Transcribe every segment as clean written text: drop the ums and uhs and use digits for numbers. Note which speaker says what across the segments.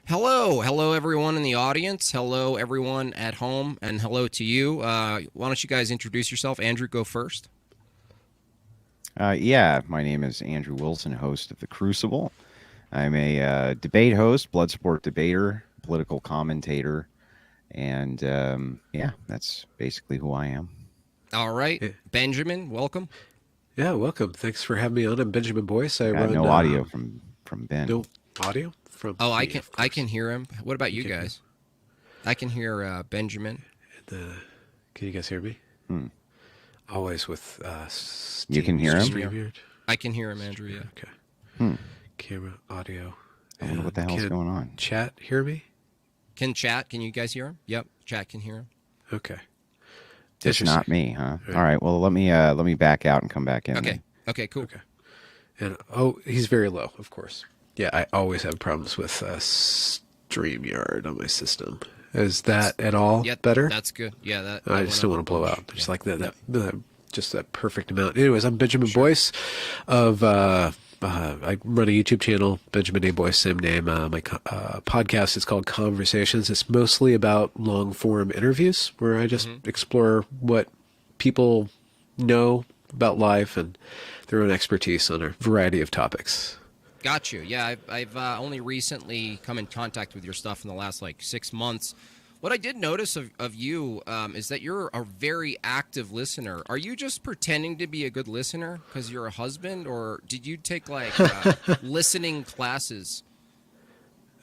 Speaker 1: Hello everyone in the audience. Hello everyone at home, and hello to you. Why don't you guys introduce yourself? Andrew, go first.
Speaker 2: Yeah, my name is Andrew Wilson, host of The Crucible. I'm a debate host, blood sport debater, political commentator, and yeah, that's basically who I am.
Speaker 1: All right,
Speaker 3: Yeah.
Speaker 1: Benjamin, welcome.
Speaker 3: Yeah, welcome. Thanks for having me on. I'm Benjamin Boyce. I run
Speaker 2: no audio from Ben.
Speaker 3: No audio from.
Speaker 1: Oh,
Speaker 3: me,
Speaker 1: I can hear him. What about you
Speaker 3: can
Speaker 1: guys? I can hear Benjamin.
Speaker 3: Can you guys hear me? Always with
Speaker 2: You can hear him?
Speaker 3: StreamYard.
Speaker 1: I can hear him, Andrew. Yeah.
Speaker 3: Okay. Camera, audio.
Speaker 2: I wonder what the hell's going on.
Speaker 3: Chat hear me?
Speaker 1: Can you guys hear him? Yep, chat can hear him.
Speaker 3: Okay.
Speaker 2: It's not me, huh?
Speaker 3: Right.
Speaker 2: All right. Well, let me back out and come back in.
Speaker 1: Okay.
Speaker 2: then.
Speaker 1: Okay. Cool.
Speaker 3: Okay. And he's very low, of course. Yeah, I always have problems with StreamYard on my system. Is that at all better?
Speaker 1: That's good. Yeah, that.
Speaker 3: I just don't want to blow out. Just like that just that perfect amount. Anyways, I'm Benjamin Boyce of I run a YouTube channel, Benjamin A. Boyce, same name. My podcast is called Conversations. It's mostly about long form interviews where I just explore what people know about life and their own expertise on a variety of topics.
Speaker 1: Got you. Yeah, I've only recently come in contact with your stuff in the last 6 months. What I did notice of you is that you're a very active listener. Are you just pretending to be a good listener because you're a husband, or did you take listening classes?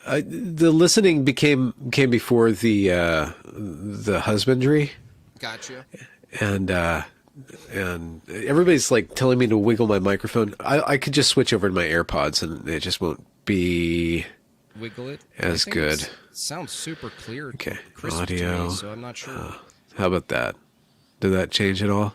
Speaker 3: The listening came before the husbandry.
Speaker 1: Gotcha.
Speaker 3: And everybody's telling me to wiggle my microphone. I could just switch over to my AirPods and it just won't be
Speaker 1: wiggle it
Speaker 3: as good.
Speaker 1: It sounds super clear.
Speaker 3: Okay,
Speaker 1: Crisp
Speaker 3: audio.
Speaker 1: to me, so I'm not sure.
Speaker 3: How about that? Did that change at all?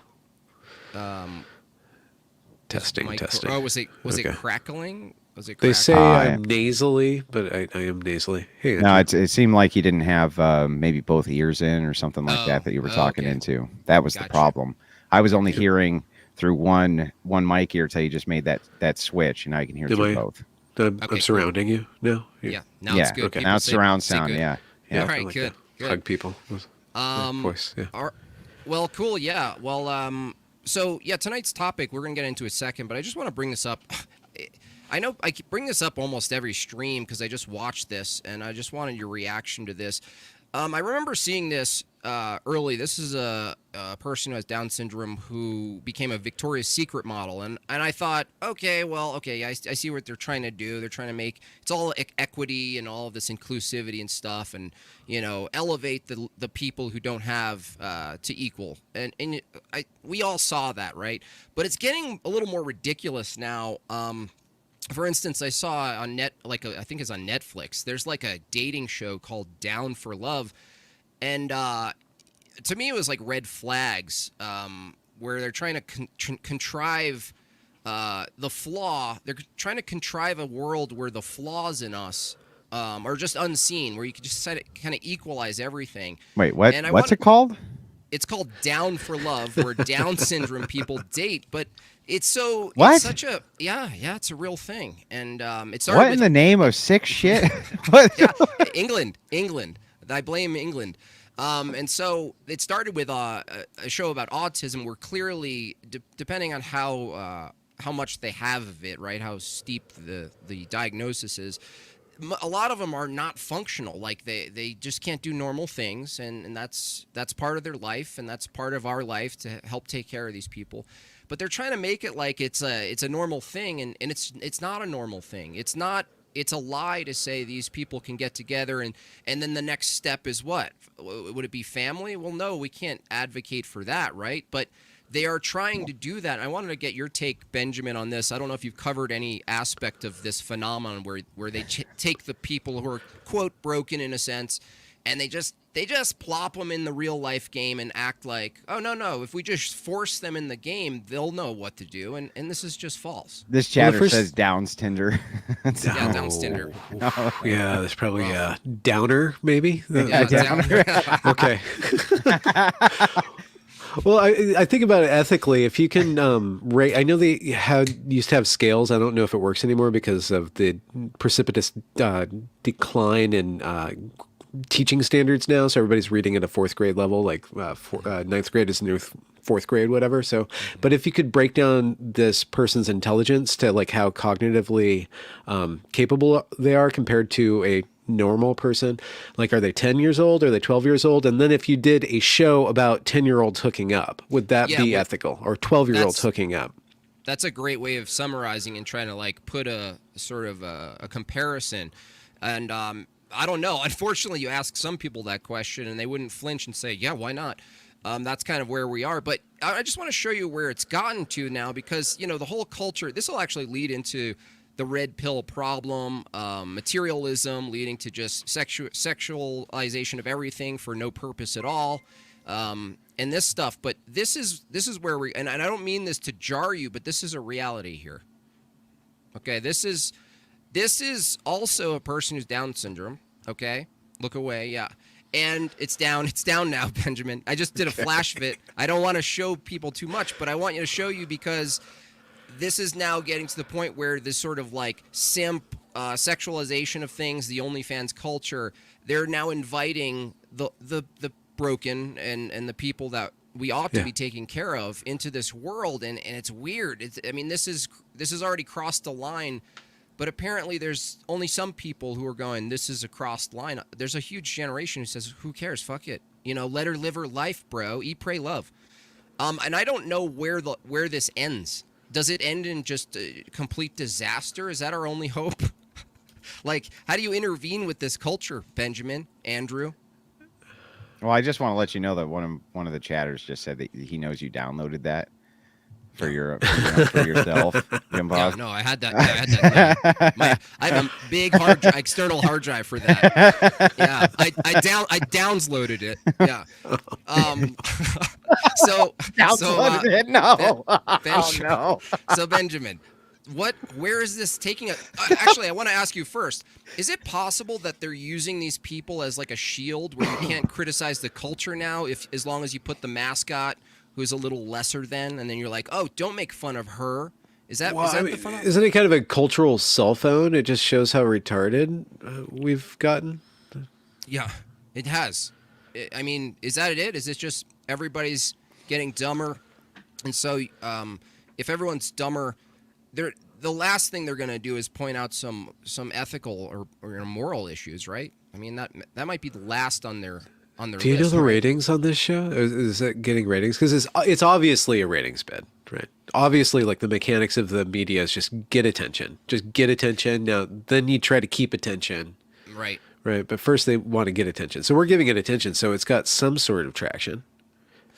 Speaker 3: Testing.
Speaker 1: Oh, was it
Speaker 3: Okay.
Speaker 1: crackling? Was it?
Speaker 3: They
Speaker 1: Crackling?
Speaker 3: say I'm nasally, but I am nasally. Hey,
Speaker 2: No, it seemed like you didn't have maybe both ears in or something like that you were talking
Speaker 1: okay.
Speaker 2: into. That was the problem. I was only hearing through one mic ear till you just made that switch, and now you can hear through both.
Speaker 3: I'm surrounding you now.
Speaker 1: Yeah, now it's good.
Speaker 2: Okay.
Speaker 1: People
Speaker 2: Now it's surround
Speaker 1: say
Speaker 2: sound.
Speaker 1: good.
Speaker 2: Yeah.
Speaker 1: All right, good.
Speaker 3: Hug people. Voice. Yeah.
Speaker 1: Well, cool. Yeah. Well, so yeah, tonight's topic we're gonna get into a second, but I just want to bring this up. I know I bring this up almost every stream because I just watched this and I just wanted your reaction to this. I remember seeing this early. This is a person who has Down syndrome who became a Victoria's Secret model, and I thought, okay, I see what they're trying to do. They're trying to make it's all equity and all of this inclusivity and stuff, and elevate the people who don't have to equal. And we all saw that, right? But it's getting a little more ridiculous now. For instance, I saw on I think it's on Netflix. There's a dating show called Down for Love, and to me it was like red flags. where they're trying to contrive the flaw. They're trying to contrive a world where the flaws in us are just unseen, where you can just kind of equalize everything.
Speaker 2: Wait, what?
Speaker 1: And
Speaker 2: What's it called?
Speaker 1: It's called Down for Love, where Down syndrome people date, but it's
Speaker 2: What?
Speaker 1: it's such a it's a real thing, and it started
Speaker 2: What
Speaker 1: with,
Speaker 2: in the name of sick shit? What?
Speaker 1: yeah, England. I blame England. And so it started with a show about autism, where clearly, depending on how much they have of it, right, how steep the diagnosis is, a lot of them are not functional. Like they just can't do normal things, and that's part of their life, and that's part of our life to help take care of these people. But they're trying to make it like it's a normal thing, and it's not a normal thing. It's not. It's a lie to say these people can get together and then the next step is what? Would it be family? Well, no, we can't advocate for that, right? But they are trying to do that. I wanted to get your take, Benjamin, on this. I don't know if you've covered any aspect of this phenomenon where they take the people who are, quote, broken in a sense, and they just plop them in the real life game and act like, oh, no, if we just force them in the game, they'll know what to do. And this is just false.
Speaker 2: This chatter says Down's Tinder.
Speaker 1: Yeah, Down's Tinder.
Speaker 3: Yeah, there's probably a Downer, maybe.
Speaker 1: Yeah, Downer.
Speaker 3: Okay. Well, I think about it ethically. If you can rate, I know they used to have scales. I don't know if it works anymore because of the precipitous decline in teaching standards now. So everybody's reading at a fourth grade level, like ninth grade is the new fourth grade, whatever. So, but if you could break down this person's intelligence to like how cognitively capable they are compared to a normal person, like are they 10 years old, are they 12 years old? And then if you did a show about 10-year-olds hooking up, would that be ethical? Or 12-year-olds hooking up?
Speaker 1: That's a great way of summarizing and trying to like put a sort of a comparison. And I don't know. Unfortunately, you ask some people that question and they wouldn't flinch and say, yeah, why not? That's kind of where we are. But I just want to show you where it's gotten to now, because, you know, the whole culture, this will actually lead into the red pill problem, materialism leading to just sexualization of everything for no purpose at all, and this stuff. But this is where we, and I don't mean this to jar you, but this is a reality here. Okay, this is also a person who's Down syndrome. Okay, look away, yeah. And it's down now, Benjamin. I just did a flash of it. I don't want to show people too much, but I want you to show you because this is now getting to the point where this sort of like simp sexualization of things, the OnlyFans culture, they're now inviting the broken and the people that we ought to be taking care of into this world, and it's weird. I mean, this is already crossed the line, but apparently there's only some people who are going, this is a crossed line. There's a huge generation who says, who cares? Fuck it. You know, let her live her life, bro. Eat, pray, love. And I don't know where this ends. Does it end in just a complete disaster? Is that our only hope? Like, how do you intervene with this culture, Benjamin, Andrew?
Speaker 2: Well, I just want to let you know that one of the chatters just said that he knows you downloaded that for for yourself.
Speaker 1: Yeah, no, I had that. Yeah, I had that. Yeah. I have a big external hard drive for that. Yeah, I downloaded it. Yeah.
Speaker 2: Downloaded it? No.
Speaker 1: No. So Benjamin, where is this taking us? Actually, I want to ask you first. Is it possible that they're using these people as like a shield where you can't criticize the culture now as long as you put the mascot who's a little lesser than, and then you're like, oh, don't make fun of her. Is that the phenomenon?
Speaker 3: Isn't it kind of a cultural cell phone? It just shows how retarded we've gotten.
Speaker 1: Yeah, it has. I mean, is that it? Is it just everybody's getting dumber? And so if everyone's dumber, the last thing they're going to do is point out some ethical or moral issues, right? I mean, that might be the last on their list.
Speaker 3: Do you know the ratings on this show? Is it getting ratings? Because it's obviously a ratings bid, right? Obviously, like the mechanics of the media is just get attention. Just get attention. Now, then you try to keep attention.
Speaker 1: Right.
Speaker 3: Right. But first they want to get attention. So we're giving it attention. So it's got some sort of traction.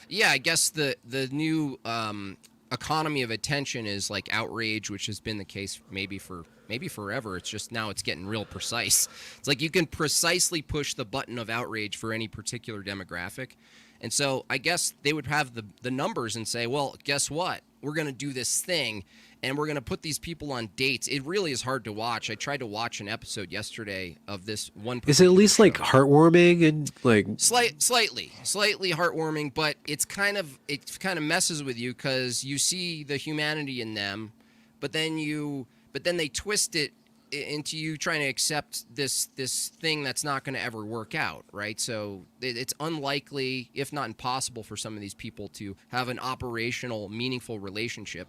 Speaker 1: Yeah, I guess the new economy of attention is like outrage, which has been the case maybe forever. It's just now it's getting real precise. It's like you can precisely push the button of outrage for any particular demographic, And so I guess they would have the numbers and say, well, guess what? We're going to do this thing, and we're going to put these people on dates. It really is hard to watch. I tried to watch an episode yesterday of this one.
Speaker 3: Is it at least
Speaker 1: show.
Speaker 3: like heartwarming and like
Speaker 1: slightly heartwarming, but it kind of messes with you because you see the humanity in them, but then they twist it into you trying to accept this thing that's not going to ever work out, right? So it's unlikely, if not impossible, for some of these people to have an operational, meaningful relationship.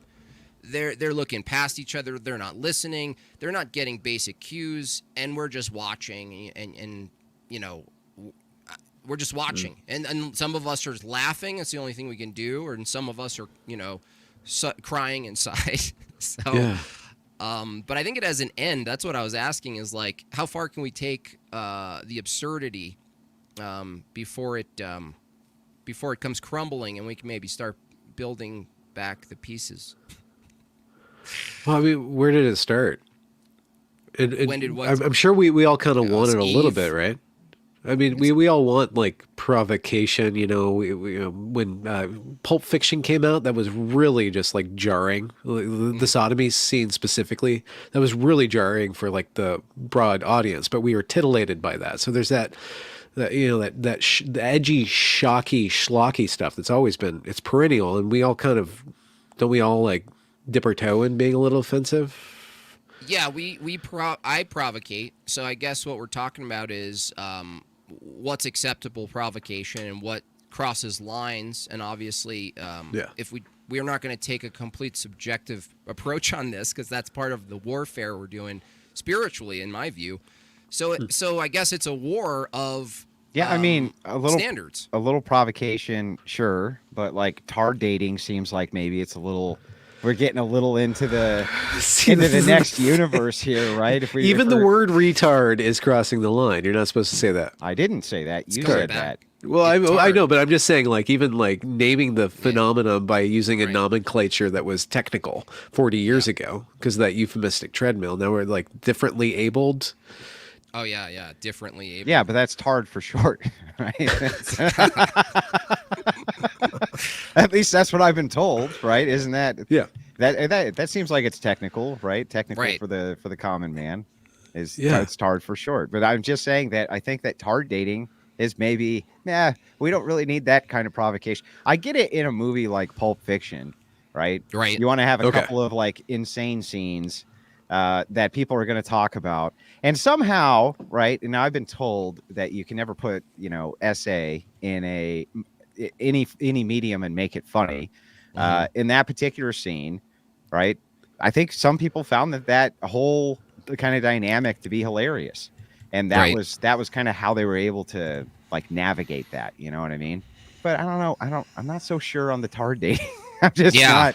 Speaker 1: They're looking past each other. They're not listening. They're not getting basic cues, and we're just watching. And we're just watching. And some of us are laughing. It's the only thing we can do. And some of us are crying inside. So.
Speaker 3: Yeah.
Speaker 1: But I think it has an end. That's what I was asking is like, how far can we take the absurdity before it comes crumbling and we can maybe start building back the pieces?
Speaker 3: Well, I mean, where did it start?
Speaker 1: When did what?
Speaker 3: I'm sure we all kind of
Speaker 1: It
Speaker 3: want
Speaker 1: was
Speaker 3: it a little
Speaker 1: Eve.
Speaker 3: bit, right? I mean, we all want like provocation, when Pulp Fiction came out, that was really just like jarring. The sodomy scene specifically, that was really jarring for like the broad audience, but we were titillated by that. So there's the edgy, shocky, schlocky stuff that's always been, it's perennial, and we all don't we all like dip our toe in being a little offensive?
Speaker 1: Yeah, I provocate. So I guess what we're talking about is what's acceptable provocation and what crosses lines. And obviously, if we are not going to take a complete subjective approach on this, because that's part of the warfare we're doing spiritually, in my view. So I guess it's a war of
Speaker 2: I mean, a little
Speaker 1: standards,
Speaker 2: a little provocation, sure, but like tar dating seems like maybe it's a little. We're getting a little into the next universe here, right? If
Speaker 3: the word retard is crossing the line. You're not supposed to say that.
Speaker 2: I didn't say that. You
Speaker 1: coming
Speaker 2: said
Speaker 1: back.
Speaker 2: that.
Speaker 3: Well, I know, but I'm just saying, like, even like naming the phenomenon by using a
Speaker 1: Right.
Speaker 3: nomenclature that was technical 40 years ago because of that euphemistic treadmill. Now we're like differently abled.
Speaker 1: Oh yeah, differently able.
Speaker 2: Yeah, but that's tarred for short, right? At least that's what I've been told, right? Isn't that?
Speaker 3: Yeah.
Speaker 2: That seems like it's technical, right? Technical
Speaker 1: Right.
Speaker 2: for the common man is
Speaker 3: Yeah.
Speaker 2: it's tarred for short. But I'm just saying that I think that tar dating is maybe we don't really need that kind of provocation. I get it in a movie like Pulp Fiction, right?
Speaker 1: Right.
Speaker 2: You want to have a
Speaker 3: Okay.
Speaker 2: couple of like insane scenes that people are going to talk about, and somehow, right? And now I've been told that you can never put essay in any medium and make it funny. In that particular scene, right? I think some people found that whole kind of dynamic to be hilarious, and that
Speaker 1: Right.
Speaker 2: was kind of how they were able to like navigate that. You know what I mean? But I don't know. I'm not so sure on the tar dating. I'm just
Speaker 1: Yeah.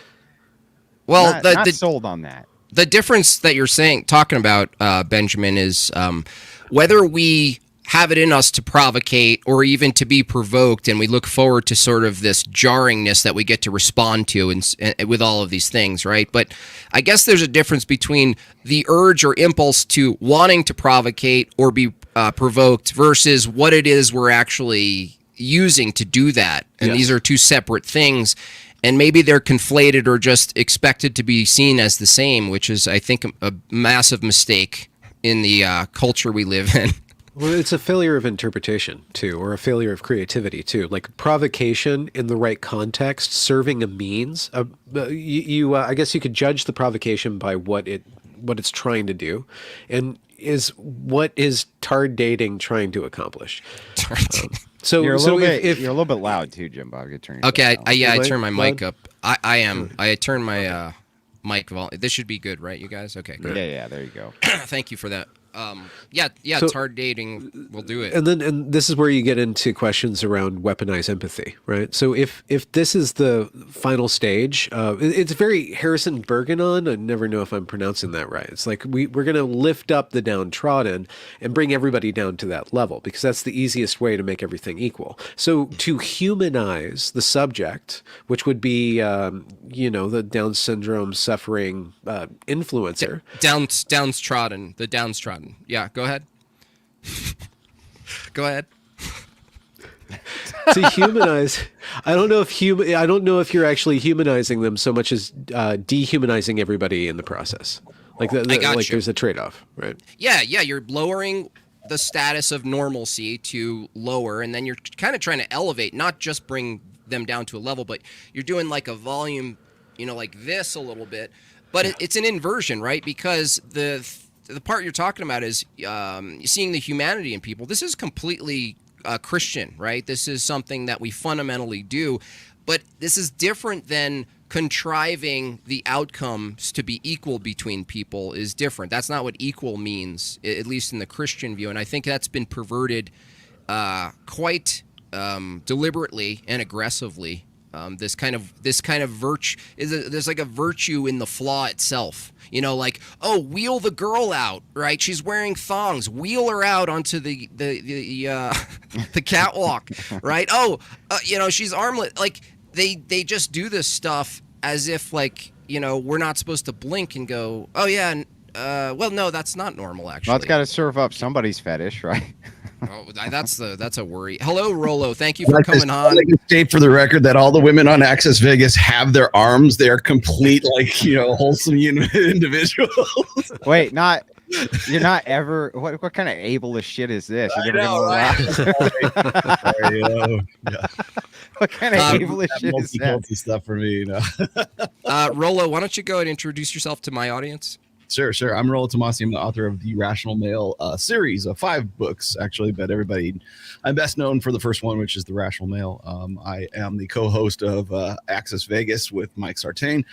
Speaker 1: Well,
Speaker 2: not sold on that.
Speaker 1: The difference that you're talking about, Benjamin, is whether we have it in us to provocate or even to be provoked, and we look forward to sort of this jarringness that we get to respond to and with all of these things, right? But I guess there's a difference between the urge or impulse to wanting to provocate or be provoked versus what it is we're actually using to do that. And
Speaker 3: Yes.
Speaker 1: these are two separate things. And maybe they're conflated or just expected to be seen as the same, which is, I think, a massive mistake in the culture we live in.
Speaker 3: Well, it's a failure of interpretation too, or a failure of creativity too. Like provocation in the right context, serving a means. I guess you could judge the provocation by what it's trying to do, and what is tar dating trying to accomplish. So
Speaker 2: You're a little bit.
Speaker 3: if
Speaker 2: You're a little bit loud too, Jimbo. I could turn. yourself
Speaker 1: Okay,
Speaker 2: down.
Speaker 1: I
Speaker 3: Mic
Speaker 1: turned my mic
Speaker 3: loud?
Speaker 1: up. I am. I turned my mic volume. This should be good, right, you guys? Okay, good.
Speaker 2: Yeah. There you go.
Speaker 1: Thank you for that. Yeah,
Speaker 3: So-
Speaker 1: it's hard dating. We'll do it.
Speaker 3: And this is where you get into questions around weaponized empathy, right? So if this is the final stage, it's very Harrison Bergenon. I never know if I'm pronouncing that right. It's like we're going to lift up the downtrodden and bring everybody down to that level because that's the easiest way to make everything equal. So to humanize the subject, which would be the Down syndrome suffering influencer.
Speaker 1: Downtrodden. The downtrodden. Yeah, go ahead. Go ahead.
Speaker 3: to humanize. I don't know if you're actually humanizing them so much as dehumanizing everybody in the process. Like there's a trade-off, right?
Speaker 1: Yeah, you're lowering the status of normalcy to lower, and then you're kind of trying to elevate, not just bring them down to a level, but you're doing like a volume, like this a little bit. But it's an inversion, right? Because the part you're talking about is seeing the humanity in people. This is completely Christian, right? This is something that we fundamentally do, but this is different than contriving the outcomes to be equal between people is different. That's not what equal means, at least in the Christian view. And I think that's been perverted quite deliberately and aggressively. This kind of virtue there's like a virtue in the flaw itself. Like, oh, wheel the girl out, right? She's wearing thongs. Wheel her out onto the the catwalk, right? Oh, she's armlet. Like they just do this stuff as if like we're not supposed to blink and go, oh yeah, well no, that's not normal actually.
Speaker 2: Well, it's got to serve up somebody's fetish, right?
Speaker 1: Oh, that's a worry. Hello, Rolo. Thank you for coming on.
Speaker 4: I'd like to state for the record that all the women on Access Vegas have their arms. They're complete, wholesome individuals.
Speaker 2: Wait, you're not ever. What kind of ableist shit is this?
Speaker 4: I know, right? Yeah.
Speaker 2: What kind of ableist shit is that?
Speaker 4: Stuff for me,
Speaker 1: Rolo, why don't you go and introduce yourself to my audience?
Speaker 4: Sure. I'm Rollo Tomasi. I'm the author of the Rational Male series of 5 books, actually, but I'm best known for the first one, which is the Rational Male. I am the co-host of Access Vegas with Mike Sartain,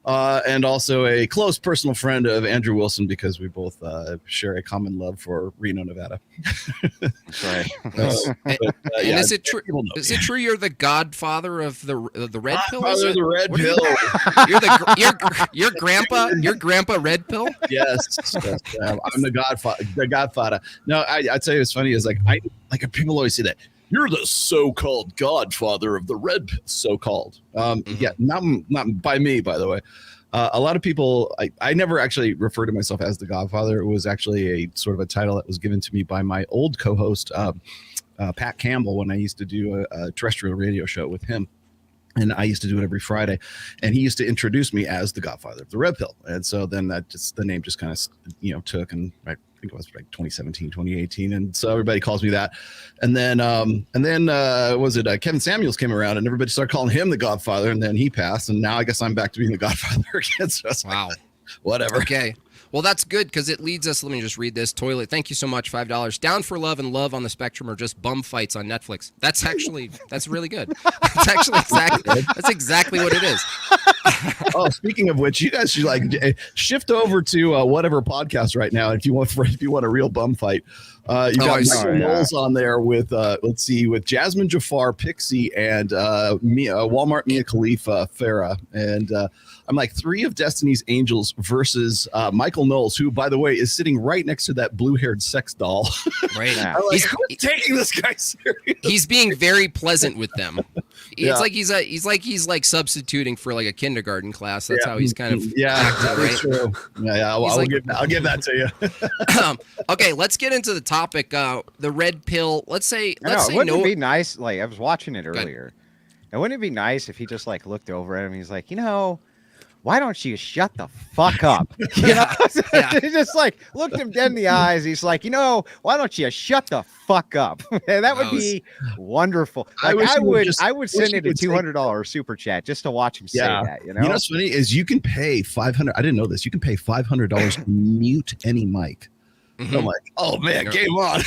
Speaker 4: and also a close personal friend of Andrew Wilson because we both share a common love for Reno, Nevada.
Speaker 2: That's right.
Speaker 1: And is it true? Is it true you're the godfather of the red pill?
Speaker 4: Godfather of the red pill.
Speaker 1: You're grandpa red pill?
Speaker 4: Yes. I'm the godfather. No, I'd say what's funny is people always say that you're the so-called godfather of the red pill, so-called. Yeah, not by me, by the way. A lot of people, I never actually refer to myself as the godfather. It was actually a sort of a title that was given to me by my old co-host, Pat Campbell, when I used to do a terrestrial radio show with him. And I used to do it every Friday, and he used to introduce me as the godfather of the red pill. And so then the name just kind of, took, and I think it was like 2017, 2018. And so everybody calls me that. And then Kevin Samuels came around and everybody started calling him the godfather, and then he passed. And now I guess I'm back to being the godfather again. So
Speaker 1: wow.
Speaker 4: Whatever.
Speaker 1: Okay. Well, that's good because it leads us. Let me just read this. Toilet. Thank you so much. $5. Down for Love and Love on the Spectrum or just bum fights on Netflix. That's really good. That's exactly what it is.
Speaker 4: Oh, speaking of which, you guys should shift over to whatever podcast right now if you want a real bum fight. You got Michael Knowles on there with with Jasmine Jafar, Pixie, and Walmart Mia Khalifa, Farah, and I'm like 3 of Destiny's Angels versus Michael Knowles, who, by the way, is sitting right next to that blue-haired sex doll.
Speaker 1: Right.
Speaker 4: He's taking this guy serious.
Speaker 1: He's being very pleasant with them. It's like he's like substituting for like a kindergarten class. That's how he's kind of acting, right?
Speaker 4: True. Yeah. I'll give that to you.
Speaker 1: Okay, let's get into the topic. The red pill. Let's say
Speaker 2: wouldn't it be nice? Like I was watching it earlier. And wouldn't it be nice if he just looked over at him? He's like, why don't you shut the fuck up? He just looked him dead in the eyes. He's like, why don't you shut the fuck up? That would be wonderful. I would send it a $200 super chat just to watch him say that. You know
Speaker 4: what's funny is you can pay $500. I didn't know this. You can pay $500 to mute any mic. Mm-hmm. I'm like, oh man, game on.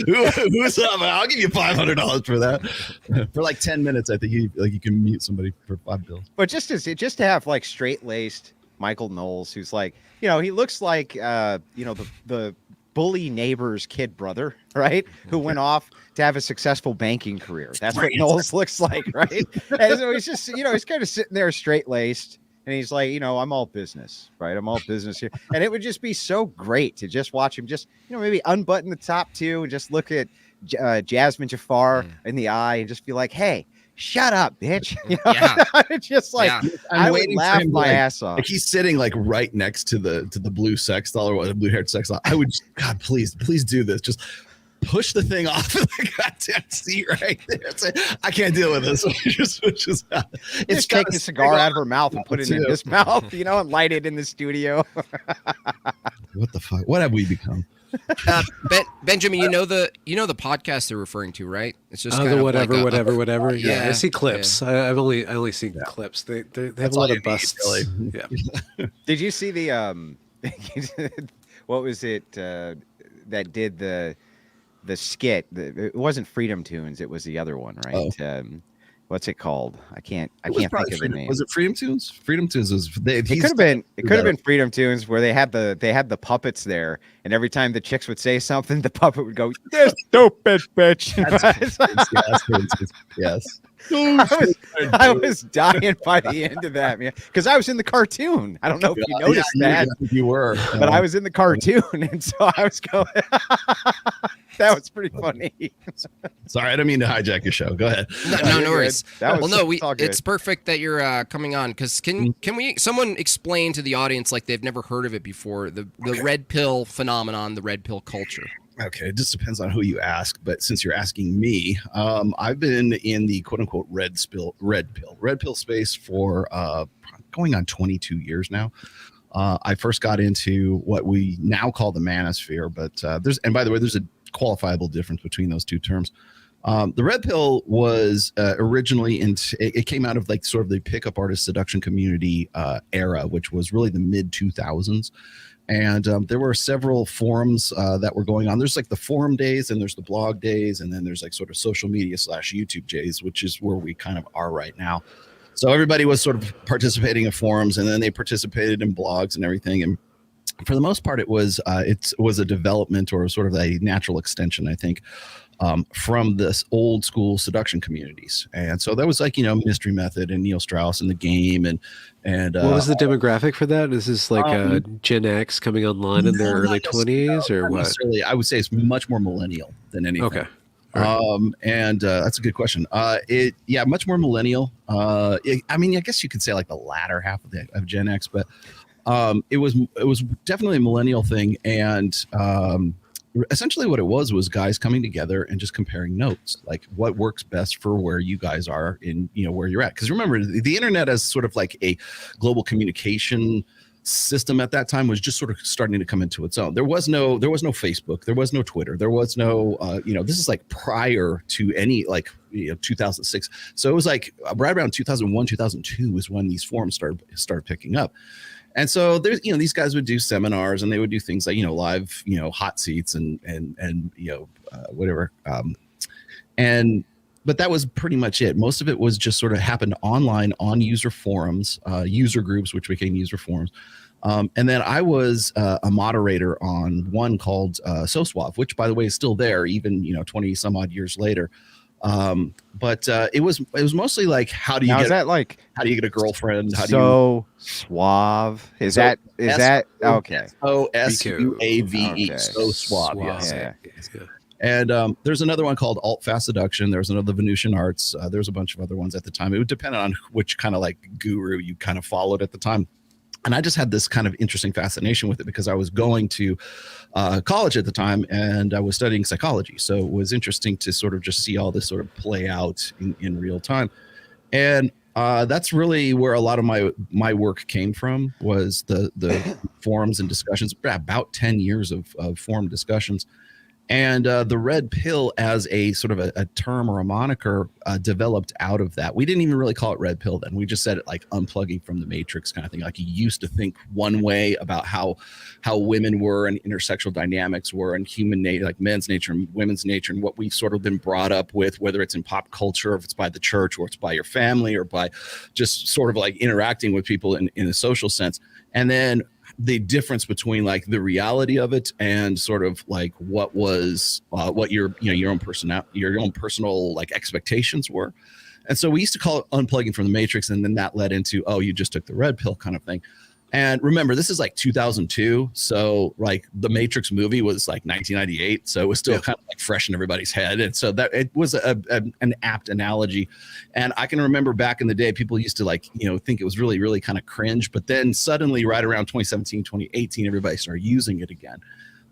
Speaker 4: Who's up? I'll give you $500 for that. For like 10 minutes, I think you can mute somebody for $5.
Speaker 2: But just to have straight laced Michael Knowles, who's he looks like the bully neighbor's kid brother, right? Who went off to have a successful banking career. That's what Knowles looks like, right? And so he's just he's kind of sitting there straight laced. And he's like, I'm all business, right? I'm all business here. And it would just be so great to just watch him just, maybe unbutton the top 2 and just look at Jasmine Jafar in the eye and just be like, hey, shut up, bitch. It's just I would laugh my ass off.
Speaker 4: He's sitting right next to the blue sex doll or the blue haired sex doll. I would, God, please do this. Just push the thing off of the goddamn seat right there. I can't deal with this. Just
Speaker 2: take the cigar out of her mouth and put it in his mouth, and light it in the studio.
Speaker 4: What the fuck? What have we become?
Speaker 1: Benjamin, you know the podcast they're referring to, right? It's just kind
Speaker 3: the
Speaker 1: of
Speaker 3: whatever,
Speaker 1: like
Speaker 3: whatever. Yeah,
Speaker 1: yeah,
Speaker 3: I see clips.
Speaker 1: yeah.
Speaker 3: I've only seen clips. They have a lot of busts.
Speaker 4: Really.
Speaker 3: Yeah.
Speaker 2: Did you see the what was it that did the skit? It wasn't Freedom Tunes. It was the other one, right?
Speaker 4: Oh.
Speaker 2: What's it called? I can't think of the name.
Speaker 4: Was it Freedom Tunes? Freedom Tunes was.
Speaker 2: It could have been. It could have been Freedom Tunes, where they had the puppets there, and every time the chicks would say something, the puppet would go, "This stupid bitch."
Speaker 4: Yes.
Speaker 2: I was dying by the end of that, man, because I was in the cartoon. I don't know if you noticed that.
Speaker 4: You were,
Speaker 2: but I was in the cartoon, and so I was going. That was pretty funny.
Speaker 4: Sorry, I didn't mean to hijack your show. Go ahead.
Speaker 1: No worries.
Speaker 2: Well,
Speaker 1: it's perfect that you're coming on, because can someone explain to the audience, like they've never heard of it before, the red pill phenomenon, the red pill culture?
Speaker 4: Okay, it just depends on who you ask, but since you're asking me, I've been in the quote unquote red pill space for going on 22 years now. I first got into what we now call the manosphere, but by the way, there's a qualifiable difference between those two terms. The red pill was originally it came out of like sort of the pickup artist seduction community era, which was really the mid 2000s. And there were several forums that were going on. There's like the forum days, and there's the blog days, and then there's like sort of social media / YouTube days, which is where we kind of are right now. So everybody was sort of participating in forums, and then they participated in blogs and everything. And for the most part, it was a development or sort of a natural extension, I think, from this old school seduction communities. And so that was like, Mystery Method and Neil Strauss and The Game and
Speaker 3: what was the demographic for that? Is this like Gen X coming online in their early 20s or what?
Speaker 4: I would say it's much more millennial than anything.
Speaker 3: Okay. Right.
Speaker 4: That's a good question. Much more millennial. I guess you could say like the latter half of Gen X, but it was definitely a millennial thing. And essentially what it was guys coming together and just comparing notes, like what works best for where you guys are in, where you're at. Because remember, the internet as sort of like a global communication system at that time was just sort of starting to come into its own. There was no Facebook, there was no Twitter, there was no this is like prior to any 2006. So it was like right around 2001, 2002 is when these forums started picking up. And so there's, these guys would do seminars, and they would do things like, live, hot seats and whatever. But that was pretty much it. Most of it was just sort of happened online on user forums, user groups, which became user forums. And then I was a moderator on one called So Suave, which, by the way, is still there, even 20 some odd years later. But it was mostly like, how do you get a girlfriend?
Speaker 2: Suave? Is that okay?
Speaker 4: SUAVE. So Suave. Yes.
Speaker 2: Yeah.
Speaker 4: And there's another one called Alt Fast Seduction. There's another Venusian Arts. There's a bunch of other ones at the time. It would depend on which kind of like guru you kind of followed at the time. And I just had this kind of interesting fascination with it because I was going to college at the time, and I was studying psychology. So it was interesting to sort of just see all this sort of play out in real time. And that's really where a lot of my work came from, was the forums and discussions, about 10 years of forum discussions. And the red pill as a sort of a term or a moniker developed out of that. We didn't even really call it red pill then. We just said it like unplugging from the matrix kind of thing. Like, you used to think one way about how women were and intersexual dynamics were and human nature, like men's nature and women's nature, and what we've sort of been brought up with, whether it's in pop culture, if it's by the church, or it's by your family, or by just sort of like interacting with people in a social sense. And then the difference between like the reality of it and sort of like what was what your own personal like expectations were. And so we used to call it unplugging from the matrix, and then that led into, you just took the red pill kind of thing. And remember, this is like 2002, so like the Matrix movie was like 1998, so it was still kind of like fresh in everybody's head. And so that it was an apt analogy. And I can remember back in the day, people used to like think it was really, really kind of cringe, but then suddenly right around 2017, 2018, everybody started using it again.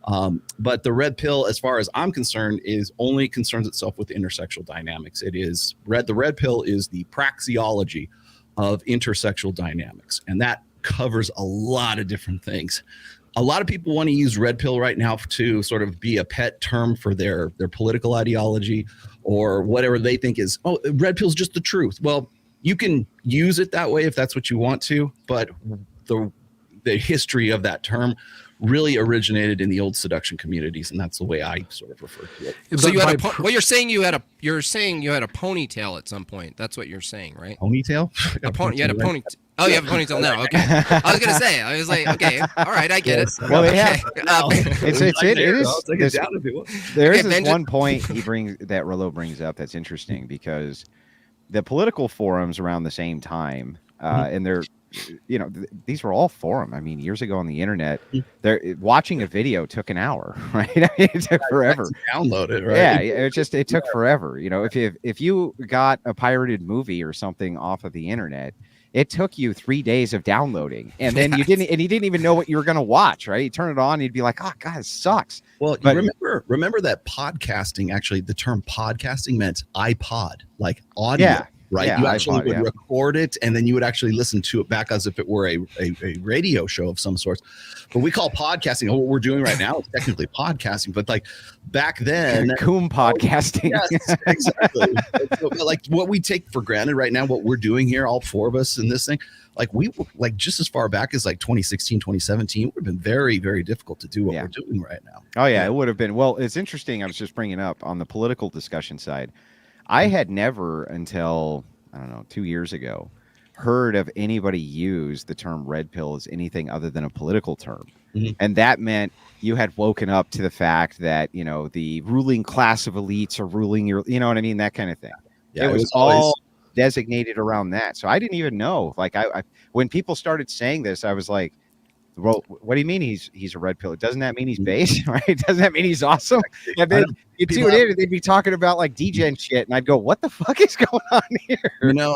Speaker 4: But the red pill, as far as I'm concerned, is only concerns itself with intersexual dynamics. It is the red pill is the praxiology of intersexual dynamics, and that covers a lot of different things. A lot of people want to use red pill right now to sort of be a pet term for their political ideology or whatever they think is, oh, red pill's just the truth. Well, you can use it that way if that's what you want to, but the history of that term really originated in the old seduction communities, and that's the way I sort of refer to it.
Speaker 1: So you had you're saying you had a ponytail at some point. That's what you're saying, right?
Speaker 4: Ponytail?
Speaker 1: You had a ponytail. Oh, you have a ponytail now. Okay. I was gonna say. I was like, okay, all right, I get it.
Speaker 2: Well,
Speaker 1: okay.
Speaker 2: There is this one point that Rollo brings up that's interesting, because the political forums around the same time, and they're, these were all forum. I mean, years ago on the internet, watching a video took an hour, right? I mean, it took forever.
Speaker 4: Download it, right?
Speaker 2: Yeah, it took forever. If you got a pirated movie or something off of the internet, it took you 3 days of downloading, and then you didn't even know what you were going to watch, right? You turn it on, and you'd be like, oh god, it sucks.
Speaker 4: Well, remember that podcasting, actually, the term podcasting meant iPod, like audio.
Speaker 2: Yeah.
Speaker 4: Right.
Speaker 2: Yeah,
Speaker 4: you actually would record it, and then you would actually listen to it back as if it were a radio show of some sort. But we call podcasting, what we're doing right now is technically podcasting. But like back then,
Speaker 2: coom podcasting.
Speaker 4: Yes, exactly. Like what we take for granted right now, what we're doing here, all four of us in this thing, like just as far back as like 2016, 2017, it would have been very, very difficult to do what we're doing right now.
Speaker 2: Oh yeah, it would have been. Well, it's interesting. I was just bringing up on the political discussion side. I had never, until, 2 years ago, heard of anybody use the term red pill as anything other than a political term. Mm-hmm. And that meant you had woken up to the fact that, the ruling class of elites are ruling your, you know what I mean? That kind of thing. Yeah, it was all designated around that. So I didn't even know. Like, I when people started saying this, I was like, well, what do you mean he's a red pill? Doesn't that mean he's base, right? Doesn't that mean he's awesome? And then you tune in and they'd be talking about like degen shit, and I'd go, what the fuck is going on here?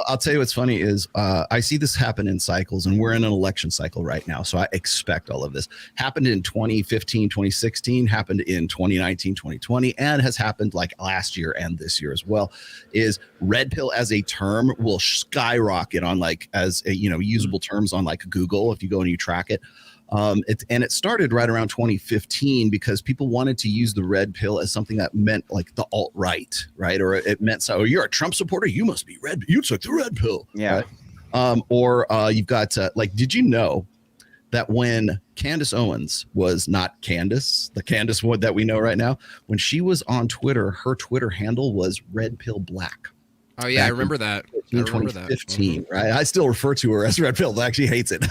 Speaker 4: I'll tell you what's funny is I see this happen in cycles, and we're in an election cycle right now. So I expect all of this. Happened in 2015, 2016, happened in 2019, 2020, and has happened like last year and this year as well. Is red pill as a term will skyrocket on like as a, usable terms on like Google if you go and you track it. It started right around 2015 because people wanted to use the red pill as something that meant like the alt-right, right? Or it meant, so you're a Trump supporter, you must be red. You took the red pill.
Speaker 2: Yeah.
Speaker 4: Right? You've got did you know that when Candace Owens was not Candace, the Candace that we know right now, when she was on Twitter, her Twitter handle was Red Pill Black.
Speaker 1: Oh yeah, I remember that.
Speaker 4: 2015, right? I still refer to her as Red Pill. I actually hates it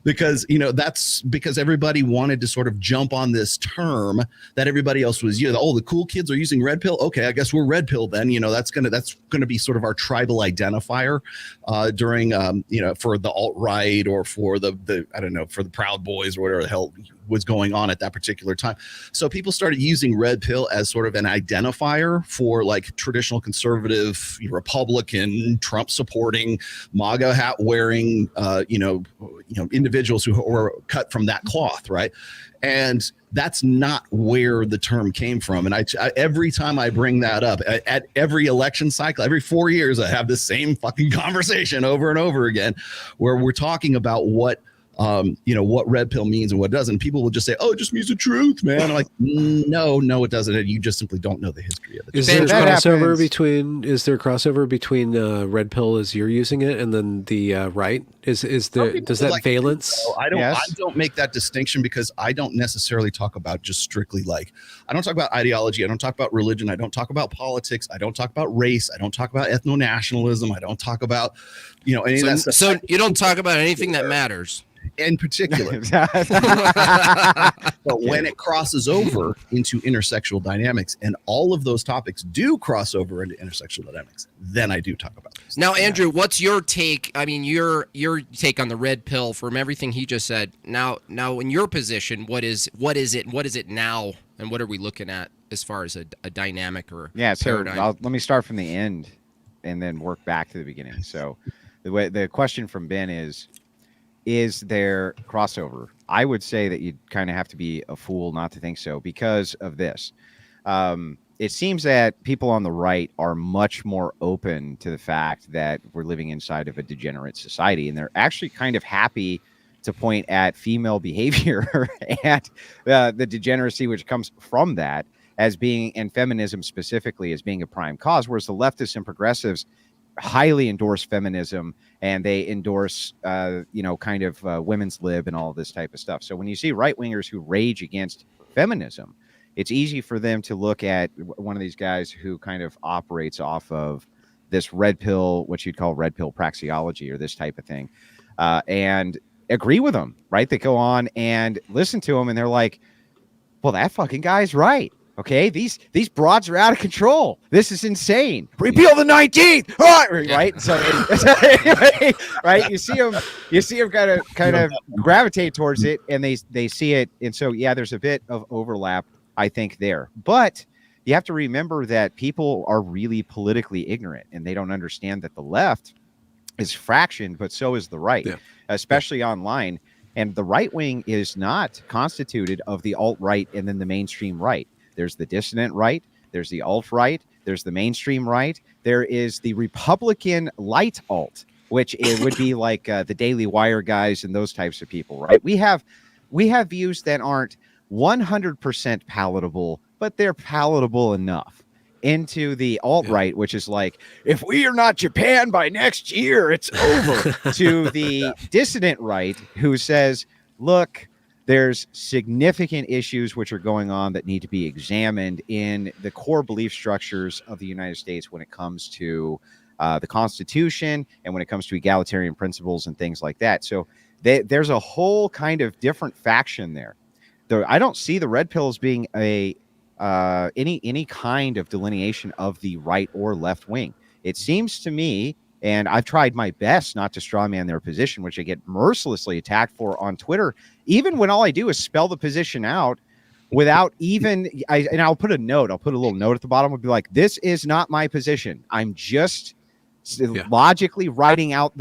Speaker 4: because that's because everybody wanted to sort of jump on this term that everybody else was using. Oh, the cool kids are using Red Pill. Okay, I guess we're Red Pill then. That's gonna be sort of our tribal identifier during for the alt-right or for the I don't know, for the Proud Boys or whatever the hell was going on at that particular time. So people started using red pill as sort of an identifier for like traditional conservative Republican Trump supporting MAGA hat wearing individuals who were cut from that cloth, right? And that's not where the term came from. And I every time I bring that up at every election cycle, every 4 years, I have the same fucking conversation over and over again, where we're talking about what red pill means and what it doesn't. People will just say, oh, it just means the truth, man. I'm like, no, it doesn't. And you just simply don't know the history of it.
Speaker 3: Is there crossover between red pill as you're using it and then the right? Does that valence?
Speaker 4: I don't make that distinction because I don't necessarily talk about just strictly I don't talk about ideology. I don't talk about religion. I don't talk about politics. I don't talk about race. I don't talk about ethno-nationalism. I don't talk about, any of that stuff.
Speaker 1: So you don't talk about anything that matters.
Speaker 4: In particular. But when it crosses over into intersexual dynamics, and all of those topics do cross over into intersexual dynamics, then I do talk about those.
Speaker 1: Now, Andrew, what's your take? I mean, your take on the red pill from everything he just said. Now in your position, what is it now, and what are we looking at as far as a dynamic or paradigm?
Speaker 2: So let me start from the end and then work back to the beginning. So the question from Ben is, is there crossover? I would say that you'd kind of have to be a fool not to think so because of this. It seems that people on the right are much more open to the fact that we're living inside of a degenerate society, and they're actually kind of happy to point at female behavior and the degeneracy which comes from that as being, and feminism specifically, as being a prime cause, whereas the leftists and progressives highly endorse feminism and they endorse, kind of women's lib and all this type of stuff. So when you see right wingers who rage against feminism, it's easy for them to look at one of these guys who kind of operates off of this red pill, what you'd call red pill praxiology or this type of thing, and agree with them, right? They go on and listen to them and they're like, well, that fucking guy's right. Okay, these broads are out of control. This is insane. Repeal the 19th, right? So, right? You see them kind of gravitate towards it, and they see it, and so yeah, there's a bit of overlap, I think, there. But you have to remember that people are really politically ignorant, and they don't understand that the left is fractioned, but so is the right, especially online. And the right wing is not constituted of the alt-right and then the mainstream right. There's the dissident right. There's the alt-right. There's the mainstream right. There is the Republican light alt, which it would be like the Daily Wire guys and those types of people, right? We have views that aren't 100% palatable, but they're palatable enough. Into the alt-right, which is like, if we are not Japan by next year, it's over. To the dissident right, who says, look, there's significant issues which are going on that need to be examined in the core belief structures of the United States when it comes to the Constitution and when it comes to egalitarian principles and things like that. So there's a whole kind of different faction there. I don't see the red pill as being any kind of delineation of the right or left wing. It seems to me, and I've tried my best not to strawman their position, which I get mercilessly attacked for on Twitter, even when all I do is spell the position out without even, and I'll put a note. I'll put a little note at the bottom. I'll be like, this is not my position. I'm just logically writing out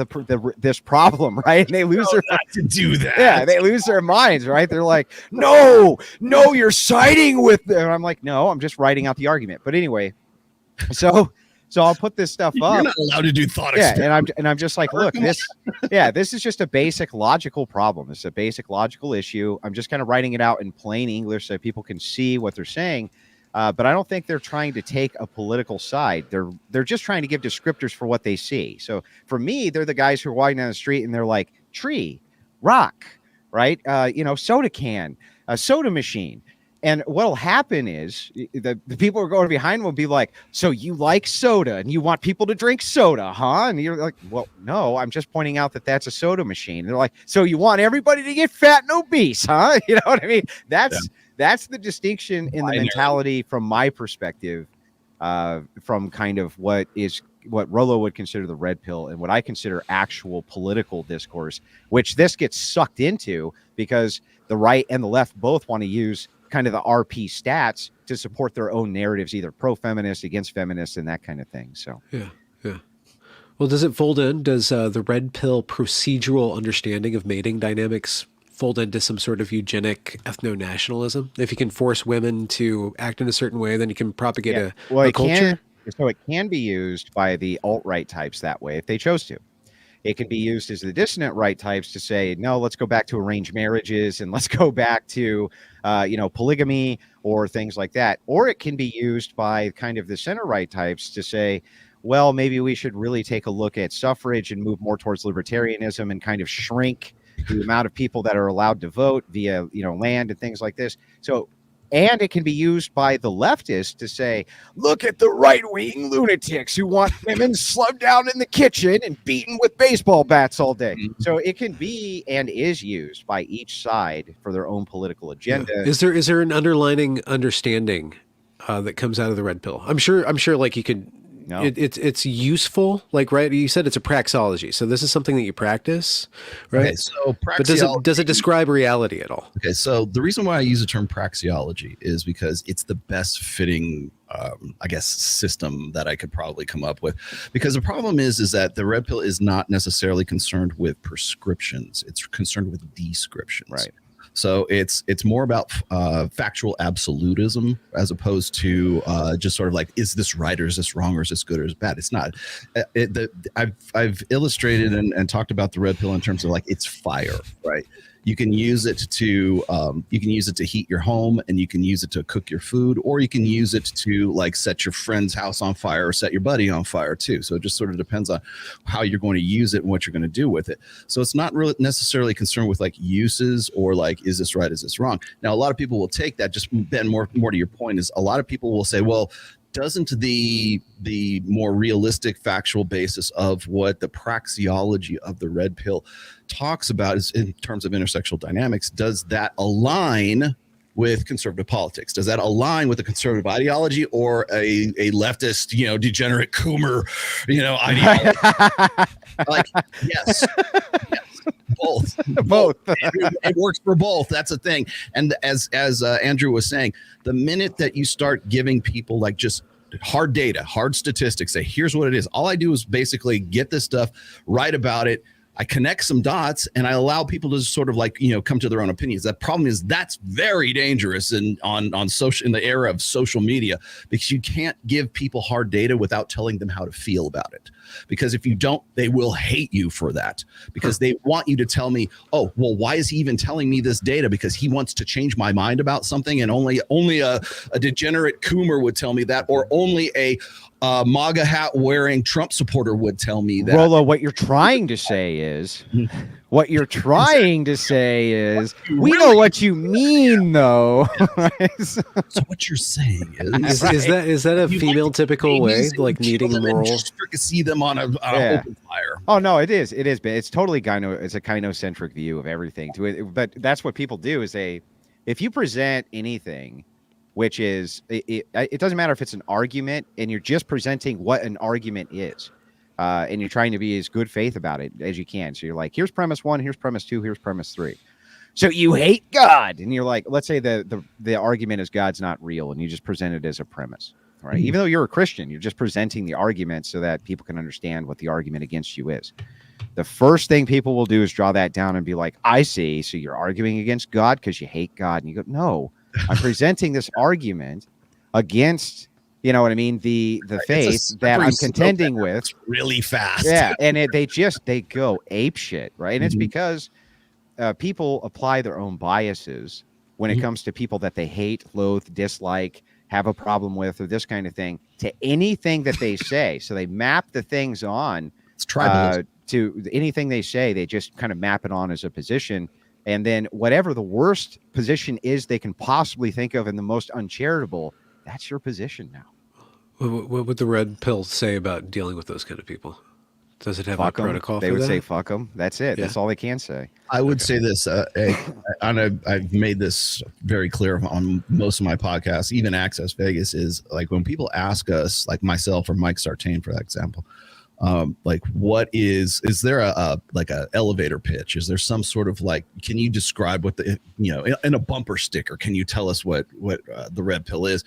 Speaker 2: this problem, right? And they lose their
Speaker 4: not to do that.
Speaker 2: Yeah, they lose their minds, right? They're like, no, you're siding with them. And I'm like, no, I'm just writing out the argument. But anyway, so I'll put this stuff up.
Speaker 4: You're not allowed to do thought experiments.
Speaker 2: And I'm just like, look, this is just a basic logical problem. It's a basic logical issue. I'm just kind of writing it out in plain English so people can see what they're saying. But I don't think they're trying to take a political side. They're just trying to give descriptors for what they see. So for me, they're the guys who are walking down the street and they're like, tree, rock, right? Soda can, a soda machine. And what'll happen is the people who are going behind them will be like, so you like soda and you want people to drink soda, huh? And you're like, well, no, I'm just pointing out that that's a soda machine. And they're like, so you want everybody to get fat and obese, huh? You know what I mean? That's the distinction in the mentality from my perspective, from kind of what Rollo would consider the red pill and what I consider actual political discourse, which this gets sucked into because the right and the left both want to use kind of the RP stats to support their own narratives, either pro-feminist, against feminists, and that kind of thing. So
Speaker 3: yeah. Well, does it fold in? Does the red pill procedural understanding of mating dynamics fold into some sort of eugenic ethno-nationalism? If you can force women to act in a certain way, then you can propagate a culture?
Speaker 2: So it can be used by the alt-right types that way if they chose to. It can be used as the dissonant right types to say, no, let's go back to arranged marriages and let's go back to, polygamy or things like that. Or it can be used by kind of the center right types to say, well, maybe we should really take a look at suffrage and move more towards libertarianism and kind of shrink the amount of people that are allowed to vote via, land and things like this. So, and it can be used by the leftists to say, look at the right-wing lunatics who want women slugged down in the kitchen and beaten with baseball bats all day. Mm-hmm. So it can be and is used by each side for their own political agenda.
Speaker 3: Yeah. Is there an underlining understanding that comes out of the red pill? I'm sure like you could. No. It's useful, like, right? You said it's a praxology, so this is something that you practice, right? Okay,
Speaker 4: so
Speaker 3: but does it describe reality at all?
Speaker 4: Okay, so the reason why I use the term praxiology is because it's the best fitting I guess, system that I could probably come up with, because the problem is that the red pill is not necessarily concerned with prescriptions. It's concerned with descriptions.
Speaker 2: Right.
Speaker 4: So it's more about factual absolutism as opposed to just sort of like, is this right or is this wrong or is this good or is bad? It's not. I've illustrated and talked about the red pill in terms of like it's fire, right? You can use it to heat your home, and you can use it to cook your food, or you can use it to like set your friend's house on fire or set your buddy on fire too. So it just sort of depends on how you're going to use it and what you're going to do with it. So it's not really necessarily concerned with like uses or like, is this right, is this wrong? Now, a lot of people will take that, just Ben, more to your point, is a lot of people will say, well, doesn't the more realistic factual basis of what the praxiology of the red pill talks about is in terms of intersexual dynamics, does that align with conservative politics? Does that align with a conservative ideology or a leftist, degenerate Coomer, ideology? Like, yes. Both. It works for both. That's a thing. And as Andrew was saying, the minute that you start giving people like just hard data, hard statistics, say, here's what it is. All I do is basically get this stuff, write about it. I connect some dots and I allow people to sort of like, come to their own opinions. The problem is that's very dangerous on social, in the era of social media, because you can't give people hard data without telling them how to feel about it. Because if you don't, they will hate you for that, because they want you to tell me, oh, well, why is he even telling me this data? Because he wants to change my mind about something, and only a degenerate Coomer would tell me that, or only a MAGA hat wearing Trump supporter would tell me that.
Speaker 2: Rolo, what you're trying to say is, we know what you mean, though.
Speaker 4: So what you're saying is
Speaker 3: is that a female typical way, like needing moral?
Speaker 4: See them on an open fire.
Speaker 2: Oh no, it is. It's totally it's a gynocentric view of everything. But that's what people do. Is if you present anything, which is it doesn't matter if it's an argument and you're just presenting what an argument is, and you're trying to be as good faith about it as you can. So you're like, here's premise 1, here's premise 2, here's premise 3. So you hate God, and you're like, let's say the argument is God's not real, and you just present it as a premise, right? Mm-hmm. Even though you're a Christian, you're just presenting the argument so that people can understand what the argument against you is. The first thing people will do is draw that down and be like, I see. So you're arguing against God because you hate God, and you go, no. I'm presenting this argument against, the faith that I'm contending with
Speaker 4: really fast.
Speaker 2: Yeah. And they go ape shit. Right. And it's because people apply their own biases when it comes to people that they hate, loathe, dislike, have a problem with, or this kind of thing, to anything that they say. So they map the things on to anything they say. They just kind of map it on as a position. And then whatever the worst position is they can possibly think of and the most uncharitable, that's your position now.
Speaker 3: What would the red pill say about dealing with those kind of people? Does it have a protocol for that?
Speaker 2: They would say, fuck them. That's it. Yeah. That's all they can say.
Speaker 4: I would say this, I've made this very clear on most of my podcasts, even Access Vegas, is like when people ask us, like myself or Mike Sartain, for example, like what is there a elevator pitch? Is there some sort of like, can you describe what in a bumper sticker, can you tell us what the red pill is?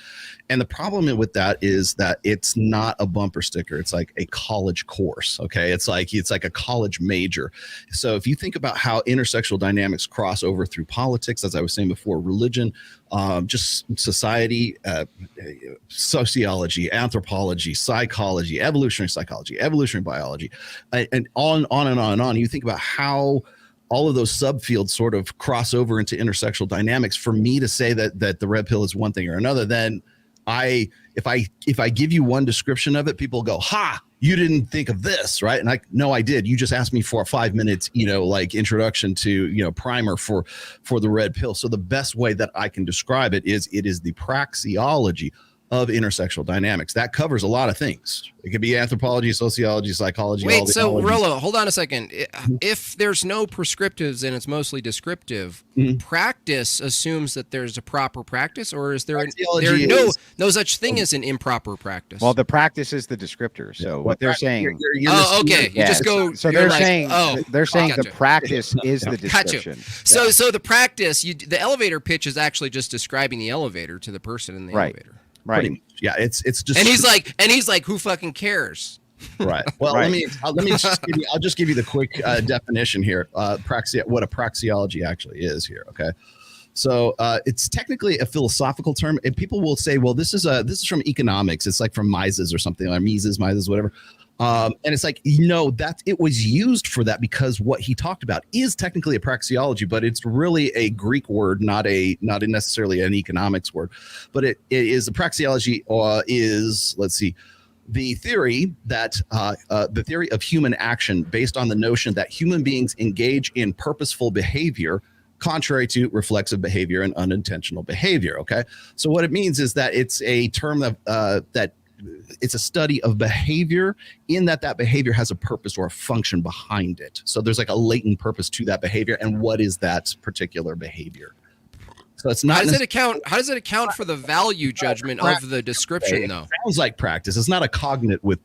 Speaker 4: And the problem with that is that it's not a bumper sticker. It's like a college course. Okay. It's like a college major. So if you think about how intersexual dynamics cross over through politics, as I was saying before, religion, just society, sociology, anthropology, psychology, evolutionary biology, and on and on and on. You think about how all of those subfields sort of cross over into intersexual dynamics. For me to say that the red pill is one thing or another, then if I give you one description of it, people go, ha, you didn't think of this, right? And no, I did. You just asked me for a 5 minutes, like introduction to, primer for the red pill. So the best way that I can describe it is the praxiology of intersexual dynamics. That covers a lot of things. It could be anthropology, sociology, psychology.
Speaker 1: Wait, so Rollo, hold on a second. If there's no prescriptives and it's mostly descriptive, practice assumes that there's a proper practice, or is there no such thing as an improper practice?
Speaker 2: Well, the practice is the descriptor. So what they're saying.
Speaker 1: Okay. You just go.
Speaker 2: So they're saying the practice is the description.
Speaker 1: Gotcha. So the practice, the elevator pitch is actually just describing the elevator to the person in the elevator.
Speaker 2: Right.
Speaker 4: Yeah, it's just.
Speaker 1: And he's like, who fucking cares?
Speaker 4: Right. Well,
Speaker 2: Right.
Speaker 4: let me I'll just give you the quick definition here. What a praxeology actually is here. Okay. So it's technically a philosophical term, and people will say, well, this is from economics. It's like from Mises or something, or Mises, whatever. And it's like, that it was used for that because what he talked about is technically a praxeology, but it's really a Greek word, not necessarily an economics word. But it is a praxeology is, let's see, the theory of human action based on the notion that human beings engage in purposeful behavior contrary to reflexive behavior and unintentional behavior. Okay. So what it means is that it's a term of that it's a study of behavior in that behavior has a purpose or a function behind it. So there's like a latent purpose to that behavior. And what is that particular behavior? So it's not. How
Speaker 1: does it account for the value judgment of the description, though?
Speaker 4: It sounds like practice. It's not a cognate with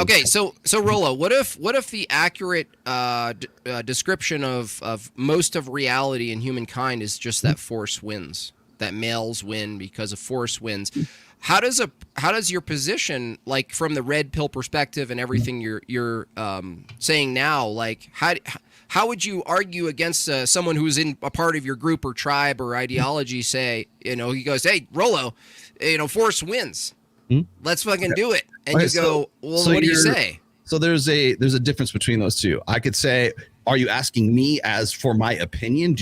Speaker 1: Okay, so Rollo, what if the accurate description of most of reality and humankind is just that force wins, that males win because of force wins? How does your position, like from the red pill perspective and everything you're saying now, like how would you argue against someone who's in a part of your group or tribe or ideology? Say, he goes, hey, Rollo, force wins. Let's fucking do it. And you go, well, what do you say?
Speaker 4: So there's a difference between those two. I could say, are you asking me as for my opinion?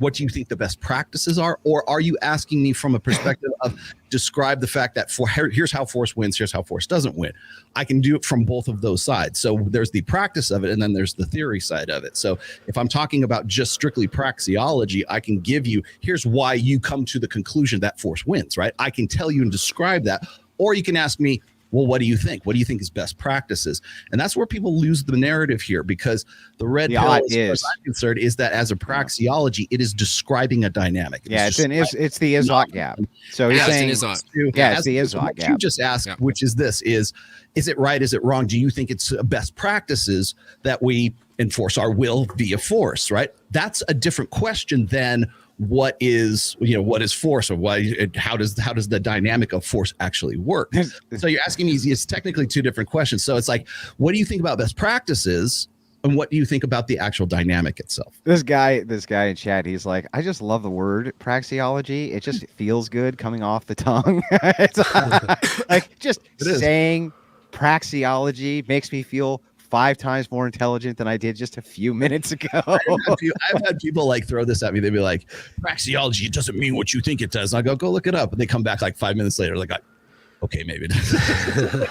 Speaker 4: What do you think the best practices are? Or are you asking me from a perspective of describe the fact that here's how force wins, here's how force doesn't win? I can do it from both of those sides. So there's the practice of it, and then there's the theory side of it. So if I'm talking about just strictly praxeology, I can give you, here's why you come to the conclusion that force wins, right? I can tell you and describe that. Or you can ask me, well, what do you think? What do you think is best practices? And that's where people lose the narrative here, because the red pill, as far as I'm concerned, is that as a praxeology, it is describing a dynamic.
Speaker 2: It's the Izot gap. So he's saying,
Speaker 1: it's
Speaker 2: it's the Izot gap.
Speaker 4: You just asked, which is this: is it right? Is it wrong? Do you think it's best practices that we enforce our will via force? Right? That's a different question than what is force, or how does the dynamic of force actually work? So you're asking me, it's technically two different questions. So it's like, what do you think about best practices, and what do you think about the actual dynamic itself?
Speaker 2: This guy in chat, he's like, I just love the word praxeology. It just feels good coming off the tongue. It's like just saying praxeology makes me feel 5 times more intelligent than I did just a few minutes ago.
Speaker 4: I've had people like throw this at me. They'd be like, praxeology, it doesn't mean what you think it does. And I go look it up. And they come back like 5 minutes later, like, okay, maybe it does.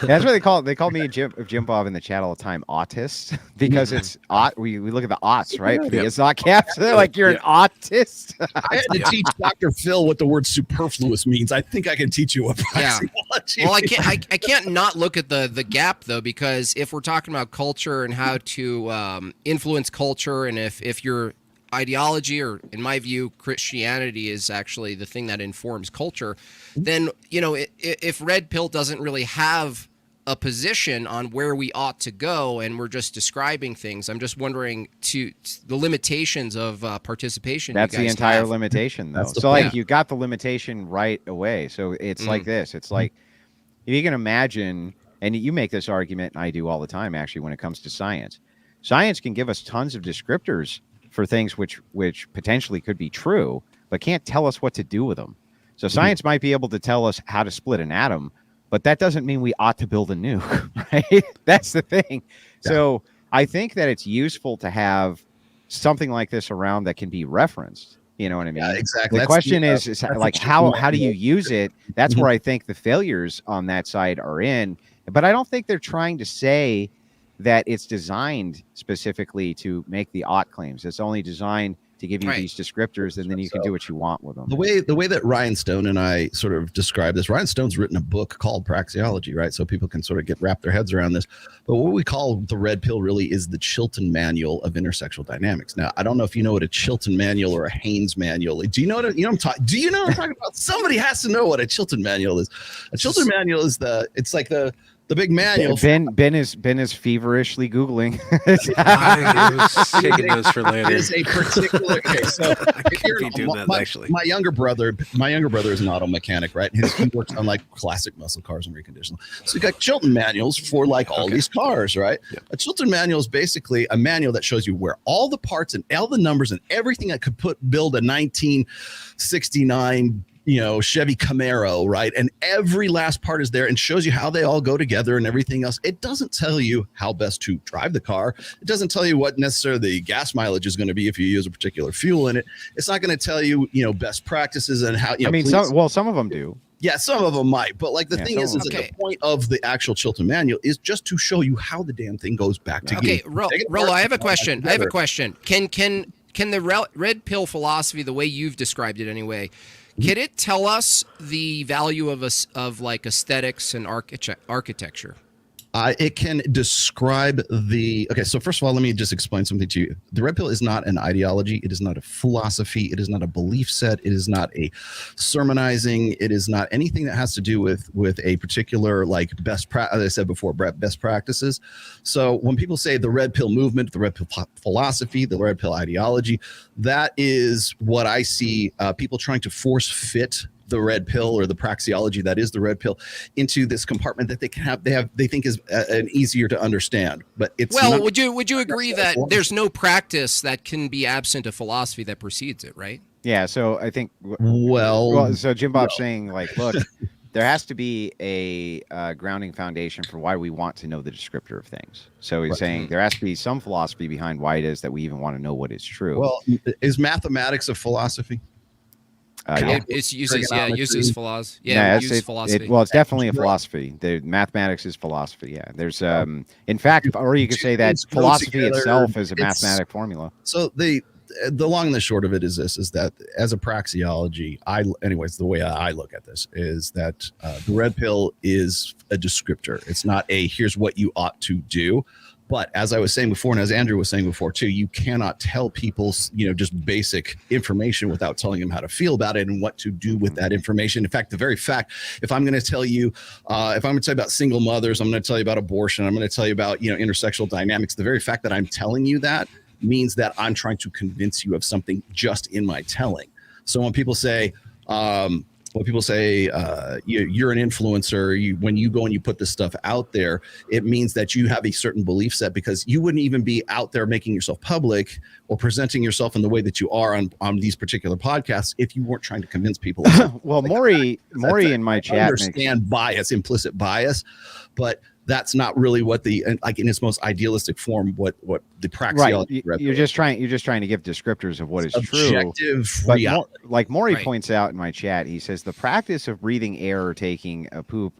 Speaker 2: That's what they call it. They call me and Jim Bob in the chat all the time autist, because it's we look at the aughts, right? It's not caps. They're like, you're an autist.
Speaker 4: I had to teach Dr. Phil what the word superfluous means. I think I can teach you what praxeology.
Speaker 1: Well, I can't not look at the gap, though, because if we're talking about culture and how to influence culture, and if your ideology, or in my view, Christianity is actually the thing that informs culture, then, if red pill doesn't really have a position on where we ought to go, and we're just describing things, I'm just wondering to the limitations of participation.
Speaker 2: That's the entire limitation, though. So you got the limitation right away. So it's like this. It's like, if you can imagine, and you make this argument, and I do all the time, actually, when it comes to science. Science can give us tons of descriptors for things which potentially could be true, but can't tell us what to do with them. So science might be able to tell us how to split an atom, but that doesn't mean we ought to build a nuke, right? That's the thing. Yeah. So I think that it's useful to have something like this around that can be referenced. You know what I mean?
Speaker 4: Yeah, exactly.
Speaker 2: The question is like, how do you use it? That's where I think the failures on that side are in. But I don't think they're trying to say that it's designed specifically to make the ought claims. It's only designed to give you these descriptors, and then you can do what you want with them.
Speaker 4: The way that Ryan Stone and I sort of describe this, Ryan Stone's written a book called Praxeology, right? So people can sort of wrap their heads around this. But what we call the red pill really is the Chilton Manual of Intersexual Dynamics. Now, I don't know if you know what a Chilton Manual or a Haynes Manual is. Do you know what I'm talking about? Somebody has to know what a Chilton Manual is. A Chilton Manual is it's like the The big manual.
Speaker 2: Ben is feverishly Googling.
Speaker 3: I was taking those for later.
Speaker 4: Is a particular. Okay, so if you're
Speaker 3: be doing that, actually.
Speaker 4: my younger brother is an auto mechanic, right? He works on like classic muscle cars and reconditioning. So you got Chilton manuals for like all these cars, right?
Speaker 3: Yeah.
Speaker 4: A Chilton manual is basically a manual that shows you where all the parts and all the numbers and everything that could build a 1969 Chevy Camaro, right? And every last part is there and shows you how they all go together and everything else. It doesn't tell you how best to drive the car. It doesn't tell you what necessarily the gas mileage is going to be if you use a particular fuel in it. It's not going to tell you, best practices and how,
Speaker 2: some of them do.
Speaker 4: Yeah, some of them might, but like the thing is that
Speaker 1: Okay.
Speaker 4: the point of the actual Chilton manual is just to show you how the damn thing goes back together.
Speaker 1: Okay, Rollo, I have a question. Can the red pill philosophy, the way you've described it anyway, can it tell us the value of like aesthetics and architecture?
Speaker 4: It can describe okay, so first of all, let me just explain something to you. The red pill is not an ideology. It is not a philosophy. It is not a belief set. It is not a sermonizing. It is not anything that has to do with a particular like as I said before, best practices. So when people say the red pill movement, the red pill philosophy, the red pill ideology, that is what I see people trying to force fit the red pill or the praxiology that is the red pill into this compartment that they think is an easier to understand, but it's
Speaker 1: well
Speaker 4: not,
Speaker 1: would you agree that there's no practice that can be absent of philosophy that precedes it, right?
Speaker 2: Yeah, so I think so Jim Bob's saying like, look, there has to be a grounding foundation for why we want to know the descriptor of things. So he's saying there has to be some philosophy behind why it is that we even want to know what is true.
Speaker 4: Well, is mathematics a philosophy?
Speaker 1: It uses philosophy. Philosophy.
Speaker 2: It's definitely a philosophy. The mathematics is philosophy. Yeah, there's in fact, or you could say that philosophy itself is a mathematic formula.
Speaker 4: So the long and the short of it is this: is that as a praxiology, the way I look at this is that the red pill is a descriptor. It's not a here's what you ought to do. But as I was saying before, and as Andrew was saying before too, you cannot tell people, just basic information without telling them how to feel about it and what to do with that information. In fact, the very fact, if I'm going to tell you, if I'm going to tell you about single mothers, I'm going to tell you about abortion, I'm going to tell you about, intersexual dynamics. The very fact that I'm telling you that means that I'm trying to convince you of something just in my telling. So when people say, you're an influencer, when you go and you put this stuff out there, it means that you have a certain belief set, because you wouldn't even be out there making yourself public or presenting yourself in the way that you are on these particular podcasts if you weren't trying to convince people.
Speaker 2: Well, Maury in my chat
Speaker 4: understand implicit bias, but that's not really what in its most idealistic form, what the praxiology.
Speaker 2: Right. You're just trying to give descriptors of what is
Speaker 4: objective
Speaker 2: true.
Speaker 4: reality.
Speaker 2: Like Maury points out in my chat, he says the practice of breathing air or taking a poop,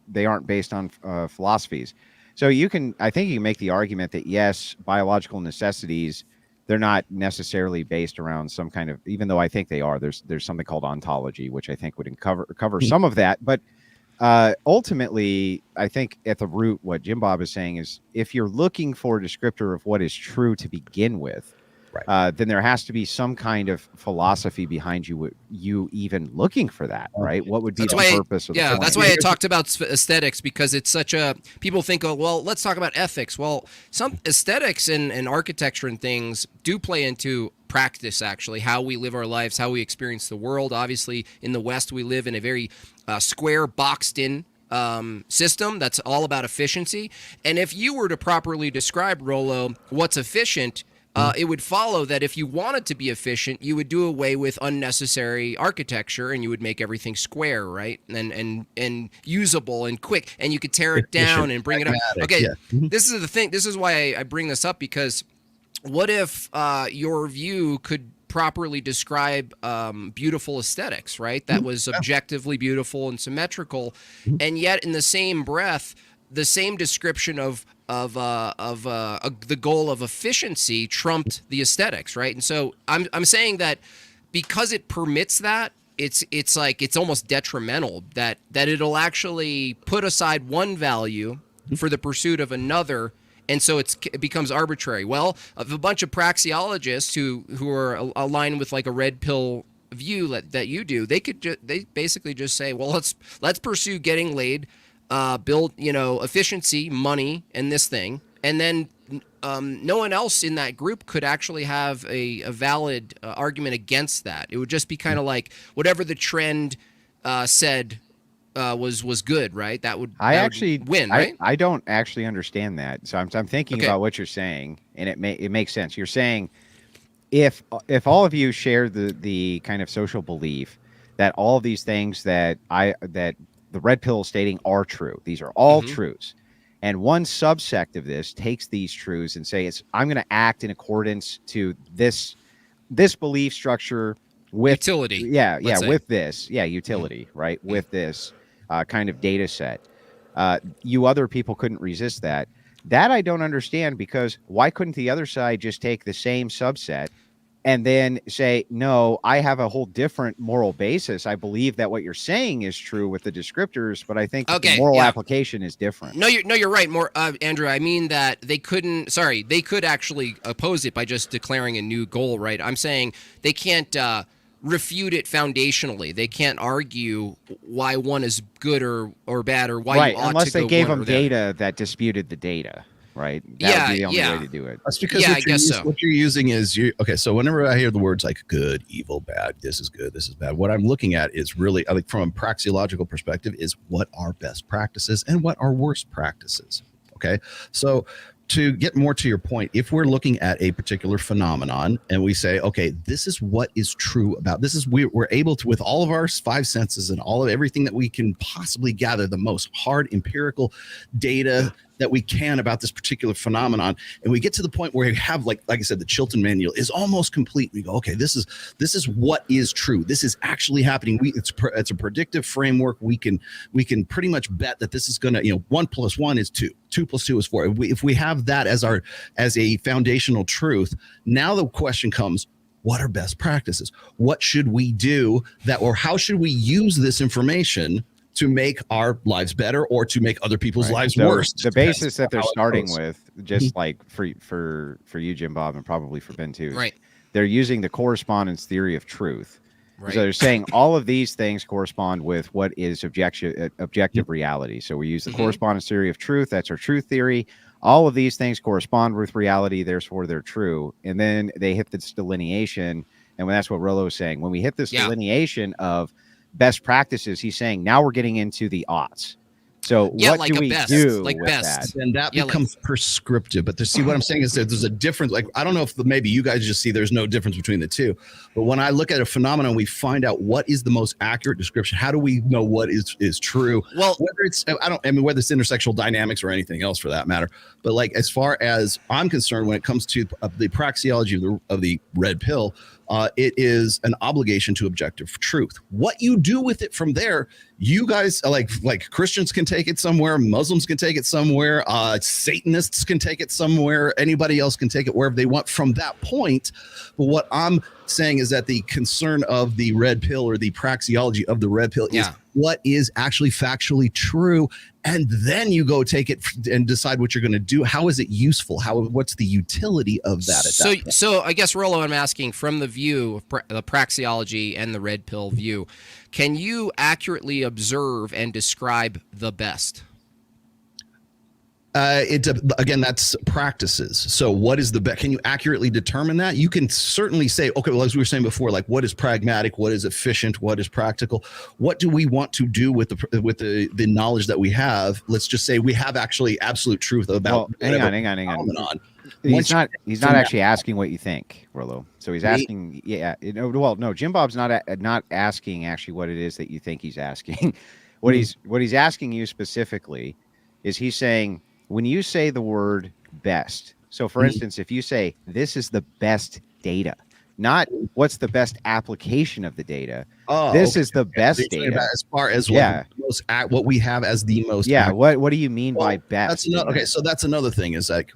Speaker 2: they aren't based on philosophies. So I think you can make the argument that yes, biological necessities, they're not necessarily based around some kind of, even though I think they are. There's something called ontology, which I think would cover some of that, but. Ultimately, I think at the root, what Jim Bob is saying is if you're looking for a descriptor of what is true to begin with, then there has to be some kind of philosophy behind you even looking for that, right? What would be the purpose of the point?
Speaker 1: That's why I talked about aesthetics, because it's people think, well, let's talk about ethics. Well, some aesthetics and architecture and things do play into practice, actually, how we live our lives, how we experience the world. Obviously, in the West, we live in a very square, boxed-in system that's all about efficiency. And if you were to properly describe, Rollo, what's efficient, it would follow that if you wanted to be efficient, you would do away with unnecessary architecture and you would make everything square, right? And usable and quick, and you could tear it down and bring it up. Okay, This is the thing. This is why I bring this up, because what if your view could properly describe beautiful aesthetics, right? That was objectively beautiful and symmetrical, and yet in the same breath, the same description of the goal of efficiency trumped the aesthetics, right? And so I'm saying that because it permits that, it's almost detrimental that it'll actually put aside one value for the pursuit of another. And so it becomes arbitrary. Well, of a bunch of praxiologists who are aligned with like a red pill view that you do, they basically just say, well, let's pursue getting laid build, efficiency, money, and this thing, and then no one else in that group could actually have a valid argument against that. It would just be kind of like whatever the trend said was good, right? That would win, right?
Speaker 2: I don't actually understand that. So I'm thinking
Speaker 1: Okay.
Speaker 2: about what you're saying, and it makes sense. You're saying if all of you share the kind of social belief that all of these things that the red pill is stating are true, these are all truths, and one subsect of this takes these truths and say I'm going to act in accordance to this belief structure with
Speaker 1: utility.
Speaker 2: Utility, right? With this kind of data set. You other people couldn't resist that. That I don't understand, because why couldn't the other side just take the same subset and then say, no, I have a whole different moral basis. I believe that what you're saying is true with the descriptors, but I think that the moral application is different.
Speaker 1: No, you're right, Andrew. I mean that they could actually oppose it by just declaring a new goal, right? I'm saying they can't refute it foundationally. They can't argue why one is good or bad, or why you ought
Speaker 2: unless
Speaker 1: to go
Speaker 2: they gave
Speaker 1: one
Speaker 2: them
Speaker 1: or the other.
Speaker 2: data that disputed the data, right? That would be the only way to do it.
Speaker 4: That's because what you're using is so whenever I hear the words like good, evil, bad, this is good, this is bad, what I'm looking at is really, like, from a praxiological perspective, is what are best practices and what are worst practices. Okay, so to get more to your point, if we're looking at a particular phenomenon and we say, okay, this is what is true about this, is we're able to, with all of our five senses and all of everything that we can possibly gather, the most hard empirical data that we can about this particular phenomenon, and we get to the point where we have, like I said, the Chilton Manual is almost complete. We go, okay, this is what is true. This is actually happening. It's a predictive framework. We can pretty much bet that this is going to, 1 + 1 is 2, 2 + 2 is 4. If we have that as a foundational truth, now the question comes, what are best practices? What should we do or how should we use this information to make our lives better or to make other people's lives worse?
Speaker 2: The basis that they're starting with, just like for you, Jim Bob, and probably for Ben too,
Speaker 1: right?
Speaker 2: They're using the correspondence theory of truth.
Speaker 1: Right.
Speaker 2: So they're saying all of these things correspond with what is objective reality. So we use the correspondence theory of truth. That's our truth theory. All of these things correspond with reality, therefore they're true. And then they hit this delineation, and that's what Rollo is saying. When we hit this delineation of best practices, he's saying now we're getting into the aughts. So what do we do with that?
Speaker 4: And that becomes prescriptive. But to see what I'm saying is that there's a difference. Like, I don't know if maybe you guys just see there's no difference between the two. But when I look at a phenomenon, we find out what is the most accurate description. How do we know what is true?
Speaker 1: Well,
Speaker 4: whether it's whether it's intersexual dynamics or anything else for that matter. But like, as far as I'm concerned, when it comes to the praxiology of the red pill, it is an obligation to objective truth. What you do with it from there, you guys, like Christians can take it somewhere, Muslims can take it somewhere, Satanists can take it somewhere, anybody else can take it wherever they want from that point. But what I'm saying is that the concern of the red pill, or the praxiology of the red pill, is what is actually factually true. And then you go take it and decide what you're going to do. How is it useful? What's the utility of that?
Speaker 1: So I guess, Rollo, I'm asking, from the view of the praxiology and the red pill view, can you accurately observe and describe the best?
Speaker 4: Again, that's practices. So what is the best? Can you accurately determine that? You can certainly say, okay, well, as we were saying before, like, what is pragmatic, what is efficient, what is practical? What do we want to do with the knowledge that we have? Let's just say we have actually absolute truth about.
Speaker 2: Well, hang on. He's not actually asking what you think, Rollo. So he's asking, no, Jim Bob's not asking actually what it is that you think he's asking. What he's asking you specifically is, he's saying, when you say the word best, so for instance, if you say this is the best data, not what's the best application of the data, this is the best data.
Speaker 4: As far as what we have as the most.
Speaker 2: Yeah. What do you mean by best?
Speaker 4: So that's another thing, is like,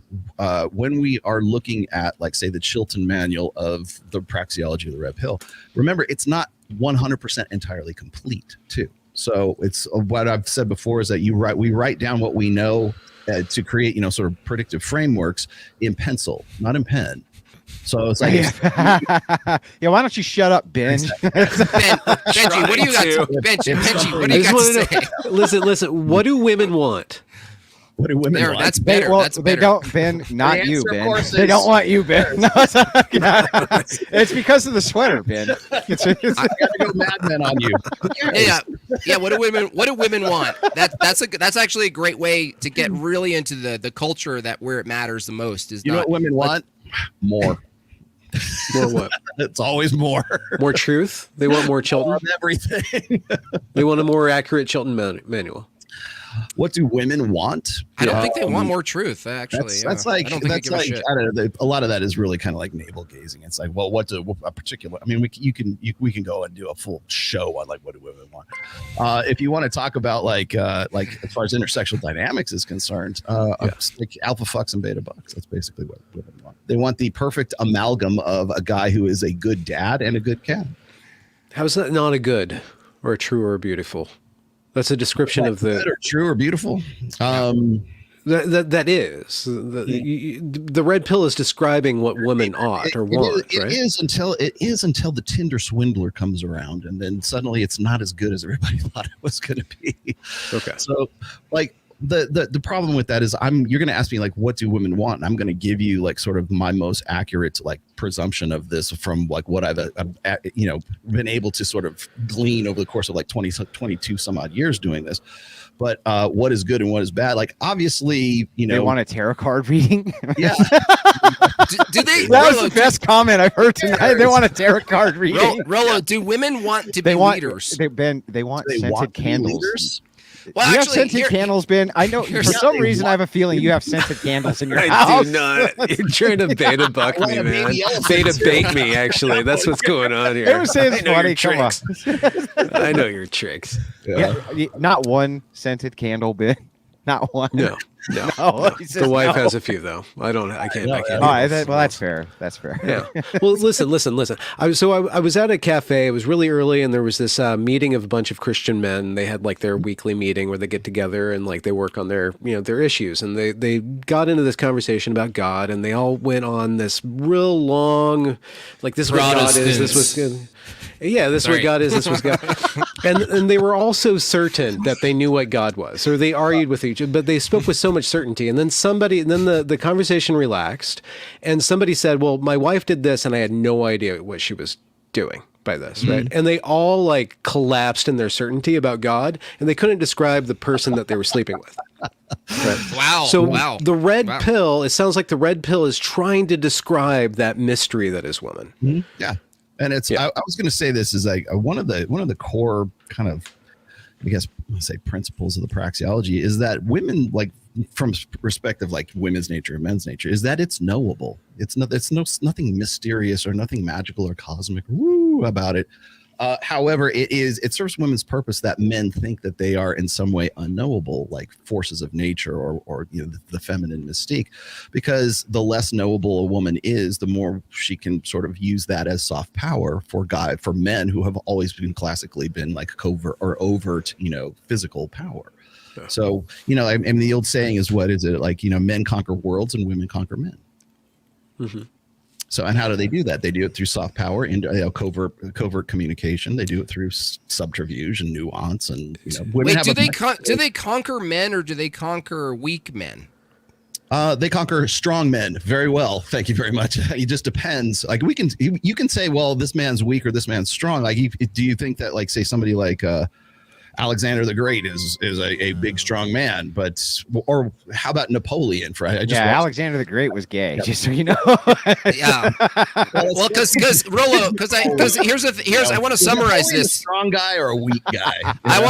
Speaker 4: when we are looking at, like, say, the Chilton Manual of the praxiology of the red pill, remember, it's not 100% entirely complete too. So it's what I've said before, is that we write down what we know to create, sort of predictive frameworks in pencil, not in pen. So it's like,
Speaker 2: yeah, why don't you shut up, Ben?
Speaker 1: Benji, what do you got? Benji, what do you got to say?
Speaker 3: Listen. What do women want?
Speaker 4: what do women want?
Speaker 1: That's better. That's
Speaker 2: They
Speaker 1: better.
Speaker 2: don't, Ben. Not
Speaker 4: The
Speaker 2: you,
Speaker 4: answer, of
Speaker 2: Ben.
Speaker 4: course,
Speaker 2: They
Speaker 4: is-
Speaker 2: don't want you, Ben. No, it's because of the sweater, Ben. It's-
Speaker 4: I gotta go Mad Men on you.
Speaker 1: Yeah. What do women want? That's actually a great way to get really into the culture where it matters the most. Is
Speaker 4: You know
Speaker 1: not,
Speaker 4: what women want? More.
Speaker 3: More what?
Speaker 4: It's always more.
Speaker 3: More truth? They want more
Speaker 4: On
Speaker 3: Chilton?
Speaker 4: everything.
Speaker 3: They want a more accurate Chilton manual.
Speaker 4: What do women want?
Speaker 1: I don't think they want more truth. Actually,
Speaker 4: That's
Speaker 1: I
Speaker 4: like
Speaker 1: don't think they give a shit.
Speaker 4: I don't know. A lot of that is really kind of like navel gazing. It's like, well, what do a particular? I mean, we can go and do a full show on like what do women want. If you want to talk about like as far as intersexual dynamics is concerned, like alpha fucks and beta bucks. That's basically what women want. They want the perfect amalgam of a guy who is a good dad and a good cat.
Speaker 3: How is that not a good or a true or a beautiful? That's a description of
Speaker 4: Good
Speaker 3: the
Speaker 4: or true or beautiful.
Speaker 3: that is the red pill is describing what women ought or want, right?
Speaker 4: It is until the Tinder swindler comes around, and then suddenly it's not as good as everybody thought it was going to be.
Speaker 3: Okay.
Speaker 4: So, like the problem with that is you're going to ask me like, what do women want? And I'm going to give you like sort of my most accurate like presumption of this from like what I've been able to sort of glean over the course of like 22 some odd years doing this. But what is good and what is bad? Like obviously,
Speaker 2: they want a tarot card reading.
Speaker 4: Yeah.
Speaker 1: Do they?
Speaker 2: That was
Speaker 1: Rollo,
Speaker 2: the best comment I've heard tonight. They want a tarot card reading.
Speaker 1: Rollo, do women want to be
Speaker 2: They want
Speaker 1: leaders?
Speaker 2: They want
Speaker 4: They
Speaker 2: scented
Speaker 4: want to be
Speaker 2: candles.
Speaker 4: leaders?
Speaker 1: Well,
Speaker 2: You have
Speaker 1: actually,
Speaker 2: scented
Speaker 1: here-
Speaker 2: candles, Ben. I know for
Speaker 1: here's-
Speaker 2: some reason I have a feeling you have scented candles in your
Speaker 3: I
Speaker 2: house.
Speaker 3: do not. You're trying to beta buck
Speaker 4: want
Speaker 3: me,
Speaker 4: a
Speaker 3: man.
Speaker 4: baby elephant,
Speaker 3: Beta
Speaker 4: too.
Speaker 3: bake me, actually. That's what's going on here.
Speaker 2: They were saying it's
Speaker 3: I know
Speaker 2: funny.
Speaker 3: your
Speaker 2: Come on.
Speaker 3: tricks. I know your tricks.
Speaker 2: Yeah, not one scented candle, Ben. Not one.
Speaker 3: No.
Speaker 2: He says
Speaker 3: The wife
Speaker 2: no.
Speaker 3: has a few though. I can't.
Speaker 2: Oh, well, that's fair. That's fair.
Speaker 3: Yeah. Well, listen. I was at a cafe. It was really early, and there was this meeting of a bunch of Christian men. They had like their weekly meeting where they get together and like they work on their issues. And they got into this conversation about God, and they all went on this real long, like this is what God is. This was good. Yeah, this is what God is. This was God. And they were all so certain that they knew what God was, or they argued with each other, but they spoke with so much certainty. And then the conversation relaxed, and somebody said, well, my wife did this, and I had no idea what she was doing by this, right? And they all like collapsed in their certainty about God, and they couldn't describe the person that they were sleeping with. Right.
Speaker 1: Wow.
Speaker 3: So
Speaker 1: wow.
Speaker 3: the red pill, it sounds like the red pill is trying to describe that mystery that is woman.
Speaker 4: Yeah. And it's I was going to say this is like one of the core kind of, I guess, say principles of the praxeology is that women, like from perspective like women's nature and men's nature, is that it's knowable. It's nothing mysterious or nothing magical or cosmic about it. However, it serves women's purpose that men think that they are in some way unknowable, like forces of nature or the feminine mystique, because the less knowable a woman is, the more she can sort of use that as soft power for men who have always classically been like covert or overt, physical power. Yeah. So, I mean, the old saying is, what is it? Like, men conquer worlds and women conquer men. Mm-hmm. So, and how do they do that? They do it through soft power and covert communication. They do it through subterfuge and nuance. And women
Speaker 1: Wait, do they conquer men or do they conquer weak men?
Speaker 4: They conquer strong men very well. Thank you very much. It just depends. Like you can say, well, this man's weak or this man's strong. Like, do you think that, like, say somebody like Alexander the Great is a big strong man, or how about Napoleon?
Speaker 2: Alexander the Great was gay, just so you know.
Speaker 1: Yeah. Well, because I want to summarize this.
Speaker 4: A strong guy or a weak guy?
Speaker 1: I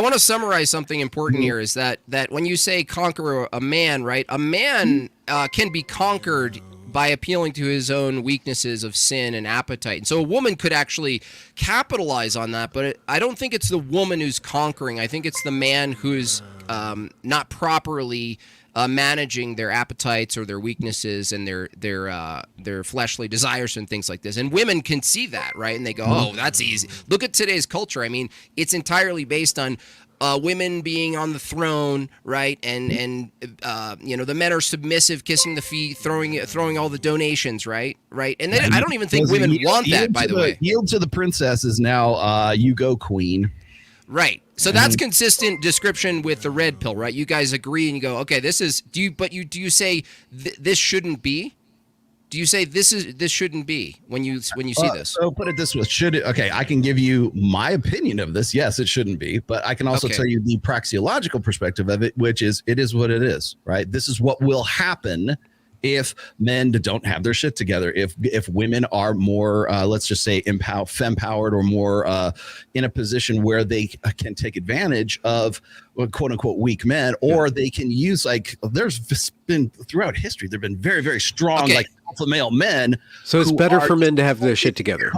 Speaker 1: want to summarize something important here. Is that when you say conquer a man, right? A man can be conquered by appealing to his own weaknesses of sin and appetite. And so a woman could actually capitalize on that, but I don't think it's the woman who's conquering. I think it's the man who's not properly managing their appetites or their weaknesses and their fleshly desires and things like this. And women can see that, right? And they go, oh, that's easy. Look at today's culture. I mean, it's entirely based on women being on the throne, right? And the men are submissive, kissing the feet, throwing all the donations, right? And then, I don't even think women want that, by the way.
Speaker 4: Yield to the princess is now you go queen.
Speaker 1: Right. So that's consistent description with the red pill, right? You guys agree and you go, okay, this is. Do you say this shouldn't be? Do you say this shouldn't be when you see this?
Speaker 4: So put it this way: okay? I can give you my opinion of this. Yes, it shouldn't be, but I can also tell you the praxeological perspective of it, which is it is what it is, right? This is what will happen if men don't have their shit together, if women are more, let's just say, femme-powered or more in a position where they can take advantage of quote unquote weak men, or they can use, like, there's been throughout history, there've been very, very strong like alpha male men.
Speaker 3: So it's better for men to have their shit together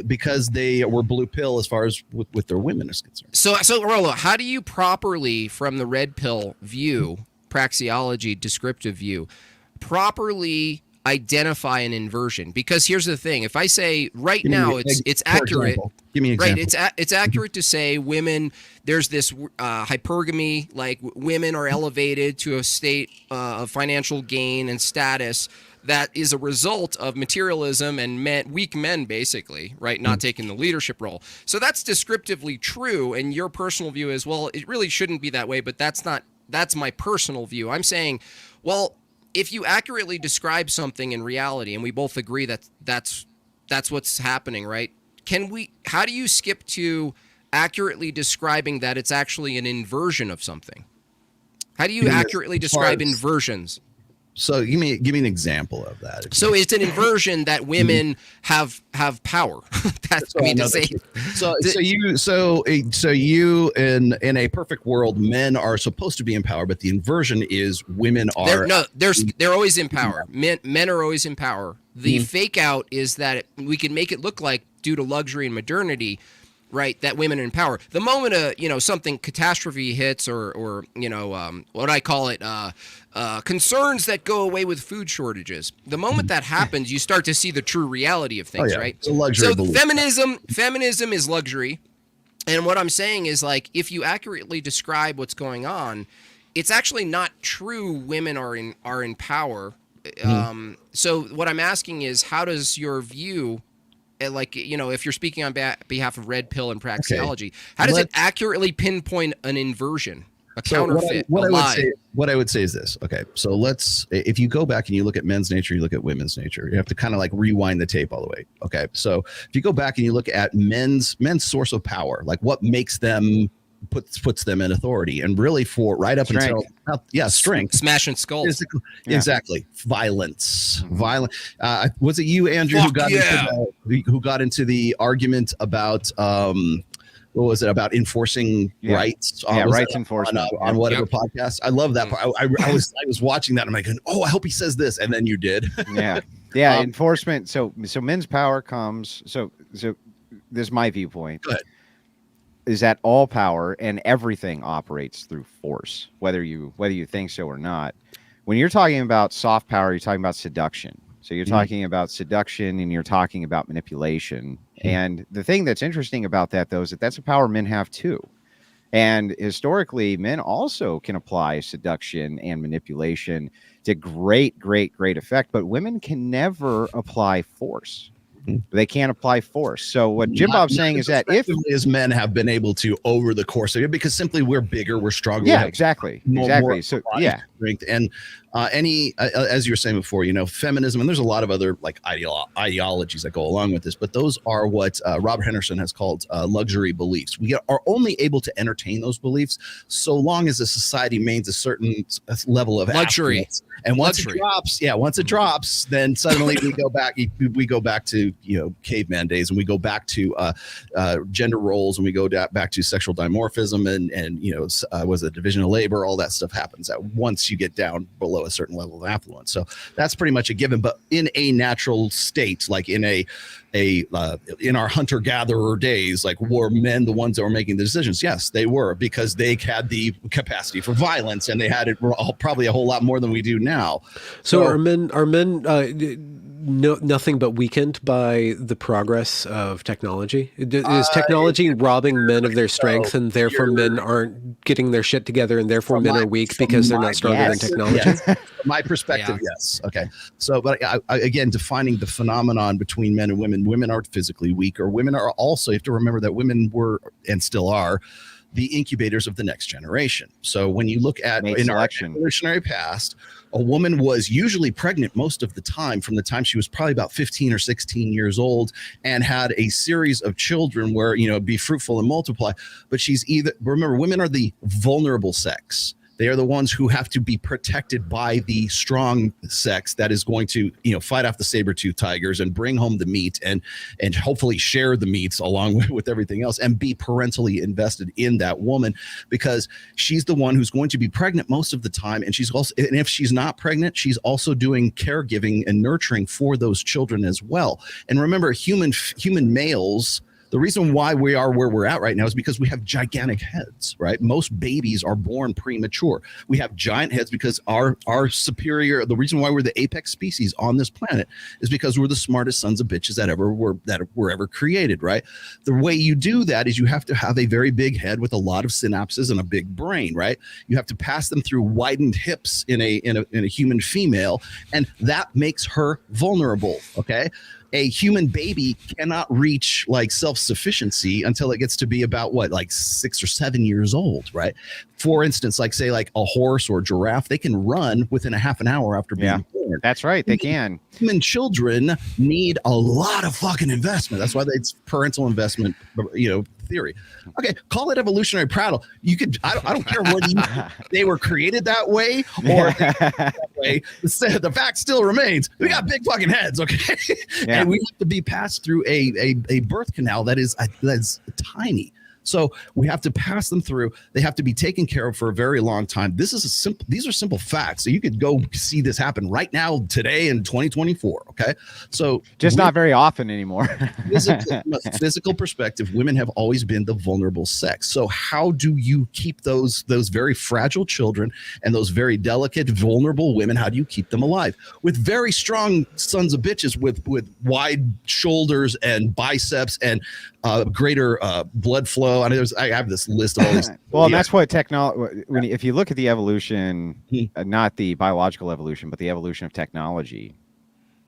Speaker 4: because they were blue pill as far as with their women is concerned.
Speaker 1: So Rollo, how do you properly, from the red pill view, praxeology descriptive view, properly identify an inversion? Because here's the thing: if I say now it's accurate.
Speaker 4: Give me an example.
Speaker 1: Right, it's accurate to say women. There's this hypergamy, like women are elevated to a state of financial gain and status that is a result of materialism and weak men, basically, right, not taking the leadership role. So that's descriptively true, and your personal view is, well, it really shouldn't be that way, but that's my personal view. I'm saying, well, if you accurately describe something in reality, and we both agree that that's what's happening, right? How do you skip to accurately describing that it's actually an inversion of something? How do you accurately describe inversions?
Speaker 4: So give me an example of that.
Speaker 1: So it's an inversion that women have power. That's
Speaker 4: So you in a perfect world, men are supposed to be in power, but the inversion is women are.
Speaker 1: They're always in power. Men are always in power. The fake out is that we can make it look like, due to luxury and modernity, right, that women are in power. The moment something catastrophe hits, or what I call it, concerns that go away with food shortages. The moment that happens, you start to see the true reality of things, right?
Speaker 4: It's a luxury
Speaker 1: so feminism is luxury, and what I'm saying is, like, if you accurately describe what's going on, it's actually not true. Women are in power. So what I'm asking is, how does your view, like, if you're speaking on behalf of red pill and praxeology, how does it accurately pinpoint an inversion, a counterfeit,
Speaker 4: what I would say is this. Okay, so if you go back and you look at men's nature, you look at women's nature, you have to kind of like rewind the tape all the way. Okay, so if you go back and you look at men's source of power, like what makes them puts them in authority, and really for right up until strength,
Speaker 1: smashing skulls,
Speaker 4: exactly, violence. Was it you, Andrew, who got into the argument about what was it, about enforcing rights?
Speaker 2: Rights enforcement
Speaker 4: on whatever podcast. I love that part. I was watching that, and I'm like, oh, I hope he says this, and then you did.
Speaker 2: Enforcement. So men's power comes. So this is my viewpoint.
Speaker 4: Go ahead.
Speaker 2: Is that all power and everything operates through force, whether you think so or not. When you're talking about soft power, you're talking about seduction. So you're talking about seduction, and you're talking about manipulation. And the thing that's interesting about that, though, is that that's a power men have too. And historically, men also can apply seduction and manipulation to great, great, great effect, but women can never apply force. They can't apply force. So what Jim Bob's saying is that if
Speaker 4: men have been able to over the course of it, because simply we're bigger, we're stronger.
Speaker 2: Yeah, exactly. So
Speaker 4: strength. And as you were saying before, feminism, and there's a lot of other like ideologies that go along with this, but those are what Robert Henderson has called luxury beliefs. We are only able to entertain those beliefs so long as a society maintains a certain level of
Speaker 1: luxury.
Speaker 4: Affluence. And once it drops, then suddenly we go back to caveman days, and we go back to gender roles, and we go back to sexual dimorphism, and was a division of labor. All that stuff happens once you get down below a certain level of affluence. So that's pretty much a given. But in a natural state, like in in our hunter-gatherer days, like, were men the ones that were making the decisions? Yes, they were, because they had the capacity for violence, and they had it probably a whole lot more than we do now.
Speaker 3: So are men nothing but weakened by the progress of technology? Is technology robbing men of their strength, and therefore men aren't getting their shit together, and therefore men are weak because they're not stronger than technology?
Speaker 4: Yes. From my perspective, yes. Okay. So, but again, defining the phenomenon between men and women are physically weaker. Women are also, you have to remember that women were and still are the incubators of the next generation. So when you look at in our evolutionary past, a woman was usually pregnant most of the time from the time she was probably about 15 or 16 years old and had a series of children where, be fruitful and multiply. But remember, women are the vulnerable sex. They are the ones who have to be protected by the strong sex that is going to, fight off the saber-toothed tigers and bring home the meat and hopefully share the meats along with everything else and be parentally invested in that woman, because she's the one who's going to be pregnant most of the time. And and if she's not pregnant, she's also doing caregiving and nurturing for those children as well. And remember, human males, the reason why we are where we're at right now is because we have gigantic heads, right? Most babies are born premature. We have giant heads because our superior, the reason why we're the apex species on this planet is because we're the smartest sons of bitches that were ever created, right? The way you do that is you have to have a very big head with a lot of synapses and a big brain, right? You have to pass them through widened hips in a human female, and that makes her vulnerable, okay? A human baby cannot reach like self-sufficiency until it gets to be about 6 or 7 years old, right? For instance, say a horse or giraffe, they can run within a half an hour after being born.
Speaker 2: That's right, they can.
Speaker 4: Human children need a lot of fucking investment. That's why it's parental investment, theory. Okay, call it evolutionary prattle. You could, I don't care whether they were created that way or that way. The fact still remains, we got big fucking heads, okay?
Speaker 2: Yeah.
Speaker 4: And we have to be passed through a birth canal that's tiny. So we have to pass them through. They have to be taken care of for a very long time. These are simple facts. So you could go see this happen right now, today in 2024. Okay. So
Speaker 2: just not very often anymore.
Speaker 4: From a physical perspective, women have always been the vulnerable sex. So how do you keep those very fragile children and those very delicate, vulnerable women? How do you keep them alive? With very strong sons of bitches with wide shoulders and biceps and greater blood flow. I have this list of all these.
Speaker 2: Well, and that's what technology. If you look at the evolution, not the biological evolution, but the evolution of technology.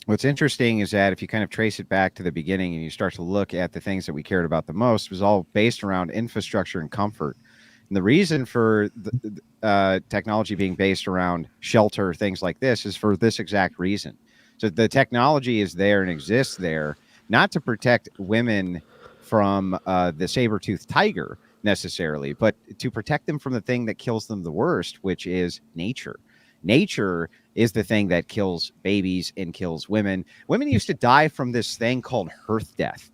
Speaker 2: What's interesting is that if you kind of trace it back to the beginning and you start to look at the things that we cared about the most, it was all based around infrastructure and comfort. And the reason for the technology being based around shelter, things like this, is for this exact reason. So the technology is there and exists there, not to protect women from the saber-toothed tiger necessarily, but to protect them from the thing that kills them the worst, which is nature. Nature is the thing that kills babies and kills women. Women used to die from this thing called hearth death.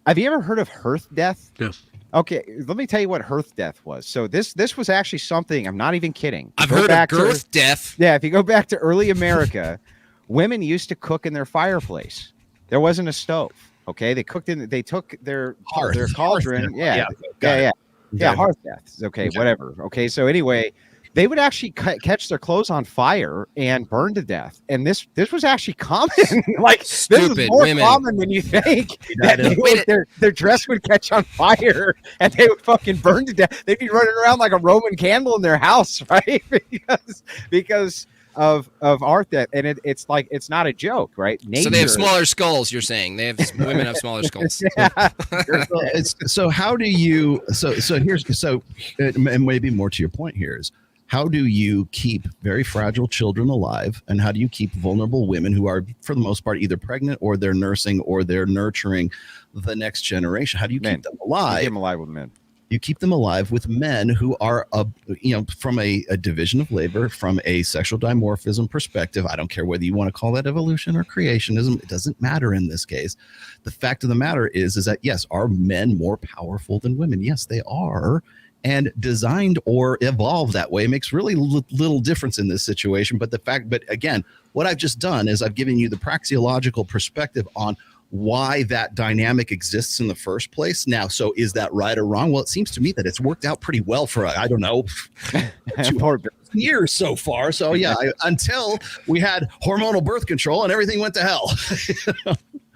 Speaker 2: Have you ever heard of hearth death?
Speaker 3: Yes.
Speaker 2: Okay, let me tell you what hearth death was. So this was actually something, I'm not even kidding.
Speaker 1: I've heard of girth death.
Speaker 2: Yeah, if you go back to early America, women used to cook in their fireplace. There wasn't a stove. Okay, they took their cauldron. Yeah, hearth deaths. Okay, whatever. Okay, so anyway, they would actually catch their clothes on fire and burn to death, and this was actually common. This is more common than you think. Their dress would catch on fire and they would fucking burn to death. They'd be running around like a Roman candle in their house, right? because of hearth death, and it's not a joke, right? Nature.
Speaker 1: So they have smaller skulls. You're saying women have smaller skulls.
Speaker 2: Yeah.
Speaker 4: So how do you? And maybe more to your point here is, how do you keep very fragile children alive, and how do you keep vulnerable women who are, for the most part, either pregnant or they're nursing or they're nurturing the next generation? How do you keep them alive?
Speaker 2: Keep them alive with men.
Speaker 4: You keep them alive with men who are, from a division of labor, from a sexual dimorphism perspective. I don't care whether you want to call that evolution or creationism. It doesn't matter in this case. The fact of the matter is that, yes, are men more powerful than women? Yes, they are. And designed or evolved that way makes really little difference in this situation. But again, what I've just done is I've given you the praxiological perspective on why that dynamic exists in the first place. Now, so is that right or wrong? Well, it seems to me that it's worked out pretty well for, I don't know, years so far. So yeah, until we had hormonal birth control and everything went to hell.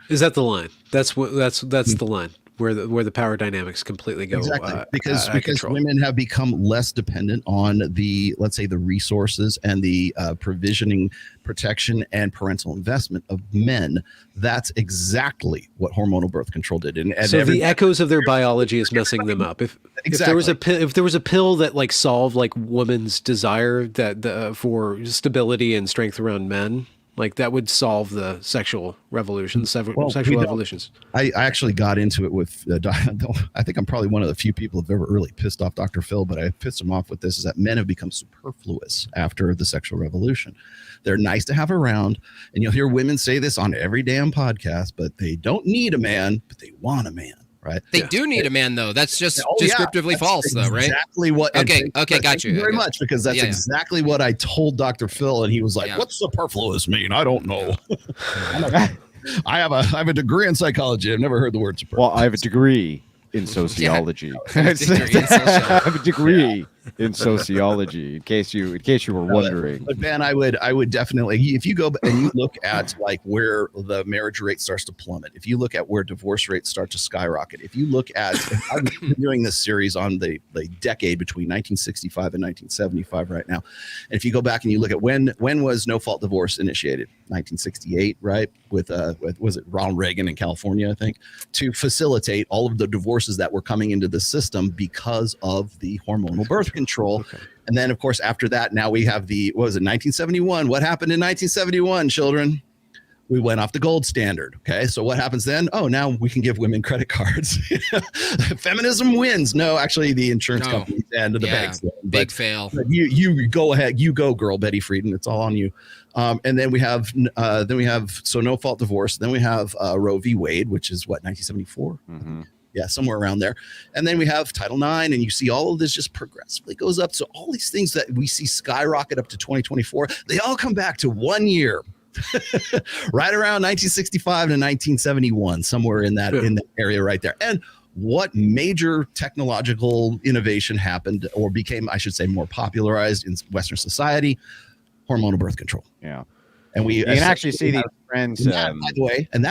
Speaker 3: Is that the line? That's the line where the power dynamics completely go
Speaker 4: Exactly, because
Speaker 3: control.
Speaker 4: women have become less dependent on the, let's say, the resources and the provisioning, protection, and parental investment of men. That's exactly what hormonal birth control did. And
Speaker 3: so the echoes of their biology is messing them up. If there was a pill that like solved like women's desire that for stability and strength around men, like that would solve the sexual revolution, sexual evolutions.
Speaker 4: I actually got into it with, I think I'm probably one of the few people who've ever really pissed off Dr. Phil, but I pissed him off with this, is that men have become superfluous after the sexual revolution. They're nice to have around. And you'll hear women say this on every damn podcast, but they don't need a man, but they want a man. Right.
Speaker 1: They do need a man, though. That's just descriptively false, though, right?
Speaker 4: Exactly what.
Speaker 1: Okay, got you.
Speaker 4: Very much, because that's exactly what I told Dr. Phil, and he was like, "What's superfluous mean? I don't know." I have a degree in psychology. I've never heard the word superfluous.
Speaker 2: Well, I have a degree in sociology. I have a degree in sociology, in case you were wondering.
Speaker 4: But Ben, I would definitely, if you go and you look at like where the marriage rate starts to plummet, if you look at where divorce rates start to skyrocket, if you look at, I've been doing this series on the decade between 1965 and 1975 right now, and if you go back and you look at when was no fault divorce initiated, 1968, right? With was it Ronald Reagan in California, I think, to facilitate all of the divorces that were coming into the system because of the hormonal birth control. Okay. And then, of course, after that, now we have the, what was it, 1971? What happened in 1971, children? We went off the gold standard. Okay, so what happens then? Oh, now we can give women credit cards. Feminism wins. No, actually, the insurance companies and the banks.
Speaker 1: Big fail.
Speaker 4: But you go ahead. You go, girl, Betty Friedan. It's all on you. And then we have so no fault divorce. Then we have Roe v. Wade, which is what, 1974. Mm-hmm. Yeah, somewhere around there. And then we have Title IX, and you see all of this just progressively goes up. So all these things that we see skyrocket up to 2024, they all come back to 1 year. Right around 1965 to 1971, somewhere in that area right there. And what major technological innovation happened or became, I should say, more popularized in Western society? Hormonal birth control.
Speaker 2: Yeah.
Speaker 4: And you
Speaker 2: can actually see these trends.
Speaker 4: That,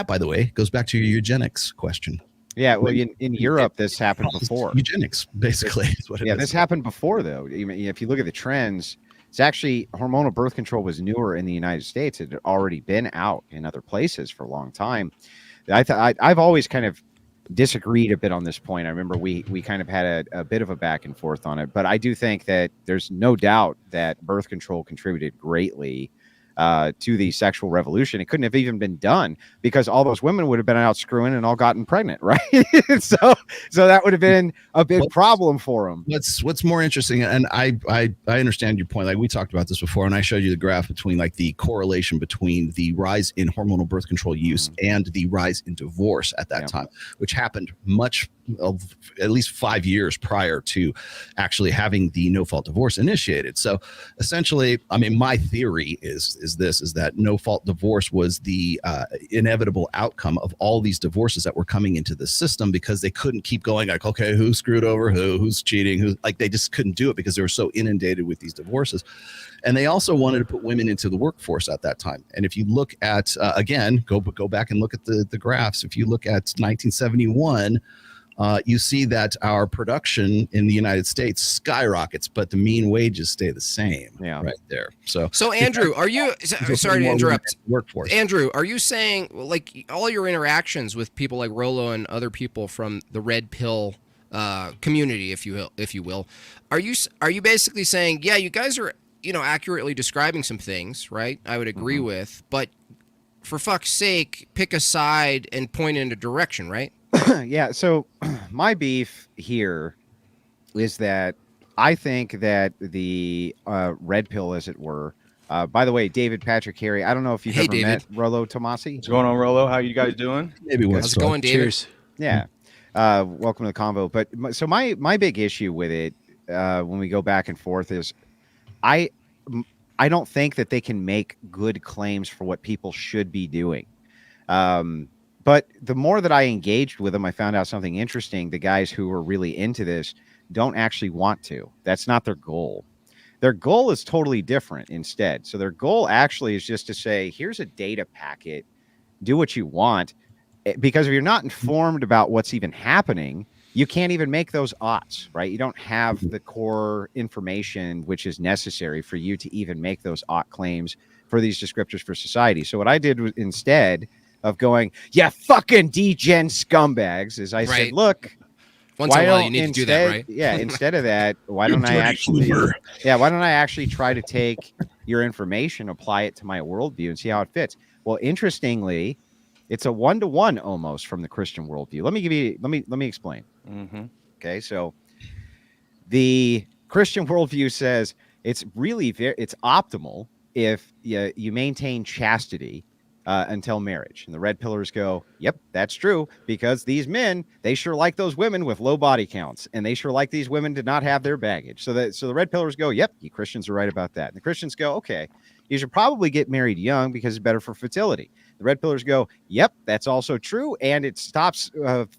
Speaker 4: by the way, goes back to your eugenics question.
Speaker 2: Yeah, well, in Europe, this happened before.
Speaker 4: Eugenics, basically, is what it is.
Speaker 2: This happened before, though. If you look at the trends, it's actually hormonal birth control was newer in the United States. It had already been out in other places for a long time. I've always kind of disagreed a bit on this point. I remember we kind of had a bit of a back and forth on it, but I do think that there's no doubt that birth control contributed greatly to the sexual revolution. It couldn't have even been done because all those women would have been out screwing and all gotten pregnant, right? so that would have been a big problem for them.
Speaker 4: What's more interesting, and I understand your point. Like we talked about this before, and I showed you the graph between like the correlation between the rise in hormonal birth control use and the rise in divorce at that time, which happened much of at least 5 years prior to actually having the no fault divorce initiated. So essentially, I mean, my theory is that no fault divorce was the inevitable outcome of all these divorces that were coming into the system because they couldn't keep going like, okay, who screwed over who's cheating, they just couldn't do it because they were so inundated with these divorces. And they also wanted to put women into the workforce at that time. And if you look at, again, go back and look at the graphs. If you look at 1971, you see that our production in the United States skyrockets, but the mean wages stay the same. Yeah, right there. So
Speaker 1: Andrew, are you? Sorry to interrupt.
Speaker 4: Workforce.
Speaker 1: Andrew, are you saying like all your interactions with people like Rollo and other people from the red pill community, if you will, are you basically saying, yeah, you guys are accurately describing some things, right? I would agree with, but for fuck's sake, pick a side and point in a direction, right?
Speaker 2: Yeah, so my beef here is that I think that the red pill, as it were, by the way, David Patrick Harry, I don't know if you've ever met Rollo Tomasi.
Speaker 5: What's going on, Rollo? How you guys doing?
Speaker 4: Maybe
Speaker 1: how's it going, David?
Speaker 2: Cheers. Yeah. Welcome to the convo. But so my big issue with it when we go back and forth is I don't think that they can make good claims for what people should be doing. But the more that I engaged with them, I found out something interesting. The guys who were really into this don't actually want to. That's not their goal. Their goal is totally different instead. So their goal actually is just to say, here's a data packet, do what you want. Because if you're not informed about what's even happening, you can't even make those oughts, right? You don't have the core information which is necessary for you to even make those ought claims for these descriptors for society. So what I did was, instead of going, yeah, fucking degen scumbags, is I said, look,
Speaker 1: once in a while you need to do that, right?
Speaker 2: Yeah, instead of that, why don't I actually try to take your information, apply it to my worldview, and see how it fits? Well, interestingly, it's a 1-to-1 almost from the Christian worldview. Let me explain. Okay, so the Christian worldview says it's really it's optimal if you maintain chastity until marriage. And the red pillars go, yep, that's true, because these men, they sure like those women with low body counts, and they sure like these women to not have their baggage. So the red pillars go, yep, you Christians are right about that. And the Christians go, okay, you should probably get married young because it's better for fertility. The red pillars go, yep, that's also true, and it stops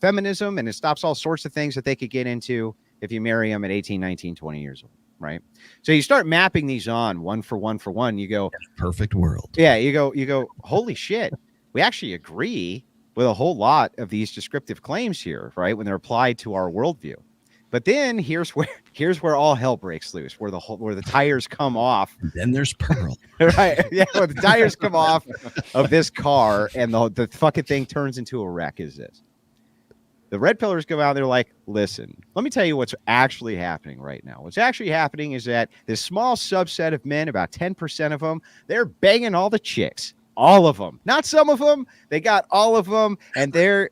Speaker 2: feminism, and it stops all sorts of things that they could get into if you marry them at 18, 19, 20 years old, right? So you start mapping these on one for one. You go,
Speaker 4: perfect world.
Speaker 2: Yeah, you go, holy shit, we actually agree with a whole lot of these descriptive claims here, right, when they're applied to our worldview. But then here's where all hell breaks loose, where the tires come off.
Speaker 4: And then there's Pearl.
Speaker 2: Right. Yeah, where the tires come off of this car and the fucking thing turns into a wreck is this. The red pillars go out, they're like, listen, let me tell you what's actually happening right now. What's actually happening is that this small subset of men, about 10% of them, they're banging all the chicks. All of them. Not some of them. They got all of them, and they're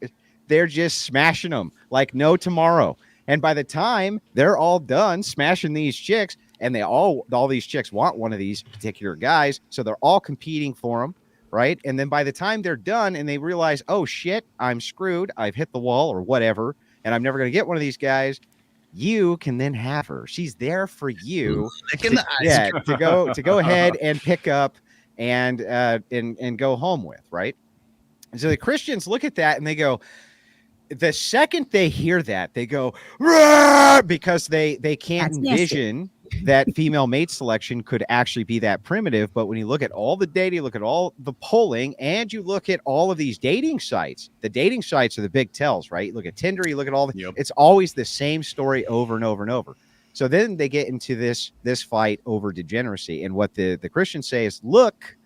Speaker 2: just smashing them like no tomorrow. And by the time they're all done smashing these chicks, and all these chicks want one of these particular guys, so they're all competing for them, right? And then by the time they're done and they realize, oh shit, I'm screwed, I've hit the wall or whatever, and I'm never going to get one of these guys, you can then have her. She's there for you. To go ahead and pick up and go home with, right? And so the Christians look at that and they go, the second they hear that, they go, "Rah!" Because they can't envision that female mate selection could actually be that primitive. But when you look at all the data, you look at all the polling, and you look at all of these dating sites, the dating sites are the big tells, right? You look at Tinder, you look at all it's always the same story over and over and over. So then they get into this fight over degeneracy. And what the Christians say is, look,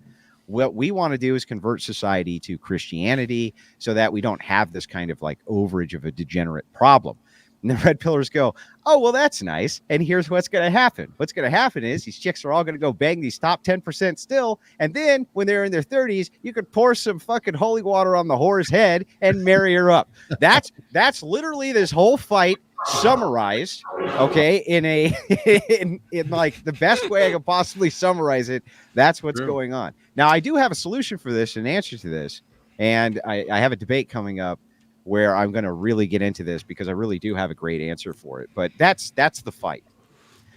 Speaker 2: what we want to do is convert society to Christianity so that we don't have this kind of like overage of a degenerate problem. And the red pillars go, oh, well, that's nice. And here's what's going to happen. What's going to happen is these chicks are all going to go bang these top 10% still. And then when they're in their 30s, you could pour some fucking holy water on the whore's head and marry her up. That's literally this whole fight summarized, okay, in like the best way I could possibly summarize it. That's what's going on. Now, I do have a solution for this, an answer to this, and I have a debate coming up where I'm going to really get into this because I really do have a great answer for it. But that's the fight.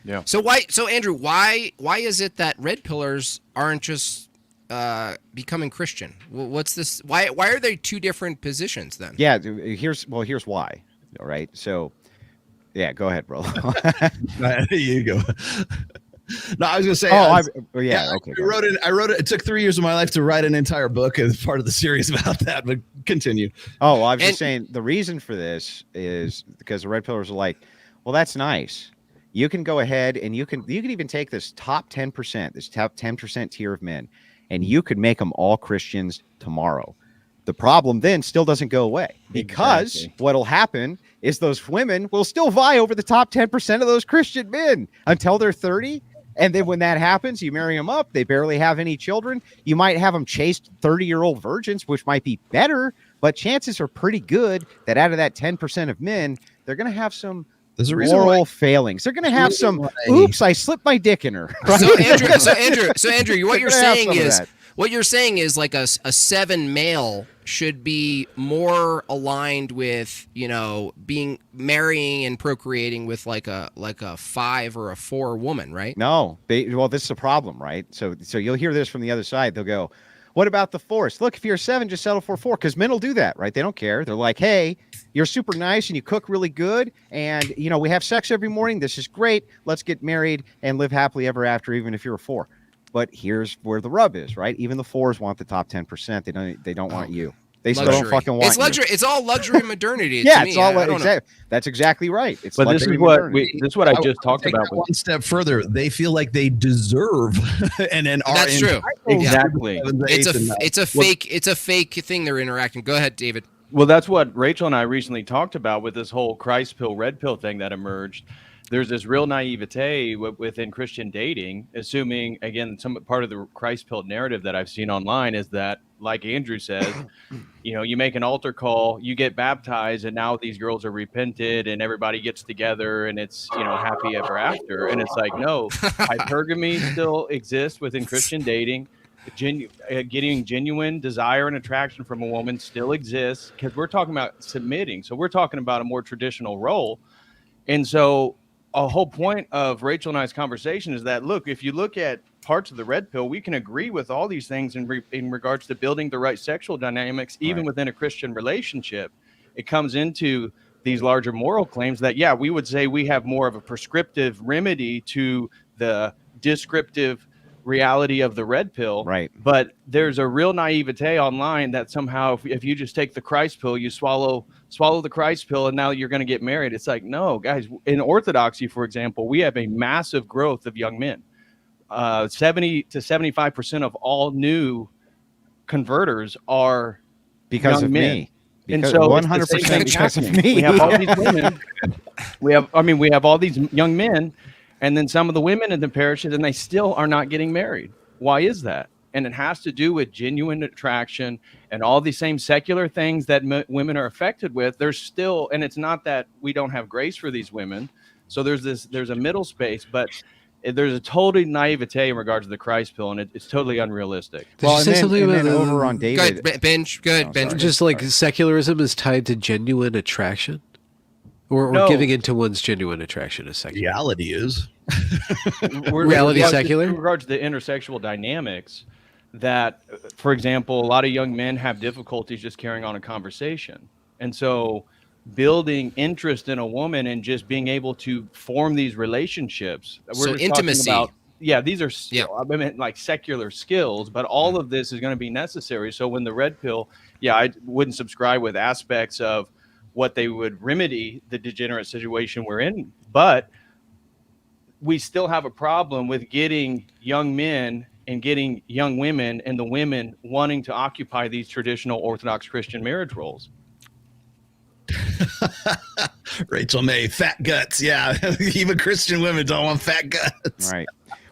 Speaker 5: Yeah.
Speaker 1: So Andrew, why is it that red pillars aren't just becoming Christian? What's this? Why are they two different positions then?
Speaker 2: Yeah. Here's why. All right. So, yeah, go ahead, bro.
Speaker 4: There you go. No, I was going to say.
Speaker 2: Okay.
Speaker 4: I wrote it. It took 3 years of my life to write an entire book as part of the series about that. But continue.
Speaker 2: Oh, well, I was just saying the reason for this is because the red pillars are like, well, that's nice. You can go ahead and you can even take this top 10%, this top 10% tier of men, and you could make them all Christians tomorrow. The problem then still doesn't go away because what'll happen is those women will still vie over the top 10% of those Christian men until they're 30. And then when that happens, you marry them up. They barely have any children. You might have them chaste 30-year-old virgins, which might be better, but chances are pretty good that out of that 10% of men, they're going to have some moral failings. They're going to have some, oops, I slipped my dick in her. Right?
Speaker 1: So Andrew, what you're saying is like a 7 male should be more aligned with, being marrying and procreating with like a 5 or a 4 woman, right?
Speaker 2: No, this is a problem, right? So you'll hear this from the other side. They'll go, What about the fours? Look, if you're a 7, just settle for a 4, because men will do that, right? They don't care. They're like, hey, you're super nice and you cook really good, and we have sex every morning. This is great. Let's get married and live happily ever after, even if you're a 4. But here's where the rub is, right? Even the 4s want the top 10%. They don't want you. They still don't fucking want
Speaker 1: it's luxury.
Speaker 2: you.
Speaker 1: It's all luxury and modernity.
Speaker 2: Yeah,
Speaker 1: to
Speaker 2: it's
Speaker 1: me.
Speaker 2: all
Speaker 1: I don't know.
Speaker 2: That's exactly right. It's
Speaker 5: But this is what I just talked
Speaker 4: take
Speaker 5: about.
Speaker 4: that one step further. They feel like they deserve, and then are
Speaker 1: That's true.
Speaker 5: Exactly.
Speaker 1: It's a fake thing they're interacting. Go ahead, David.
Speaker 5: Well, that's what Rachel and I recently talked about with this whole Christ pill, red pill thing that emerged. There's this real naivete within Christian dating, assuming, again, some part of the Christ pill narrative that I've seen online is that, like Andrew says, you make an altar call, you get baptized, and now these girls are repented, and everybody gets together, and it's, happy ever after. And it's like, no, hypergamy still exists within Christian dating. Getting genuine desire and attraction from a woman still exists, because we're talking about submitting. So we're talking about a more traditional role. And so a whole point of Rachel and I's conversation is that, look, if you look at parts of the red pill, we can agree with all these things in regards to building the right sexual dynamics, even within a Christian relationship. It comes into these larger moral claims that, yeah, we would say we have more of a prescriptive remedy to the descriptive reality of the red pill,
Speaker 2: right?
Speaker 5: But there's a real naivete online that somehow if you just take the Christ pill, you swallow the Christ pill, and now you're going to get married. It's like, no, guys. In Orthodoxy, for example, we have a massive growth of young men. 70 to 75% of all new converters are
Speaker 2: because
Speaker 5: young
Speaker 2: of
Speaker 5: men.
Speaker 2: me.
Speaker 5: And so
Speaker 2: 100% because of me.
Speaker 5: We have all these women. We have all these young men. And then some of the women in the parishes, and they still are not getting married. Why is that? And it has to do with genuine attraction and all these same secular things that women are affected with. There's still, and it's not that we don't have grace for these women. So there's a middle space, but there's a totally naivete in regards to the Christ pill, and it's totally unrealistic.
Speaker 2: Did you say something about over on David?
Speaker 1: Go ahead, Benj.
Speaker 3: Just like secularism is tied to genuine attraction? Or giving into one's genuine attraction is secular.
Speaker 4: Reality is.
Speaker 3: Reality secular?
Speaker 5: In regards to the intersexual dynamics, that, for example, a lot of young men have difficulties just carrying on a conversation. And so building interest in a woman and just being able to form these relationships.
Speaker 1: So intimacy.
Speaker 5: These are like secular skills, but all of this is going to be necessary. So when the red pill, I wouldn't subscribe with aspects of what they would remedy the degenerate situation we're in, but we still have a problem with getting young men and getting young women and the women wanting to occupy these traditional Orthodox Christian marriage roles.
Speaker 4: Rachel May, fat guts. Yeah, even Christian women don't want fat guts.
Speaker 2: Right.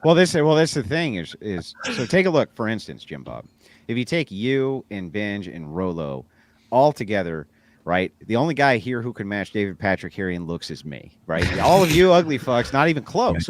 Speaker 2: Well, that's the thing is so take a look, for instance, Jim Bob. If you take you and Benj and Rolo all together, right? The only guy here who can match David Patrick Harry in looks is me, right? All of you ugly fucks, not even close.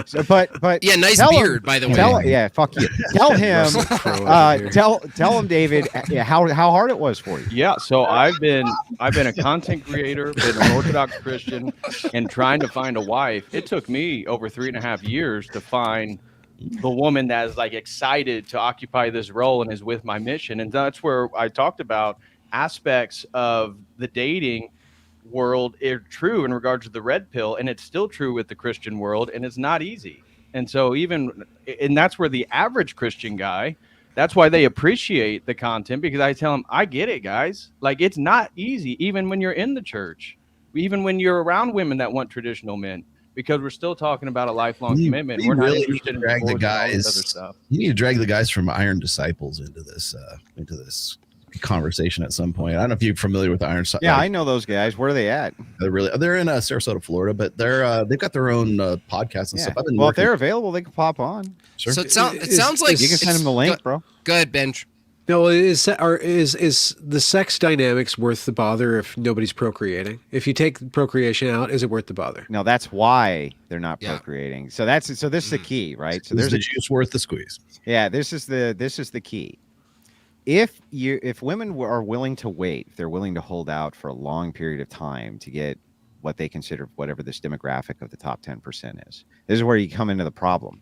Speaker 2: So, but
Speaker 1: yeah, nice beard, by the way.
Speaker 2: Fuck you. Tell him, tell him, David, how hard it was for you.
Speaker 5: Yeah, so I've been a content creator, been an Orthodox Christian, and trying to find a wife. It took me over 3.5 years to find the woman that is like excited to occupy this role and is with my mission. And that's where I talked about aspects of the dating world are true in regards to the red pill, and it's still true with the Christian world, and it's not easy. And so that's where the average Christian guy, that's why they appreciate the content, because I tell them, I get it, guys. Like, it's not easy, even when you're in the church, even when you're around women that want traditional men, because we're still talking about a lifelong commitment. We're not interested in drag the guys. Other stuff.
Speaker 4: You need to drag the guys from Iron Disciples into this conversation at some point. I don't know if you're familiar with Iron.
Speaker 2: Yeah, I know those guys. Where are they at?
Speaker 4: They're in Sarasota, Florida, but they've got their own podcast and stuff.
Speaker 2: If they're available, they can pop on.
Speaker 1: Sure. So it sounds like
Speaker 2: you can send them the link, bro.
Speaker 1: Go ahead, Benj.
Speaker 3: No, is the sex dynamics worth the bother if nobody's procreating? If you take procreation out, is it worth the bother?
Speaker 2: No, that's why they're not procreating. So this is the key, right? So
Speaker 4: there's the juice worth the squeeze.
Speaker 2: Yeah, this is the key. If women are willing to wait, if they're willing to hold out for a long period of time to get what they consider whatever this demographic of the top 10% is, this is where you come into the problem.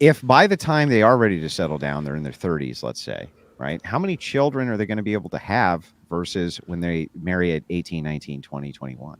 Speaker 2: if by the time they are ready to settle down, they're in their 30s, let's say, right? How many children are they going to be able to have versus when they marry at 18, 19, 20, 21?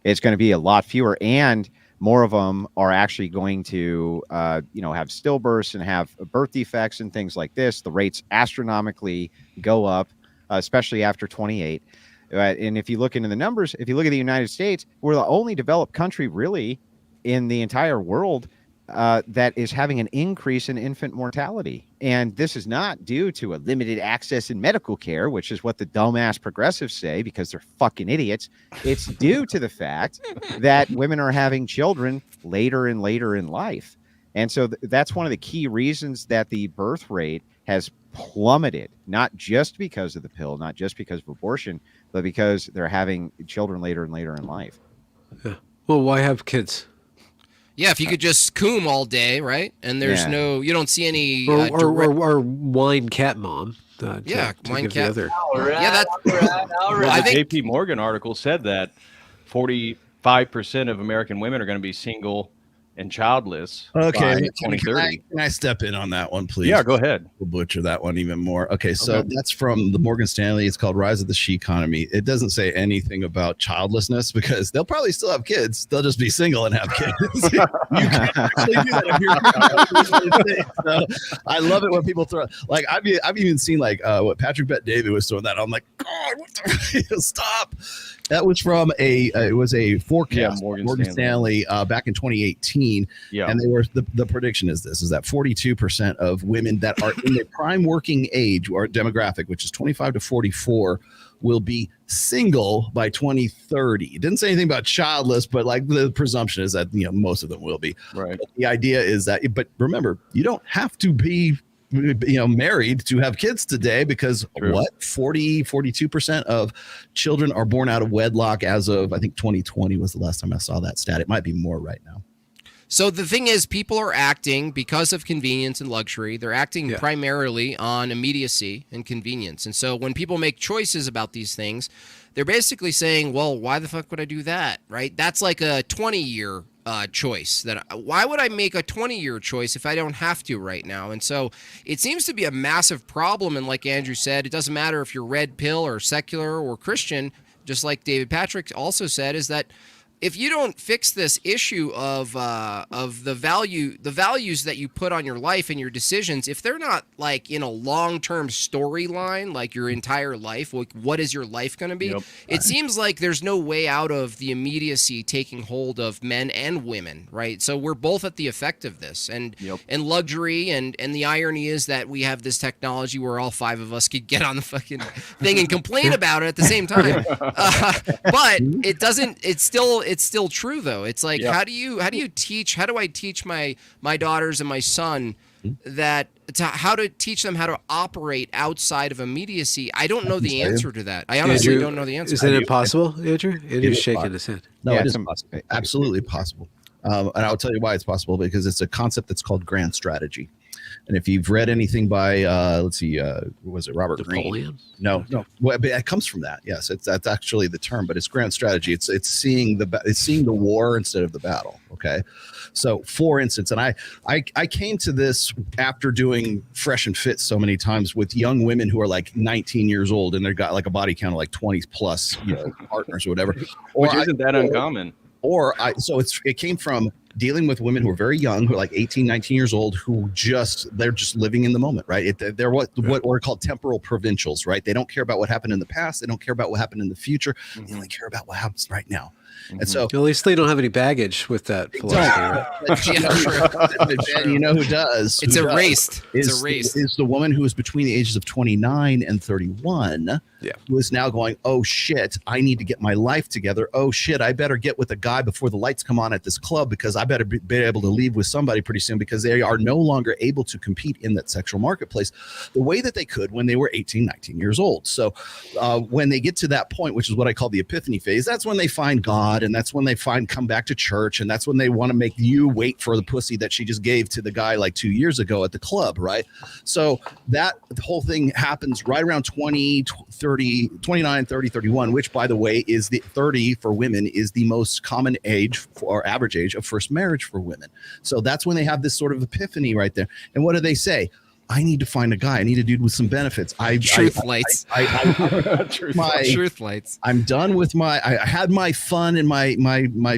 Speaker 2: It's going to be a lot fewer, and more of them are actually going to, have stillbirths and have birth defects and things like this. The rates astronomically go up, especially after 28. And if you look into the numbers, if you look at the United States, we're the only developed country really in the entire world that is having an increase in infant mortality. And this is not due to a limited access in medical care, which is what the dumbass progressives say because they're fucking idiots. It's due to the fact that women are having children later and later in life. And so that's one of the key reasons that the birth rate has plummeted, not just because of the pill, not just because of abortion, but because they're having children later and later in life.
Speaker 3: Yeah. Well, why have kids?
Speaker 1: Yeah, if you could just coom all day, right? And there's you don't see any
Speaker 3: or wine cat mom.
Speaker 1: Wine cat.
Speaker 5: That's. I think the JP Morgan article said that 45% of American women are going to be single and childless.
Speaker 4: Okay,
Speaker 5: by 2030.
Speaker 4: Can I step in on that one, please?
Speaker 5: Yeah, go ahead.
Speaker 4: We'll butcher that one even more. Okay, so that's from the Morgan Stanley. It's called Rise of the She Economy. It doesn't say anything about childlessness because they'll probably still have kids. They'll just be single and have kids. You can actually do that. So I love it when people throw like I've even seen like what Patrick Bet David was throwing that. I'm like, God, what the stop. That was from it was a forecast, Morgan Stanley back in 2018. Yeah. And they were the prediction is that 42% of women that are in their prime working age or demographic, which is 25 to 44, will be single by 2030. It didn't say anything about childless, but like the presumption is that most of them will be. Right. But the idea is that, but remember, you don't have to be married to have kids today because 42% of children are born out of wedlock as of I think 2020 was the last time I saw that stat. It might be more right now.
Speaker 1: So the thing is, people are acting because of convenience and luxury. They're acting primarily on immediacy and convenience. And so when people make choices about these things, they're basically saying, well, why the fuck would I do that? Right? That's like a 20-year choice. Why would I make a 20-year choice if I don't have to right now? And so it seems to be a massive problem. And like Andrew said, it doesn't matter if you're red pill or secular or Christian, just like David Patrick also said, is that if you don't fix this issue of the values that you put on your life and your decisions, if they're not like in a long-term storyline, like your entire life, like what is your life going to be? Yep. It seems like there's no way out of the immediacy taking hold of men and women, right? So we're both at the effect of this, and luxury, and the irony is that we have this technology where all five of us could get on the fucking thing and complain about it at the same time, but it doesn't. It's still true though. It's like how do I teach my daughters and my son how to teach them how to operate outside of immediacy? I don't know the answer to that. I honestly don't know the answer.
Speaker 3: Is that impossible, Andrew? Andrew's shaking his head.
Speaker 4: No, it is possible. Absolutely possible. And I'll tell you why it's possible, because it's a concept that's called grand strategy. And if you've read anything by, was it Robert
Speaker 3: Napoleon?
Speaker 4: Greene? No. Well, it comes from that. Yes, that's actually the term, but it's grand strategy. It's seeing the war instead of the battle. Okay, so for instance, and I came to this after doing Fresh and Fit so many times with young women who are like 19 years old and they've got like a body count of like 20 plus partners or whatever,
Speaker 5: which isn't that uncommon.
Speaker 4: So it came from dealing with women who are very young, who are like 18, 19 years old, who they're just living in the moment, right? They're what are called temporal provincials, right? They don't care about what happened in the past. They don't care about what happened in the future. Mm-hmm. They only care about what happens right now. Mm-hmm. And so
Speaker 3: at least they don't have any baggage with that philosophy.
Speaker 4: Right? You know who does?
Speaker 1: It's erased. It's erased.
Speaker 4: Is the woman who is between the ages of 29 and 31, who is now going, oh shit, I need to get my life together. Oh shit, I better get with a guy before the lights come on at this club, because I better be able to leave with somebody pretty soon, because they are no longer able to compete in that sexual marketplace the way that they could when they were 18, 19 years old. So when they get to that point, which is what I call the epiphany phase, that's when they find God, and that's when they come back to church, and that's when they want to make you wait for the pussy that she just gave to the guy like 2 years ago at the club, right? So that the whole thing happens right around 29, 30, 31, which by the way is the 30 for women is the most common age or average age of first forced marriage for women. So that's when they have this sort of epiphany right there. And what do they say? I need to find a guy. I need a dude with some benefits.
Speaker 1: Truth lights. Truth lights.
Speaker 4: I'm done with I had my fun in my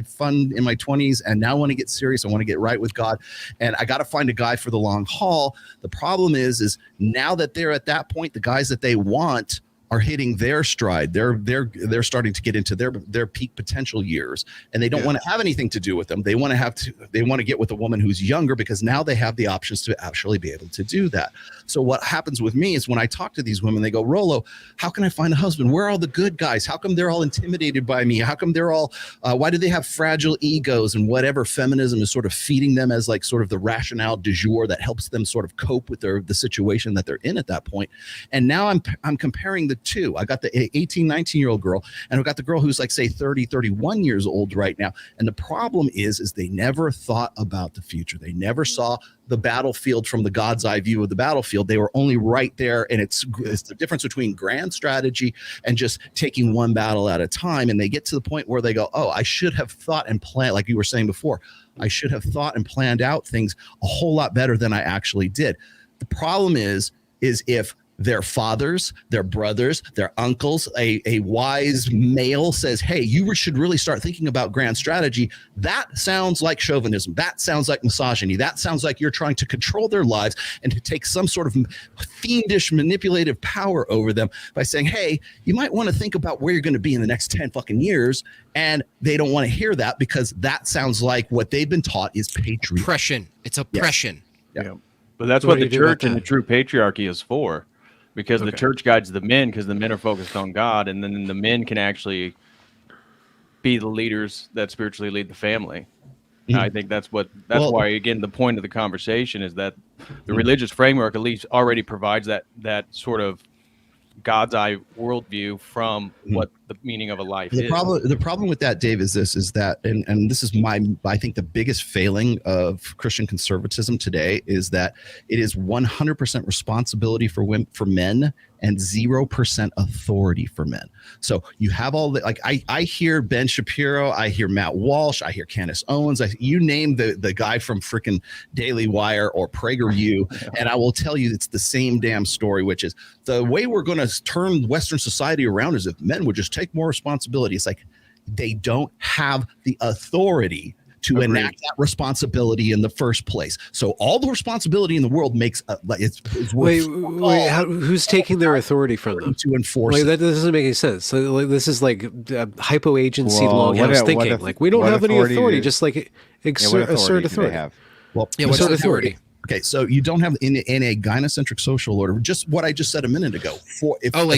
Speaker 4: fun in my 20s, and now I want to get serious. I want to get right with God, and I got to find a guy for the long haul. The problem is now that they're at that point, the guys that they want are hitting their stride. They're starting to get into their peak potential years, and they don't want to have anything to do with them. They want to get with a woman who's younger, because now they have the options to actually be able to do that. So what happens with me is when I talk to these women, they go, Rollo, how can I find a husband? Where are all the good guys? How come they're all intimidated by me? How come they're all, why do they have fragile egos and whatever feminism is sort of feeding them as like sort of the rationale du jour that helps them sort of cope with the situation that they're in at that point. And now I'm comparing the two. I got the 18, 19-year-old girl, and I've got the girl who's like, say, 30, 31 years old right now. And the problem is they never thought about the future. They never saw the battlefield from the God's eye view of the battlefield. They were only right there. And it's the difference between grand strategy and just taking one battle at a time. And they get to the point where they go, oh, I should have thought and planned, like you were saying before, I should have thought and planned out things a whole lot better than I actually did. The problem is if their fathers, their brothers, their uncles, a wise male says, hey, you should really start thinking about grand strategy. That sounds like chauvinism. That sounds like misogyny. That sounds like you're trying to control their lives and to take some sort of fiendish manipulative power over them by saying, hey, you might want to think about where you're going to be in the next 10 fucking years. And they don't want to hear that, because that sounds like what they've been taught is patriarchy.
Speaker 1: Oppression. It's oppression.
Speaker 4: Yeah.
Speaker 5: Yeah. But that's what the church and the true patriarchy is for. Because the church guides the men, because the men are focused on God, and then the men can actually be the leaders that spiritually lead the family. I think that's why, again, the point of the conversation is that the religious framework at least already provides that sort of God's eye worldview from what the meaning of a life is.
Speaker 4: The problem with that, Dave, is that, and this is I think the biggest failing of Christian conservatism today is that it is 100% responsibility for men and 0% authority for men. So you have all the, like, I hear Ben Shapiro, I hear Matt Walsh, I hear Candace Owens, you name the guy from freaking Daily Wire or PragerU, and I will tell you it's the same damn story, which is the way we're going to turn Western society around is if men would just take more responsibility. It's like they don't have the authority to enact that responsibility in the first place. So all the responsibility in the world makes
Speaker 3: who's taking their authority from them
Speaker 4: to enforce
Speaker 3: that doesn't make any sense. So like, this is like hypo agency longhouse thinking. Like we don't have any authority, just like assert authority.
Speaker 1: What's authority?
Speaker 4: Okay, so you don't have in a gynocentric social order, just what I just said a minute ago.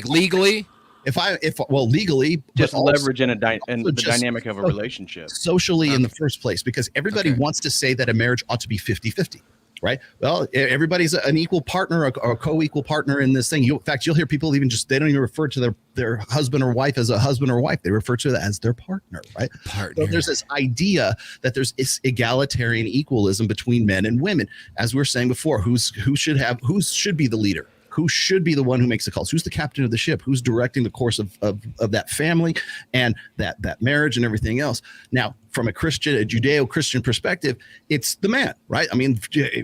Speaker 1: Legally?
Speaker 4: Legally,
Speaker 5: just leverage in the dynamic of a relationship.
Speaker 4: Socially in the first place, because everybody wants to say that a marriage ought to be 50-50, right? Well, everybody's an equal partner or a co-equal partner in this thing. In fact, you'll hear people even they don't even refer to their husband or wife as a husband or wife. They refer to it as their partner, right? So there's this idea that there's egalitarian equalism between men and women. As we were saying before, who should be the leader? Who should be the one who makes the calls? Who's the captain of the ship? Who's directing the course of that family and that marriage and everything else? Now, from a Judeo-Christian perspective, it's the man, right? I mean,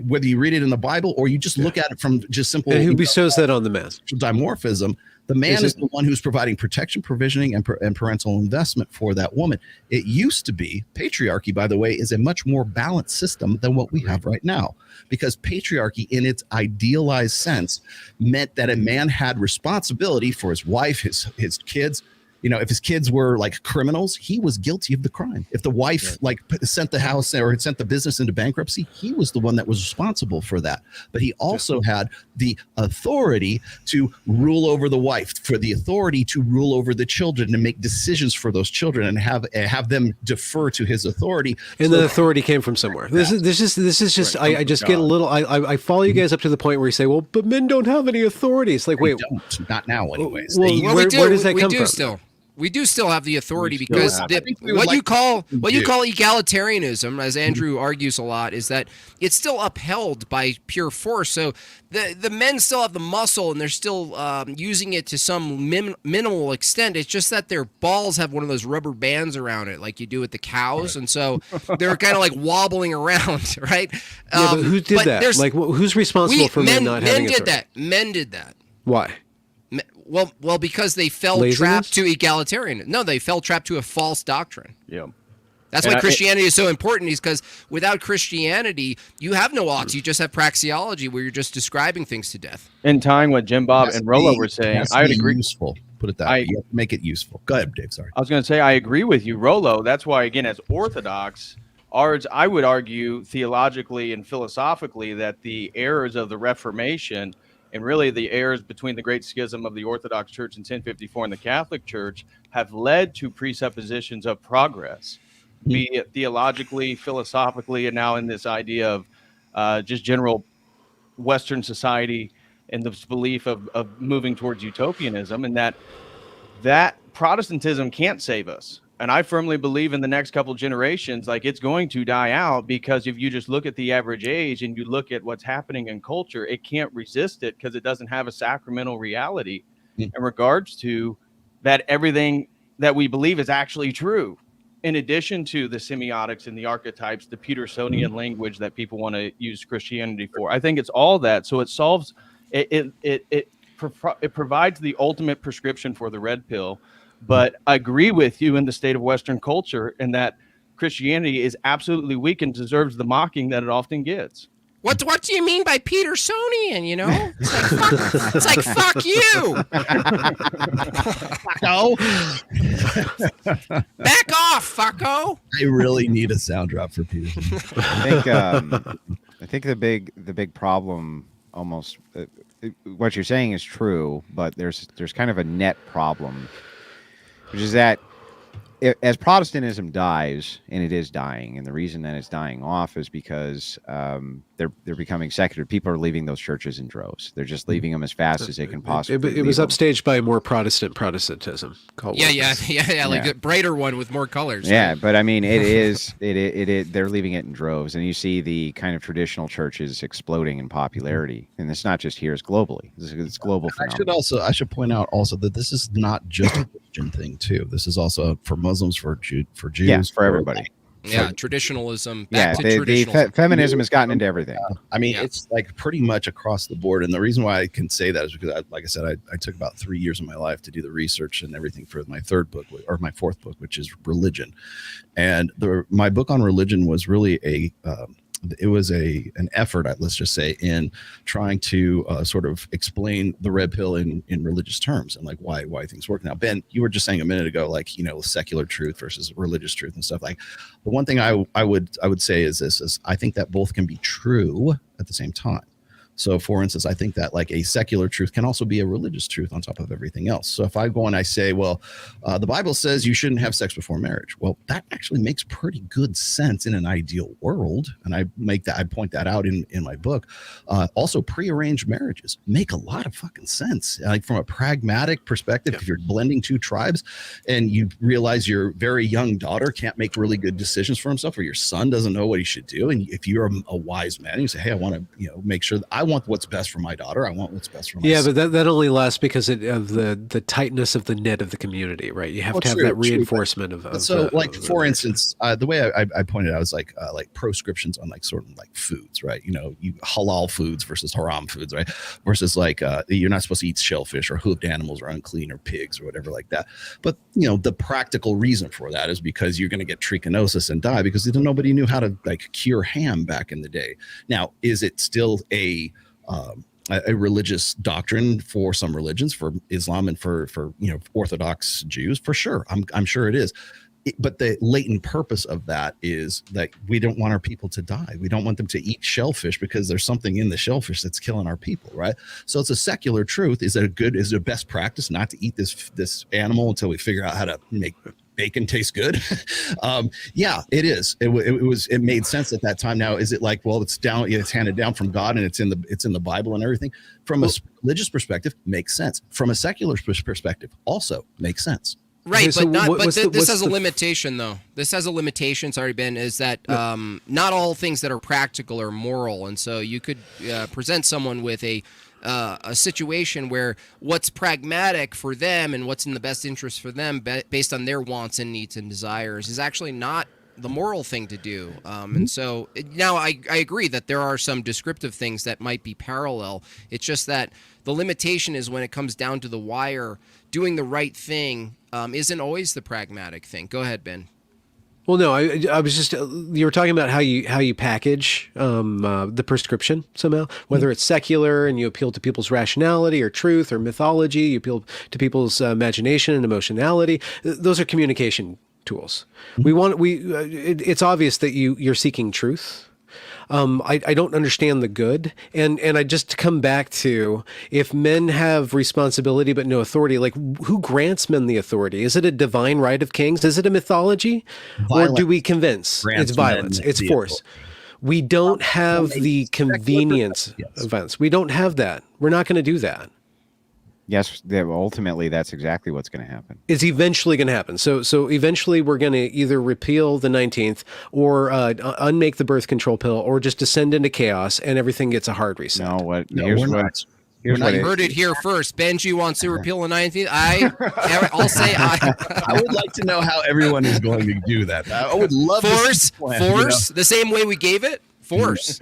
Speaker 4: whether you read it in the Bible or you just look at it from just simple...
Speaker 3: And who bestows that on the man?
Speaker 4: Dimorphism. The man is the one who's providing protection, provisioning, and parental investment for that woman. It used to be, patriarchy, by the way, is a much more balanced system than what we have right now. Because patriarchy, in its idealized sense, meant that a man had responsibility for his wife, his kids. You know, if his kids were like criminals, he was guilty of the crime. If the wife sent the house or sent the business into bankruptcy, he was the one that was responsible for that. But he also had the authority to rule over the wife, for the authority to rule over the children and make decisions for those children and have them defer to his authority.
Speaker 3: And the authority came from somewhere. This is just I just get a little. I follow you guys up to the point where you say, well, but men don't have any authority. It's like, wait,
Speaker 4: not now, anyways.
Speaker 3: Well, where does that come from?
Speaker 1: Still. We do still have the authority
Speaker 5: We still
Speaker 1: because
Speaker 5: have
Speaker 4: it.
Speaker 1: what you call
Speaker 4: do.
Speaker 1: egalitarianism, as Andrew argues a lot, is that it's still upheld by pure force. So the men still have the muscle and they're still using it to some minimal extent. It's just that their balls have one of those rubber bands around it, like you do with the cows, and so they're kind of like wobbling around, right?
Speaker 3: Yeah, but who did that? Like, who's responsible for men not having authority?
Speaker 1: Men did that.
Speaker 3: Why?
Speaker 1: Well, because they fell
Speaker 3: Laziness?
Speaker 1: trapped to egalitarian. No, they fell trapped to a false doctrine.
Speaker 5: Yeah.
Speaker 1: That's why Christianity is so important, is because without Christianity, you have no oughts. You just have praxiology, where you're just describing things to death.
Speaker 5: In tying what Jim Bob and Rollo were saying, I would agree.
Speaker 4: Useful. Put it that way. You have to make it useful. Go ahead, Dave. Sorry.
Speaker 5: I was going to say, I agree with you, Rollo. That's why, again, as Orthodox, I would argue theologically and philosophically that the errors of the Reformation and really the errors between the Great Schism of the Orthodox Church in 1054 and the Catholic Church have led to presuppositions of progress, be it theologically, philosophically, and now in this idea of just general Western society and this belief of moving towards utopianism, and that Protestantism can't save us. And I firmly believe in the next couple generations, like it's going to die out, because if you just look at the average age and you look at what's happening in culture, it can't resist it because it doesn't have a sacramental reality in regards to that everything that we believe is actually true. In addition to the semiotics and the archetypes, the Petersonian language that people want to use Christianity for. I think it's all that. So it solves, it provides the ultimate prescription for the red pill. But I agree with you in the state of Western culture, and that Christianity is absolutely weak and deserves the mocking that it often gets.
Speaker 1: What do you mean by Petersonian? You know, it's like fuck you.
Speaker 4: No.
Speaker 1: Back off, fucko.
Speaker 4: I really need a sound drop for Peter.
Speaker 2: I think the big problem, almost what you're saying is true, but there's kind of a net problem, which is that as Protestantism dies, and it is dying, and the reason that it's dying off is because they're becoming secular. People are leaving those churches in droves. They're just leaving them as fast as they can possibly.
Speaker 3: It was upstaged by more Protestantism.
Speaker 1: Yeah, like a brighter one with more colors.
Speaker 2: Yeah, but I mean, it is. They're leaving it in droves, and you see the kind of traditional churches exploding in popularity, and it's not just here; it's globally. It's global phenomenon.
Speaker 4: I should point out also that this is not just a Christian thing too. This is also for Muslims, for Jews,
Speaker 2: yeah, for everybody.
Speaker 1: Yeah, traditionalism.
Speaker 2: Feminism has gotten into everything.
Speaker 4: It's like pretty much across the board. And the reason why I can say that is because, like I said, I took about 3 years of my life to do the research and everything for my third book, or my fourth book, which is religion. And my book on religion was really an effort, let's just say, in trying to sort of explain the red pill in religious terms and like why things work. Now, Ben, you were just saying a minute ago, like, secular truth versus religious truth and stuff. Like, the one thing I would say is this: is I think that both can be true at the same time. So, for instance, I think that like a secular truth can also be a religious truth on top of everything else. So if I go and I say, well, the Bible says you shouldn't have sex before marriage. Well, that actually makes pretty good sense in an ideal world. And I point that out in my book. Also, prearranged marriages make a lot of fucking sense. Like from a pragmatic perspective, if you're blending two tribes and you realize your very young daughter can't make really good decisions for himself, or your son doesn't know what he should do. And if you're a wise man, you say, hey, I want to, make sure that I want what's best for my daughter. I want what's best for my son.
Speaker 3: But that only lasts because of the tightness of the net of the community, right? You have to have that reinforcement of
Speaker 4: for instance, the way I pointed out is like proscriptions on like sort of like foods, right? You halal foods versus haram foods, right? Versus like you're not supposed to eat shellfish or hoofed animals or unclean or pigs or whatever like that. But the practical reason for that is because you're going to get trichinosis and die because nobody knew how to like cure ham back in the day. Now, is it still a religious doctrine for some religions, for Islam and for Orthodox Jews? For sure. I'm sure it is. But the latent purpose of that is that we don't want our people to die. We don't want them to eat shellfish because there's something in the shellfish that's killing our people, right? So it's a secular truth. Is it a best practice not to eat this animal until we figure out how to make bacon taste good? Yeah, it is. It made sense at that time. Now, is it like, well, it's handed down from God and it's in the Bible and everything? From a religious perspective, makes sense. From a secular perspective, also makes sense.
Speaker 1: Right,
Speaker 3: Okay, so
Speaker 1: but not.
Speaker 3: what-
Speaker 1: But
Speaker 3: what's the-
Speaker 1: this
Speaker 3: what's
Speaker 1: has a
Speaker 3: the-
Speaker 1: limitation, though. This has a limitation. Sorry, Ben. Is that not all things that are practical are moral, and so you could present someone with a situation where what's pragmatic for them and what's in the best interest for them, based on their wants and needs and desires, is actually not the moral thing to do. And so now I agree that there are some descriptive things that might be parallel. It's just that the limitation is when it comes down to the wire, doing the right thing isn't always the pragmatic thing. Go ahead, Ben.
Speaker 3: Well, no, I was just you were talking about how you package the prescription somehow, whether it's secular and you appeal to people's rationality or truth or mythology, you appeal to people's imagination and emotionality. Those are communication tools. It's obvious that you're seeking truth. I don't understand the good. And I just come back to, if men have responsibility but no authority, like who grants men the authority? Is it a divine right of kings? Is it a mythology? Or do we convince?
Speaker 4: grants
Speaker 3: It's violence.
Speaker 4: men
Speaker 3: It's
Speaker 4: the
Speaker 3: force. We don't have the convenience events. We don't have that. We're not going to do that.
Speaker 2: Yes, ultimately, that's exactly what's going to happen.
Speaker 3: It's eventually going to happen. So eventually we're going to either repeal the 19th or unmake the birth control pill or just descend into chaos and everything gets a hard reset.
Speaker 2: No,
Speaker 4: we're
Speaker 2: here's
Speaker 4: not.
Speaker 2: what
Speaker 1: You heard it here first. Benji wants to repeal the 19th. I'll say
Speaker 4: I would like to know how everyone is going to do that. I would love to see the plan,
Speaker 1: force the same way we gave it. Force.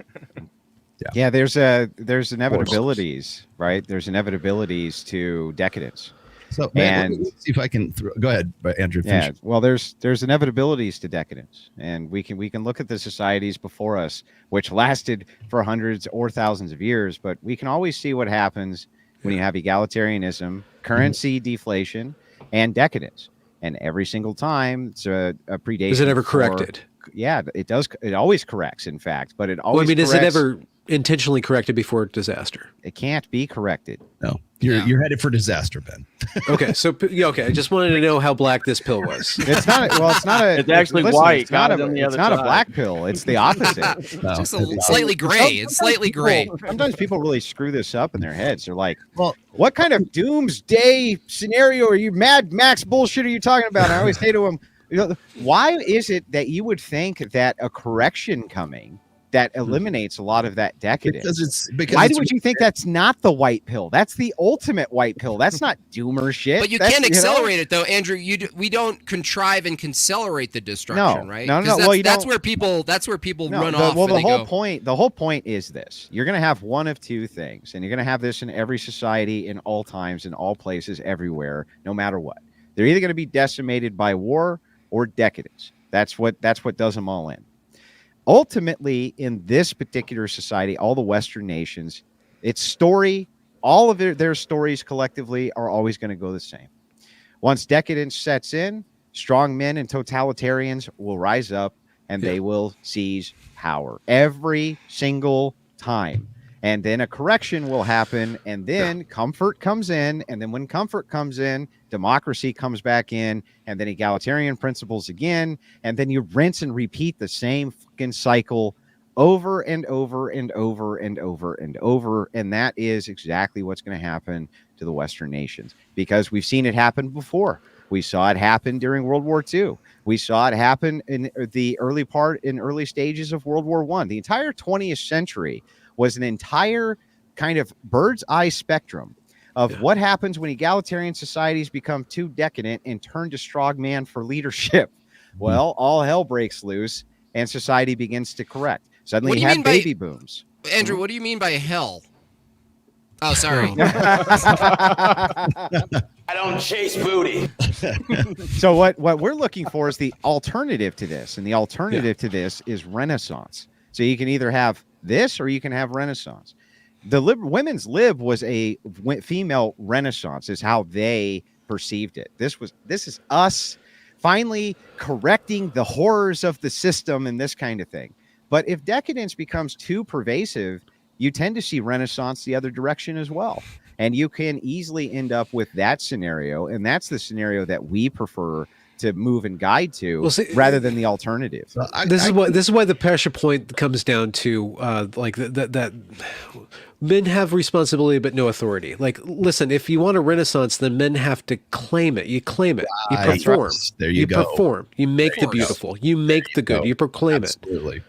Speaker 2: Yeah, there's inevitabilities, right? There's inevitabilities to decadence.
Speaker 4: So,
Speaker 2: And-
Speaker 4: let me see if I can go ahead, Andrew.
Speaker 2: Yeah,
Speaker 4: Finish.
Speaker 2: well, there's inevitabilities to decadence, and we can look at the societies before us, which lasted for hundreds or thousands of years, but we can always see what happens when you have egalitarianism, currency deflation, and decadence. And every single time, it's a predation.
Speaker 3: Is it ever
Speaker 2: for-
Speaker 3: corrected?
Speaker 2: Yeah, it does. It always corrects, in fact, but it
Speaker 3: Well,
Speaker 2: always.
Speaker 3: I mean, is it
Speaker 2: corrects-
Speaker 3: ever intentionally corrected before disaster?
Speaker 2: It can't be corrected.
Speaker 4: No, you're headed for disaster, Ben.
Speaker 3: Okay, so okay, I just wanted to know how black this pill was.
Speaker 2: It's not. Well, it's not a.
Speaker 5: It's actually
Speaker 2: listen,
Speaker 5: white.
Speaker 2: It's not
Speaker 5: Got it
Speaker 2: a.
Speaker 5: on the
Speaker 2: It's
Speaker 5: other
Speaker 2: not a
Speaker 5: side.
Speaker 2: black pill. It's the opposite.
Speaker 4: No,
Speaker 1: Just
Speaker 4: it's-
Speaker 1: slightly gray. It's slightly gray.
Speaker 2: Sometimes people really screw this up in their heads. They're like,
Speaker 4: Well,
Speaker 2: "What kind of doomsday scenario are you, Mad Max bullshit, are you talking about?" And I always say to them, "Why is it that you would think that a correction coming that eliminates a lot of that decadence? Why would you think that's not the white pill? That's the ultimate white pill. That's not doomer shit.
Speaker 1: But you
Speaker 2: That's,
Speaker 1: can't
Speaker 2: know?
Speaker 1: accelerate it, though, Andrew. We don't contrive and accelerate the destruction, right?
Speaker 2: No.
Speaker 1: 'Cause
Speaker 2: Well, you
Speaker 1: that's
Speaker 2: don't-
Speaker 1: where people
Speaker 2: No,
Speaker 1: run off.
Speaker 2: Well,
Speaker 1: and they go,
Speaker 2: the whole point is this: you're going to have one of two things, and you're going to have this in every society, in all times, in all places, everywhere, no matter what. They're either going to be decimated by war or decadence. That's what does them all in. Ultimately, in this particular society, all the Western nations, its story, all of their stories collectively are always going to go the same. Once decadence sets in, strong men and totalitarians will rise up and they will seize power every single time. And then a correction will happen, and then comfort comes in, and then when comfort comes in, democracy comes back in, and then egalitarian principles again, and then you rinse and repeat the same fucking cycle over and over and over and over and over, and that is exactly what's going to happen to the Western nations, because we've seen it happen before. We saw it happen during World War II. We saw it happen in the early stages of World War I. The entire 20th century was an entire kind of bird's eye spectrum of what happens when egalitarian societies become too decadent and turn to strongman for leadership. Well, all hell breaks loose and society begins to correct. Suddenly you have baby booms.
Speaker 1: Andrew, what do you mean by hell? Oh, sorry.
Speaker 6: I don't chase booty.
Speaker 2: So what we're looking for is the alternative to this, and the alternative to this is Renaissance. So you can either have this or you can have Renaissance. The women's lib was a female Renaissance, is how they perceived it. This is us finally correcting the horrors of the system and this kind of thing. But if decadence becomes too pervasive, you tend to see Renaissance the other direction as well. And you can easily end up with that scenario. And that's the scenario that we prefer to move and guide to,
Speaker 3: Well, see,
Speaker 2: rather than the alternative.
Speaker 3: This is why the pressure point comes down to like that men have responsibility but no authority. Like, listen, if you want a renaissance, then men have to claim it. You claim it. You
Speaker 4: Right.
Speaker 3: perform.
Speaker 4: There you go.
Speaker 3: Perform. You make the beautiful. You make the good. You proclaim it.
Speaker 4: Absolutely.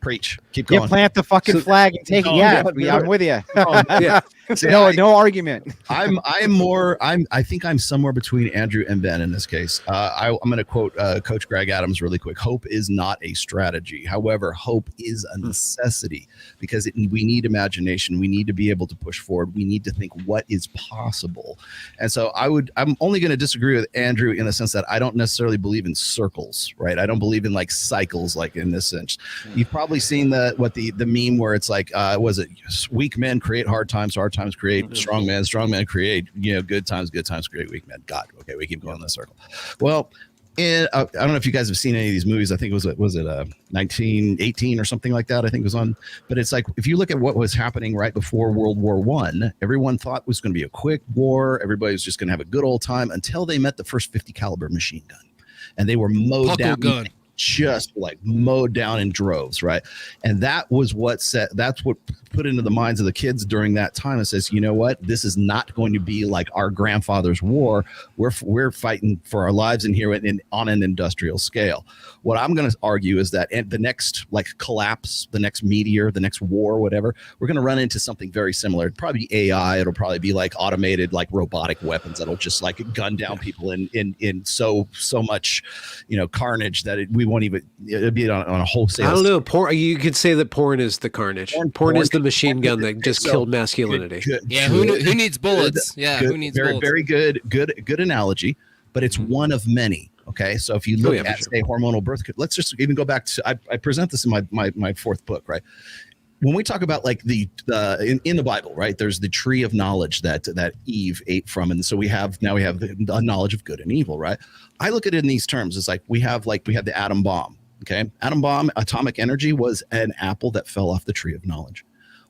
Speaker 4: Preach. Keep
Speaker 2: You
Speaker 4: going.
Speaker 2: plant the fucking flag and take it.
Speaker 4: No,
Speaker 2: Yeah,
Speaker 4: yeah,
Speaker 2: I'm with you.
Speaker 3: Yeah.
Speaker 4: See,
Speaker 2: no argument.
Speaker 4: I think I'm somewhere between Andrew and Ben in this case. I'm going to quote Coach Greg Adams really quick. Hope is not a strategy. However, hope is a necessity because we need imagination. We need to be able to push forward. We need to think what is possible. And so I'm only going to disagree with Andrew in the sense that I don't necessarily believe in circles, right? I don't believe in like cycles, like in this sense. You've probably seen the meme where it's like, was it weak men create hard times create strong men create, good times create weak men. God, okay, we keep going in this circle. Well, I don't know if you guys have seen any of these movies. I think was it 1918 or something like that. I think it was on, but it's like if you look at what was happening right before World War I, everyone thought it was going to be a quick war. Everybody was just going to have a good old time until they met the first 50 caliber machine gun, and they were mowed down. Just like mowed down in droves, right? And that's what put into the minds of the kids during that time and says, you know what, this is not going to be like our grandfather's war. We're fighting for our lives in here on an industrial scale. What I'm going to argue is that the next like collapse, the next meteor, the next war, whatever, we're going to run into something very similar. It'll probably be AI. It'll probably be like automated, like robotic weapons that'll just like gun down people in so much, carnage that we won't even. It'd be on a wholesale.
Speaker 3: I don't know. Porn. You could say that porn is the carnage. Porn is the machine gun that just killed masculinity.
Speaker 1: Who needs bullets? Who needs bullets?
Speaker 4: Very good analogy, but it's one of many. Okay, so if you look at say hormonal birth, let's just even go back to I present this in my fourth book, right? When we talk about like in the Bible, right? There's the tree of knowledge that Eve ate from, and so we have the knowledge of good and evil, right? I look at it in these terms. It's like we have the atom bomb. Okay, atom bomb, atomic energy was an apple that fell off the tree of knowledge.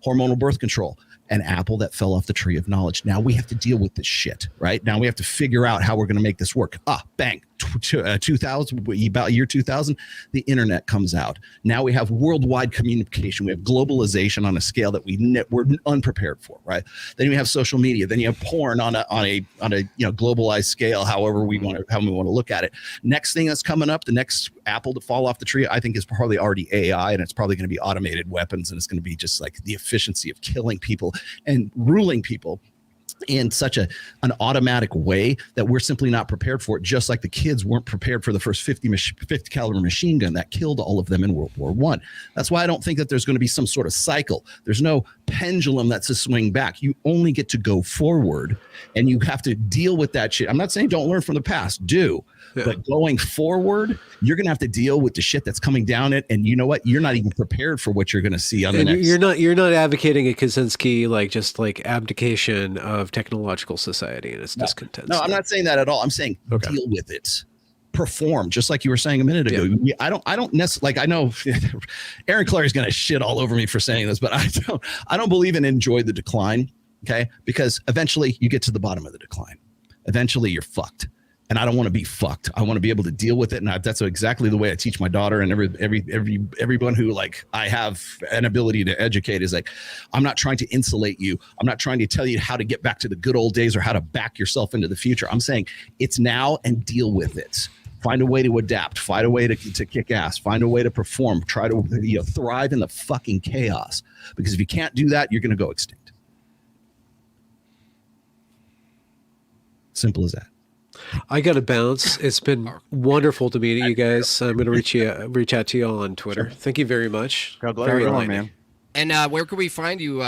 Speaker 4: Hormonal birth control, an apple that fell off the tree of knowledge. Now we have to deal with this shit, right? Now we have to figure out how we're going to make this work. Bang. 2000, about year 2000, the internet comes out. Now we have worldwide communication. We have globalization on a scale that we're unprepared for, right? Then we have social media. Then you have porn on a globalized scale. However we want to look at it. Next thing that's coming up, the next apple to fall off the tree, I think is probably already AI, and it's probably going to be automated weapons, and it's going to be just like the efficiency of killing people and ruling people in such an automatic way that we're simply not prepared for it, just like the kids weren't prepared for the first 50 caliber machine gun that killed all of them in World War I. That's why I don't think that there's going to be some sort of cycle. There's no pendulum that's a swing back. You only get to go forward, and you have to deal with that shit. I'm not saying don't learn from the past. Do. Yeah. But going forward, you're going to have to deal with the shit that's coming down it. And you know what? You're not even prepared for what you're going to see on the next.
Speaker 3: You're not advocating a Kaczynski, just abdication of technological society and its discontent.
Speaker 4: No, I'm not saying that at all. I'm saying deal with it. Perform, just like you were saying a minute ago. Yeah. I don't necessarily, I know Aaron Clary is going to shit all over me for saying this, but I don't believe in enjoy the decline. Okay. Because eventually you get to the bottom of the decline. Eventually you're fucked. And I don't want to be fucked. I want to be able to deal with it. And that's exactly the way I teach my daughter and everyone who I have an ability to educate is I'm not trying to insulate you. I'm not trying to tell you how to get back to the good old days or how to back yourself into the future. I'm saying it's now and deal with it. Find a way to adapt. Find a way to kick ass. Find a way to perform. Try to thrive in the fucking chaos. Because if you can't do that, you're going to go extinct. Simple as that.
Speaker 3: I got to bounce. It's been wonderful to meet you guys. I'm going to reach out to you all on Twitter. Sure. Thank you very much.
Speaker 2: God bless you, man.
Speaker 1: And where can we find you,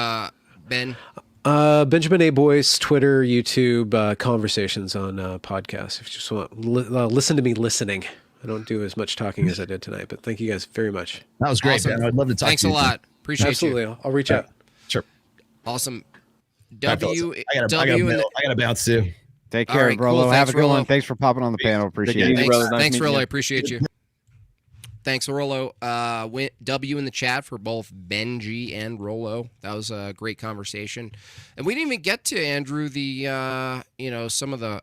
Speaker 1: Ben?
Speaker 3: Benjamin A. Boyce, Twitter, YouTube, conversations on podcasts. If you just want listen to me listening. I don't do as much talking as I did tonight, but thank you guys very much.
Speaker 4: That was great, awesome. Man. I'd love to talk
Speaker 1: Thanks
Speaker 4: to you.
Speaker 1: Thanks a lot. Appreciate
Speaker 3: Absolutely.
Speaker 1: you.
Speaker 3: I'll reach out.
Speaker 4: Sure.
Speaker 1: Awesome.
Speaker 4: I gotta bounce too.
Speaker 2: Take care, right, Rolo. Cool. Have a good one. Thanks for popping on the panel. Appreciate it.
Speaker 1: Thanks, Rolo. I appreciate you. Thanks, Rolo. W in the chat for both Benji and Rolo. That was a great conversation. And we didn't even get to, Andrew, the some of the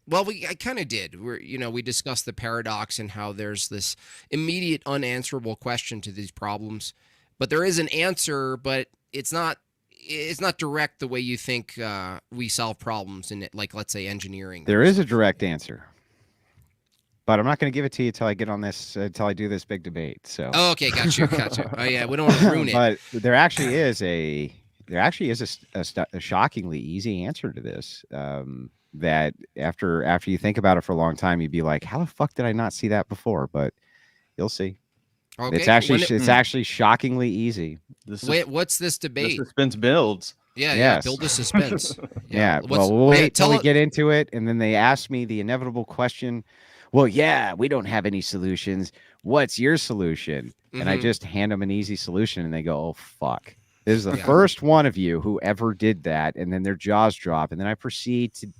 Speaker 1: Well, I kind of did. We discussed the paradox and how there's this immediate unanswerable question to these problems, but there is an answer, but it's not direct the way you think we solve problems in it, like let's say engineering.
Speaker 2: There is a direct answer, but I'm not going to give it to you until I get on this, until I do this big debate. So.
Speaker 1: Oh, okay, gotcha. Oh yeah, we don't want to ruin it.
Speaker 2: But there actually is a shockingly easy answer to this. That after you think about it for a long time, you'd be like, how the fuck did I not see that before? But you'll see.
Speaker 1: Okay.
Speaker 2: It's actually shockingly easy.
Speaker 1: Wait, what's this debate?
Speaker 5: The suspense builds.
Speaker 1: Yeah,
Speaker 2: Yes.
Speaker 1: build the suspense.
Speaker 2: Yeah.
Speaker 1: What's-
Speaker 2: Well, we'll wait till we
Speaker 1: tell-
Speaker 2: get into it, and then they ask me the inevitable question. Well, yeah, we don't have any solutions. What's your solution? And I
Speaker 1: Mhm.
Speaker 2: just hand them an easy solution, and they go, "Oh fuck." This is the
Speaker 1: Yeah.
Speaker 2: first one of you who ever did that, and then their jaws drop, and then I proceed to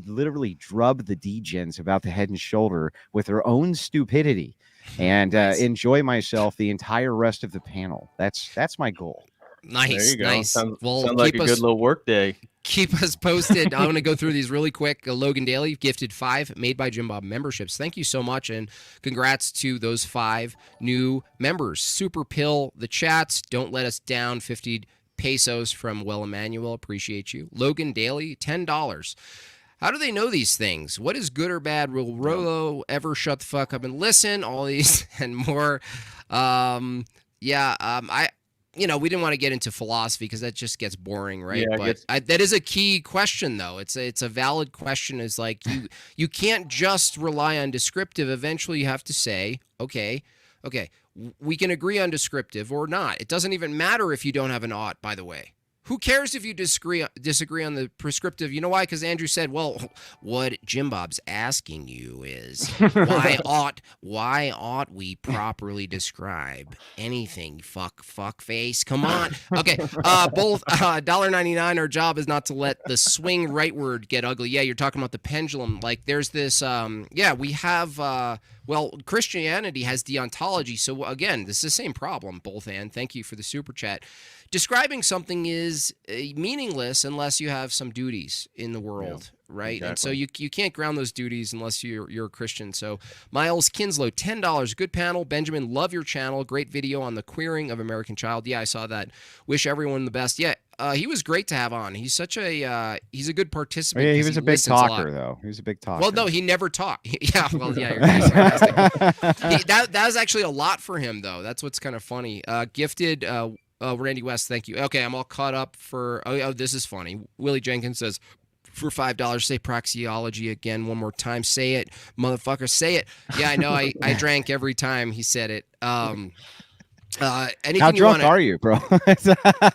Speaker 2: literally drub the degens about the head and shoulder with their own stupidity, and
Speaker 1: Nice.
Speaker 2: enjoy myself the entire rest of the panel. That's my goal.
Speaker 1: Nice,
Speaker 5: There you go.
Speaker 1: nice.
Speaker 5: Sounds
Speaker 1: Well,
Speaker 5: like
Speaker 1: keep
Speaker 5: a
Speaker 1: us
Speaker 5: good little work day.
Speaker 1: keep us posted. I'm going to go through these really quick. Logan Daly gifted 5 Made by Jim Bob memberships. Thank you so much, and congrats to those 5 new members. Super Pill, the chats, don't let us down. 50 pesos from Well Emmanuel. Appreciate you. Logan Daly, $10. How do they know these things? What is good or bad? Will Rolo ever shut the fuck up and listen? All these and more. We didn't want to get into philosophy because that just gets boring, right?
Speaker 5: Yeah,
Speaker 1: But that is a key question, though. It's a valid question. Is like you can't just rely on descriptive. Eventually, you have to say, okay, we can agree on descriptive or not. It doesn't even matter if you don't have an ought, by the way. Who cares if you disagree on the prescriptive? You know why? Because Andrew said, well, what Jim Bob's asking you is why ought we properly describe anything? Fuck face. Come on. Okay. Both $1.99. Our job is not to let the swing rightward get ugly. Yeah, you're talking about the pendulum. Like there's this. We have. Christianity has deontology. So again, this is the same problem. Both and thank you for the super chat. Describing something is meaningless unless you have some duties in the world, right?
Speaker 5: Exactly.
Speaker 1: And so you can't ground those duties unless you're a Christian. So Miles Kinslow, $10. Good panel. Benjamin, love your channel. Great video on the queering of American Child. Yeah, I saw that. Wish everyone the best. Yeah, he was great to have on. He's such he's a good participant.
Speaker 2: Yeah, he
Speaker 1: 'cause
Speaker 2: was a big
Speaker 1: listens lot.
Speaker 2: talker, though. He was a big talker.
Speaker 1: Well, no, he never talked. Yeah, well, yeah, you're kind of sarcastic. That was actually a lot for him, though. That's what's kind of funny. Gifted. Randy West, thank you. Okay, I'm all caught up for. Oh, this is funny. Willie Jenkins says, for $5, say Praxiology again one more time. Say it, motherfucker. Say it. Yeah, I know. I drank every time he said it. Anything
Speaker 2: How drunk are you, bro?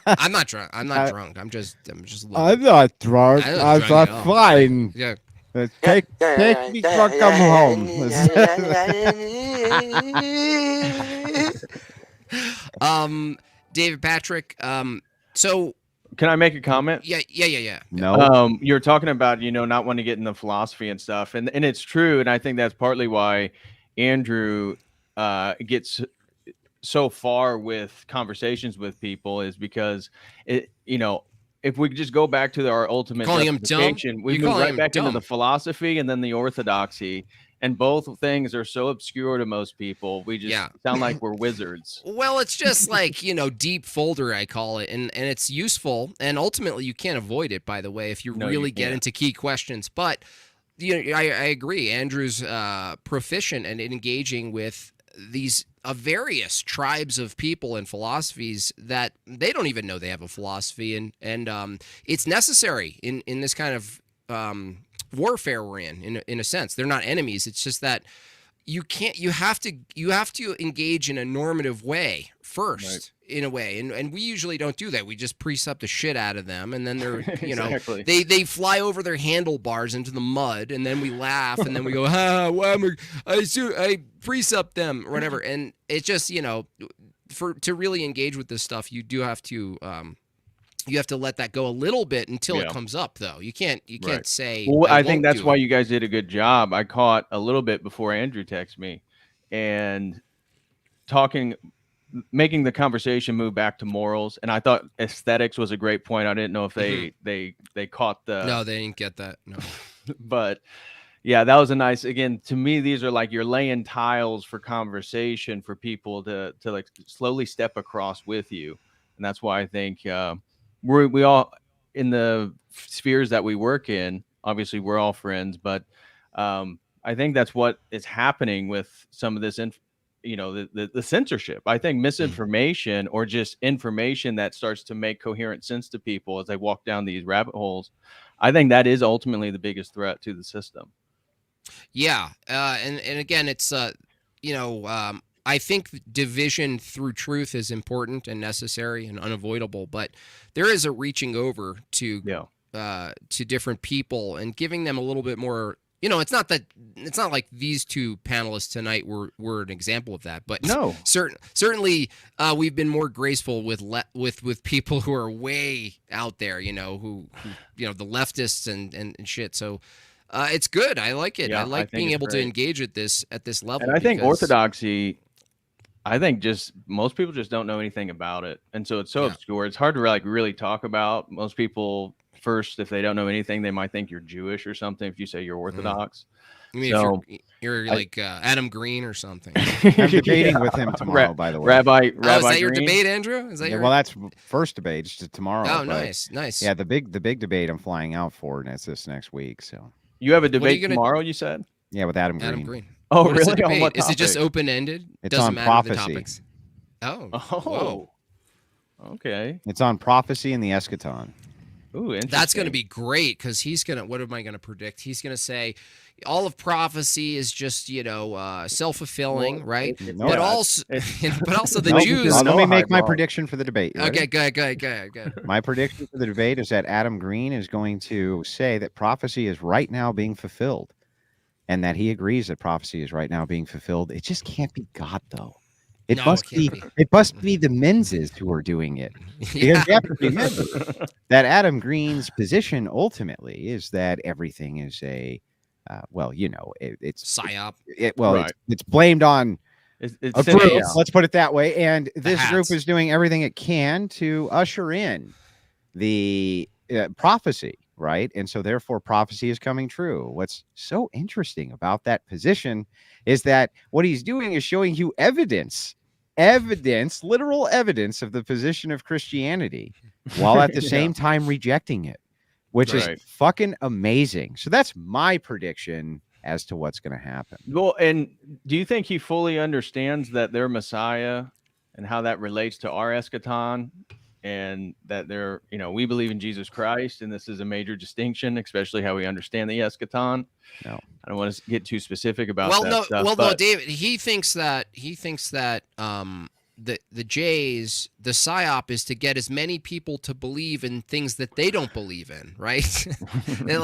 Speaker 1: I'm not drunk. I'm not drunk. I'm just. A little,
Speaker 2: I'm not drunk.
Speaker 1: I don't
Speaker 2: I'm
Speaker 1: drink at all.
Speaker 2: fine.
Speaker 1: Yeah.
Speaker 2: Take me to come home.
Speaker 1: David Patrick. So
Speaker 5: Can I make a comment?
Speaker 1: yeah.
Speaker 2: No.
Speaker 5: You're talking about, not wanting to get into philosophy and stuff. And it's true. And I think that's partly why Andrew gets so far with conversations with people is because if we just go back to our ultimate
Speaker 1: Calling him dumb?
Speaker 5: justification, we
Speaker 1: You're
Speaker 5: move
Speaker 1: calling
Speaker 5: right
Speaker 1: him
Speaker 5: back into
Speaker 1: dumb.
Speaker 5: the philosophy and then the orthodoxy. And both things are so obscure to most people. We just sound like we're wizards.
Speaker 1: Well, it's just like, deep folder, I call it. And it's useful. And ultimately, you can't avoid it, by the way, if you really get into key questions. But I agree. Andrew's proficient and engaging with these various tribes of people and philosophies that they don't even know they have a philosophy. And it's necessary in this kind of warfare we're in a sense. They're not enemies. It's just that you have to engage in a normative way first, in a way, and we usually don't do that. We just precept the shit out of them, and then they're
Speaker 5: Exactly.
Speaker 1: they fly over their handlebars into the mud, and then we laugh, and then we go, I precept them or whatever. And it's just to really engage with this stuff, you do have to you have to let that go a little bit until it comes up, though. You can't say.
Speaker 5: Well, I think
Speaker 1: won't
Speaker 5: that's
Speaker 1: do
Speaker 5: why
Speaker 1: it.
Speaker 5: you guys did a good job. I caught a little bit before Andrew texted me, and making the conversation move back to morals. And I thought aesthetics was a great point. I didn't know if they caught the.
Speaker 1: No, they didn't get that. No.
Speaker 5: But yeah, that was a nice, again, to me, these are like you're laying tiles for conversation for people to like slowly step across with you. And that's why I think we all, in the spheres that we work in, obviously we're all friends, but I think that's what is happening with some of this, the censorship. I think misinformation or just information that starts to make coherent sense to people as they walk down these rabbit holes, I think that is ultimately the biggest threat to the system.
Speaker 1: Yeah, and again, it's I think division through truth is important and necessary and unavoidable, but there is a reaching over to different people and giving them a little bit more. It's not like these two panelists tonight were an example of that, but
Speaker 5: no,
Speaker 1: certainly we've been more graceful with people who are way out there, who the leftists and shit. So. It's good. I like it.
Speaker 5: Yeah,
Speaker 1: I like being able to engage at this level.
Speaker 5: And I think orthodoxy, I think just most people just don't know anything about it, and so it's so obscure. It's hard to really talk about. Most people, first, if they don't know anything, they might think you're Jewish or something. If you say you're Orthodox,
Speaker 1: I mean, so, if you're like Adam Green or something.
Speaker 2: I'm debating with him tomorrow, by the way.
Speaker 5: Rabbi
Speaker 1: is that
Speaker 5: Green?
Speaker 1: your debate, Andrew? Is that
Speaker 2: well, that's first debate. It's tomorrow.
Speaker 1: Oh, nice.
Speaker 2: Yeah, the big debate I'm flying out for, and it's this next week. So.
Speaker 5: You have a debate tomorrow, you said?
Speaker 2: Yeah, with Adam Green.
Speaker 1: Adam Green.
Speaker 5: Oh,
Speaker 1: what
Speaker 5: really?
Speaker 1: Is, what is it just open-ended?
Speaker 2: It's
Speaker 1: Doesn't
Speaker 2: on
Speaker 1: matter
Speaker 2: prophecy.
Speaker 1: the topics. Oh.
Speaker 5: Okay.
Speaker 2: It's on prophecy and the eschaton.
Speaker 5: Ooh, interesting.
Speaker 1: That's going to be great because what am I going to predict? He's going to say all of prophecy is just, self-fulfilling, right? But also the Jews.
Speaker 2: Let me make my prediction for the debate.
Speaker 1: Okay, good.
Speaker 2: My prediction for the debate is that Adam Green is going to say that prophecy is right now being fulfilled, and that he agrees that prophecy is right now being fulfilled. It just can't be God, though. It must be the Menses who are doing it. Because you have to remember that Adam Green's position ultimately is that everything is a, it's
Speaker 1: psyop.
Speaker 2: It's blamed on.
Speaker 5: It's
Speaker 2: let's put it that way. And this group is doing everything it can to usher in the prophecy, right? And so therefore prophecy is coming true. What's so interesting about that position is that what he's doing is showing you evidence, literal evidence of the position of Christianity, while at the same time rejecting it, which is fucking amazing. So that's my prediction as to what's going to happen.
Speaker 5: Well, and do you think he fully understands that they're Messiah and how that relates to our eschaton, and that they're, we believe in Jesus Christ, and this is a major distinction, especially how we understand the eschaton?
Speaker 2: No,
Speaker 5: I don't want to get too specific about
Speaker 1: no, David, he thinks that the Jays, the psyop is to get as many people to believe in things that they don't believe in, right? And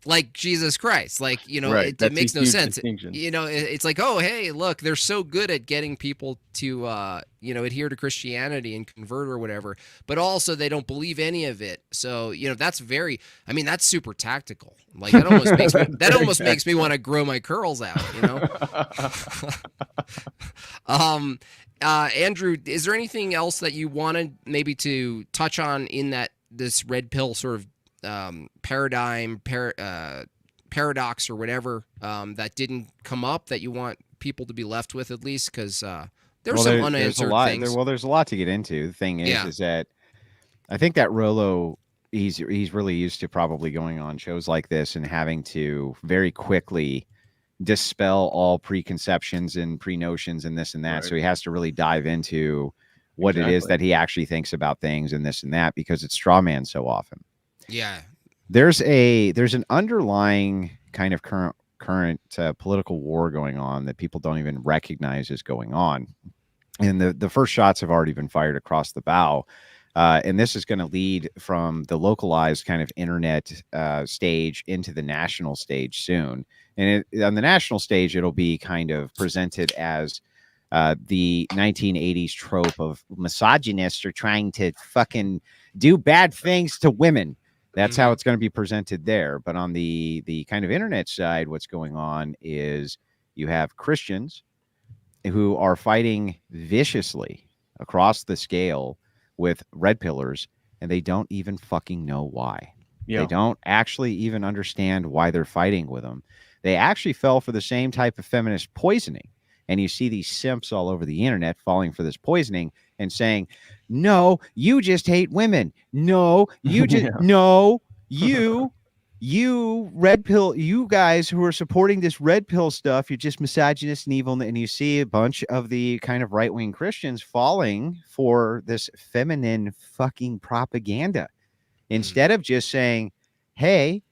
Speaker 1: like Jesus Christ, it makes no sense. It's like, oh, hey, look, they're so good at getting people to adhere to Christianity and convert or whatever, but also they don't believe any of it. So that's that's super tactical. Like that almost makes me want to grow my curls out. Andrew, is there anything else that you wanted maybe to touch on in this red pill sort of paradigm, paradox or whatever that didn't come up that you want people to be left with, at least? Because there's some unanswered things.
Speaker 2: There's a lot to get into. The thing is that I think that Rollo, he's really used to probably going on shows like this and having to very quickly dispel all preconceptions and pre-notions and this and that. Right. So he has to really dive into what it is that he actually thinks about things and this and that, because it's straw man so often.
Speaker 1: Yeah.
Speaker 2: There's an underlying kind of current political war going on that people don't even recognize is going on. And the first shots have already been fired across the bow. And this is going to lead from the localized kind of internet stage into the national stage soon. And on the national stage, it'll be kind of presented as the 1980s trope of misogynists are trying to fucking do bad things to women. That's how it's going to be presented there. But on the kind of internet side, what's going on is you have Christians who are fighting viciously across the scale with red pillars, and they don't even fucking know why.
Speaker 5: Yeah.
Speaker 2: They don't actually even understand why they're fighting with them. They actually fell for the same type of feminist poisoning. And you see these simps all over the internet falling for this poisoning and saying, no, you just hate women. No, you just,
Speaker 5: Yeah.
Speaker 2: no, you red pill, you guys who are supporting this red pill stuff, you're just misogynist and evil. And you see a bunch of the kind of right-wing Christians falling for this feminine fucking propaganda instead of just saying, hey,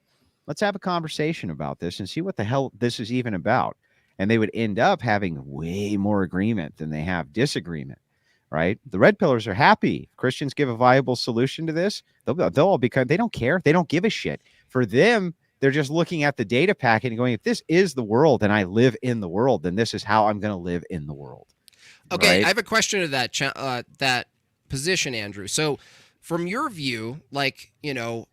Speaker 2: let's have a conversation about this and see what the hell this is even about. And they would end up having way more agreement than they have disagreement, right? The red pillars are happy. If Christians give a viable solution to this, they'll all become, they don't care. They don't give a shit. For them, they're just looking at the data packet and going, if this is the world and I live in the world, then this is how I'm going to live in the world.
Speaker 1: Okay,
Speaker 2: right?
Speaker 1: I have a question to that position, Andrew. So from your view, like, you know,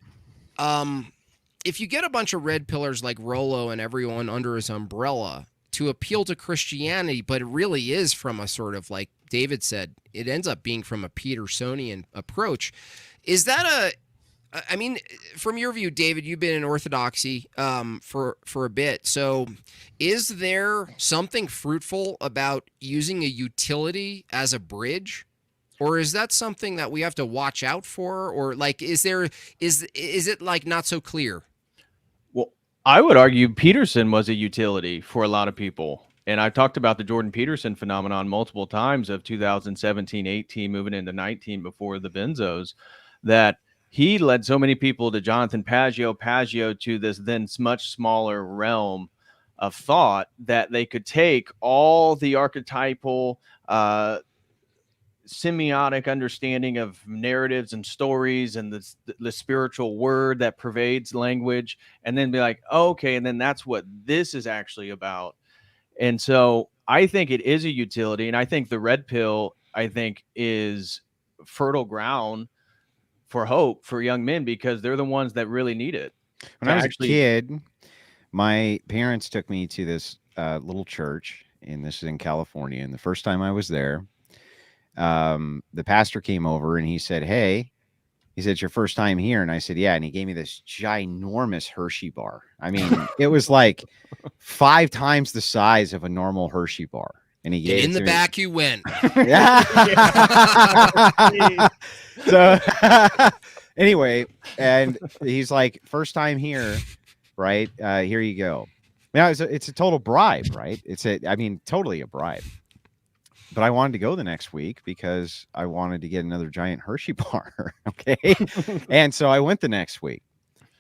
Speaker 1: if you get a bunch of red pillars like Rollo and everyone under his umbrella to appeal to Christianity, but it really is from a sort of, like David said, it ends up being from a Petersonian approach. Is that I mean, from your view, David, you've been in Orthodoxy for a bit. So is there something fruitful about using a utility as a bridge? Or is that something that we have to watch out for? Or like, is it like not so clear?
Speaker 5: Well, I would argue Peterson was a utility for a lot of people. And I've talked about the Jordan Peterson phenomenon multiple times of 2017, 18, moving into 19 before the Benzos, that he led so many people to Jonathan Pageau to this then much smaller realm of thought that they could take all the archetypal semiotic understanding of narratives and stories and the spiritual word that pervades language, and then be like, oh, okay, and then that's what this is actually about. And so I think it is a utility, and I think the red pill, I think, is fertile ground for hope for young men because they're the ones that really need it.
Speaker 2: When I was a kid, my parents took me to this little church, and this is in California. And the first time I was there, the pastor came over and he said, hey, he said, it's your first time here? And I said, yeah. And he gave me this ginormous Hershey bar. I mean, it was like 5 times the size of a normal Hershey bar. And he gave
Speaker 1: in the back you went.
Speaker 2: Yeah. So anyway, and he's like, first time here, right? Here you go. Now it's a total bribe, right? Totally a bribe. But I wanted to go the next week because I wanted to get another giant Hershey bar. Okay. And so I went the next week.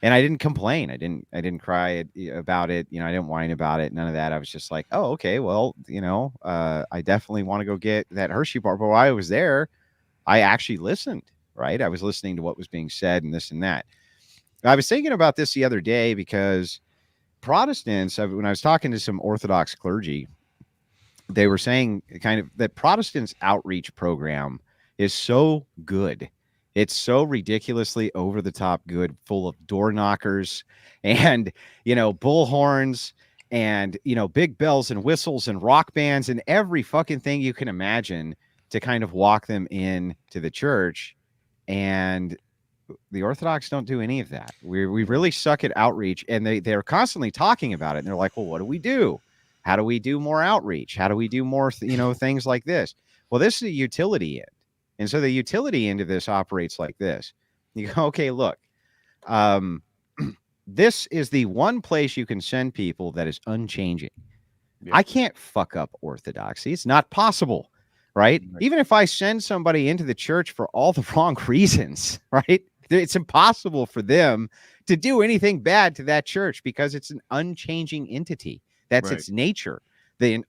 Speaker 2: And I didn't complain. I didn't cry about it. You know, I didn't whine about it. None of that. I was just like, oh, okay, well, you know, I definitely want to go get that Hershey bar. But while I was there, I actually listened, right? I was listening to what was being said and this and that. I was thinking about this the other day because Protestants, when I was talking to some Orthodox clergy, they were saying kind of that Protestants' outreach program is so good. It's so ridiculously over the top good, full of door knockers and, you know, bullhorns and, you know, big bells and whistles and rock bands and every fucking thing you can imagine to kind of walk them in to the church. And the Orthodox don't do any of that. We really suck at outreach, and they're constantly talking about it. And they're like, well, what do we do? How do we do more outreach? How do we do more, things like this? Well, this is a utility end. And so the utility end of this operates like this. You go, okay, look, this is the one place you can send people that is unchanging. Yeah. I can't fuck up orthodoxy. It's not possible, right? Even if I send somebody into the church for all the wrong reasons, right? It's impossible for them to do anything bad to that church because it's an unchanging entity. That's its nature. The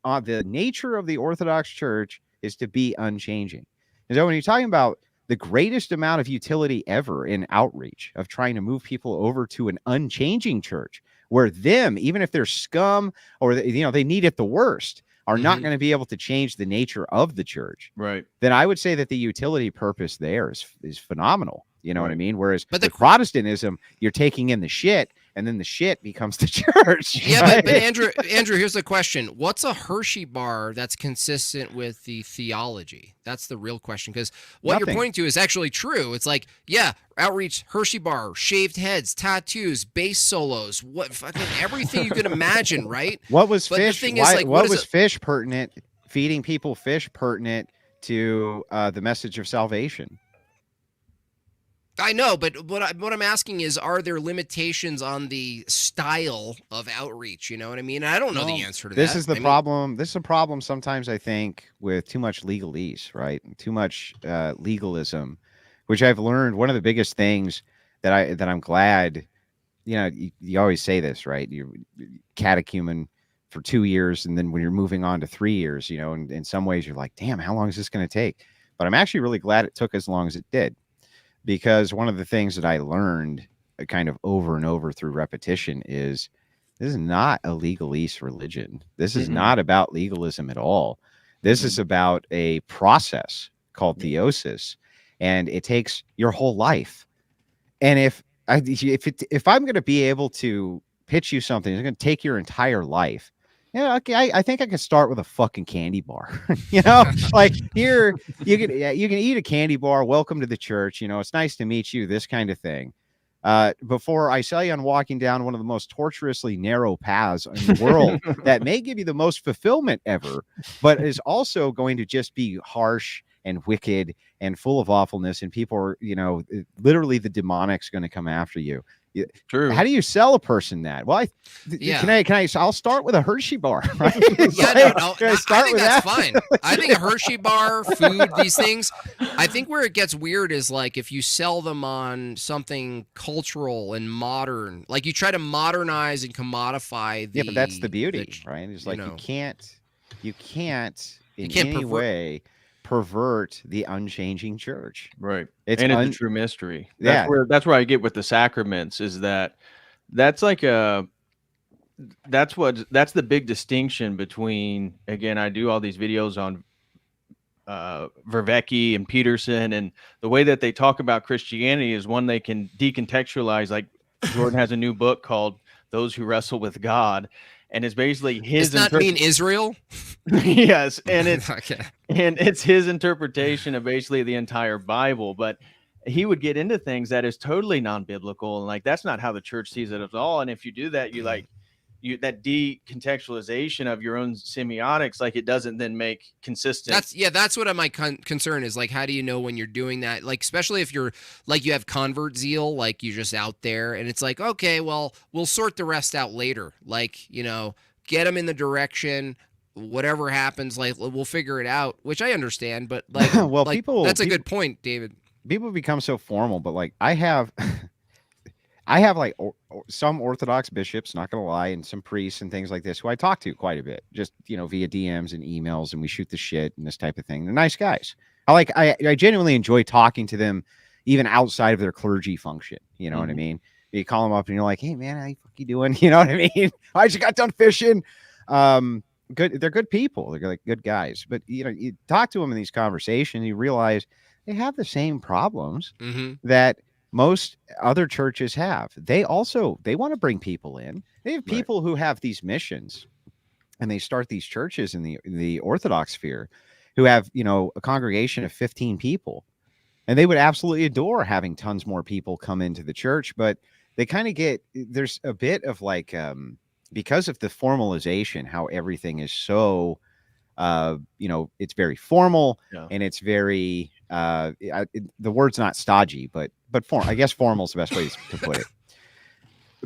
Speaker 2: nature of the Orthodox Church is to be unchanging. And so when you're talking about the greatest amount of utility ever in outreach of trying to move people over to an unchanging church where them, even if they're scum or, they need it the worst, are not going to be able to change the nature of the church.
Speaker 5: Right.
Speaker 2: Then I would say that the utility purpose there is phenomenal. You know what I mean? Whereas the Protestantism, you're taking in the shit and then the shit becomes the church.
Speaker 1: Yeah,
Speaker 2: right?
Speaker 1: but Andrew, here's the question: what's a Hershey bar that's consistent with the theology? That's the real question, because what
Speaker 2: Nothing.
Speaker 1: you're pointing to is actually true. It's like, yeah, outreach, Hershey bar, shaved heads, tattoos, bass solos, what fucking everything you could imagine, right?
Speaker 2: What was
Speaker 1: But the
Speaker 2: fish?
Speaker 1: thing is,
Speaker 2: Why,
Speaker 1: like,
Speaker 2: what
Speaker 1: what is
Speaker 2: was
Speaker 1: it-
Speaker 2: fish pertinent? Feeding people fish pertinent to the message of salvation.
Speaker 1: I know, but what I'm asking is, are there limitations on the style of outreach? You know what I mean? I don't know the
Speaker 2: Well,
Speaker 1: answer to
Speaker 2: this
Speaker 1: that.
Speaker 2: is the problem. This is a problem sometimes, I think, with too much legalese, right? Too much legalism, which I've learned. One of the biggest things that I'm glad, you always say this, right? You're catechumen for 2 years, and then when you're moving on to 3 years, and in some ways you're like, damn, how long is this going to take? But I'm actually really glad it took as long as it did, because one of the things that I learned kind of over and over through repetition is this is not a legalese religion. This is not about legalism at all. This is about a process called theosis, and it takes your whole life. And if I'm going to be able to pitch you something, it's going to take your entire life. Yeah, okay. I think I could start with a fucking candy bar. Like here you can eat a candy bar. Welcome to the church. It's nice to meet you. This kind of thing. Before I sell you on walking down one of the most tortuously narrow paths in the world that may give you the most fulfillment ever, but is also going to just be harsh and wicked and full of awfulness, and people are, literally the demonic's going to come after you.
Speaker 5: True.
Speaker 2: How do you sell a person that? Well, I'll start with a Hershey bar, right?
Speaker 1: Yeah, no,
Speaker 2: Can I
Speaker 1: I
Speaker 2: start
Speaker 1: think
Speaker 2: with
Speaker 1: that's
Speaker 2: that?
Speaker 1: fine. I think a Hershey bar, food, these things. I think where it gets weird is like if you sell them on something cultural and modern, like you try to modernize and commodify the.
Speaker 2: Yeah, but that's the beauty, right? It's like you can't in any way pervert the unchanging church.
Speaker 5: Right.
Speaker 2: It's
Speaker 5: it's a true mystery.
Speaker 2: Yeah.
Speaker 5: That's where I get with the sacraments, is that's like that's the big distinction between, again, I do all these videos on Vervecki and Peterson, and the way that they talk about Christianity is one they can decontextualize. Like Jordan has a new book called Those Who Wrestle with God, and it's basically his.
Speaker 1: Does not mean Israel.
Speaker 5: Yes, and it's
Speaker 1: Okay.
Speaker 5: and it's his interpretation of basically the entire Bible, but he would get into things that is totally non-biblical, and like that's not how the church sees it at all. And if you do that, that decontextualization of your own semiotics, like it doesn't then make consistent.
Speaker 1: That's what my concern is. Like, how do you know when you're doing that? Like, especially if you're like you have convert zeal, like you're just out there, and it's like, okay, well, we'll sort the rest out later. Like, get them in the direction. Whatever happens, like we'll figure it out. Which I understand, but like,
Speaker 2: well,
Speaker 1: like, that's a good point, David.
Speaker 2: People become so formal, but like I have like some Orthodox bishops, not gonna lie, and some priests and things like this who I talk to quite a bit, just via DMs and emails, and we shoot the shit and this type of thing. They're nice guys. I genuinely enjoy talking to them, even outside of their clergy function. You know what I mean? You call them up and you're like, "Hey man, how you fuck you doing?" You know what I mean? I just got done fishing. Good. They're good people. They're like good guys. But you talk to them in these conversations, you realize they have the same problems that most other churches have. They want to bring people in. They have people who have these missions, and they start these churches in the Orthodox sphere who have, a congregation of 15 people, and they would absolutely adore having tons more people come into the church. But they kind of there's a bit of like, because of the formalization, how everything is so, it's very formal and it's very, the word's not stodgy, but I guess formal is the best way to put it.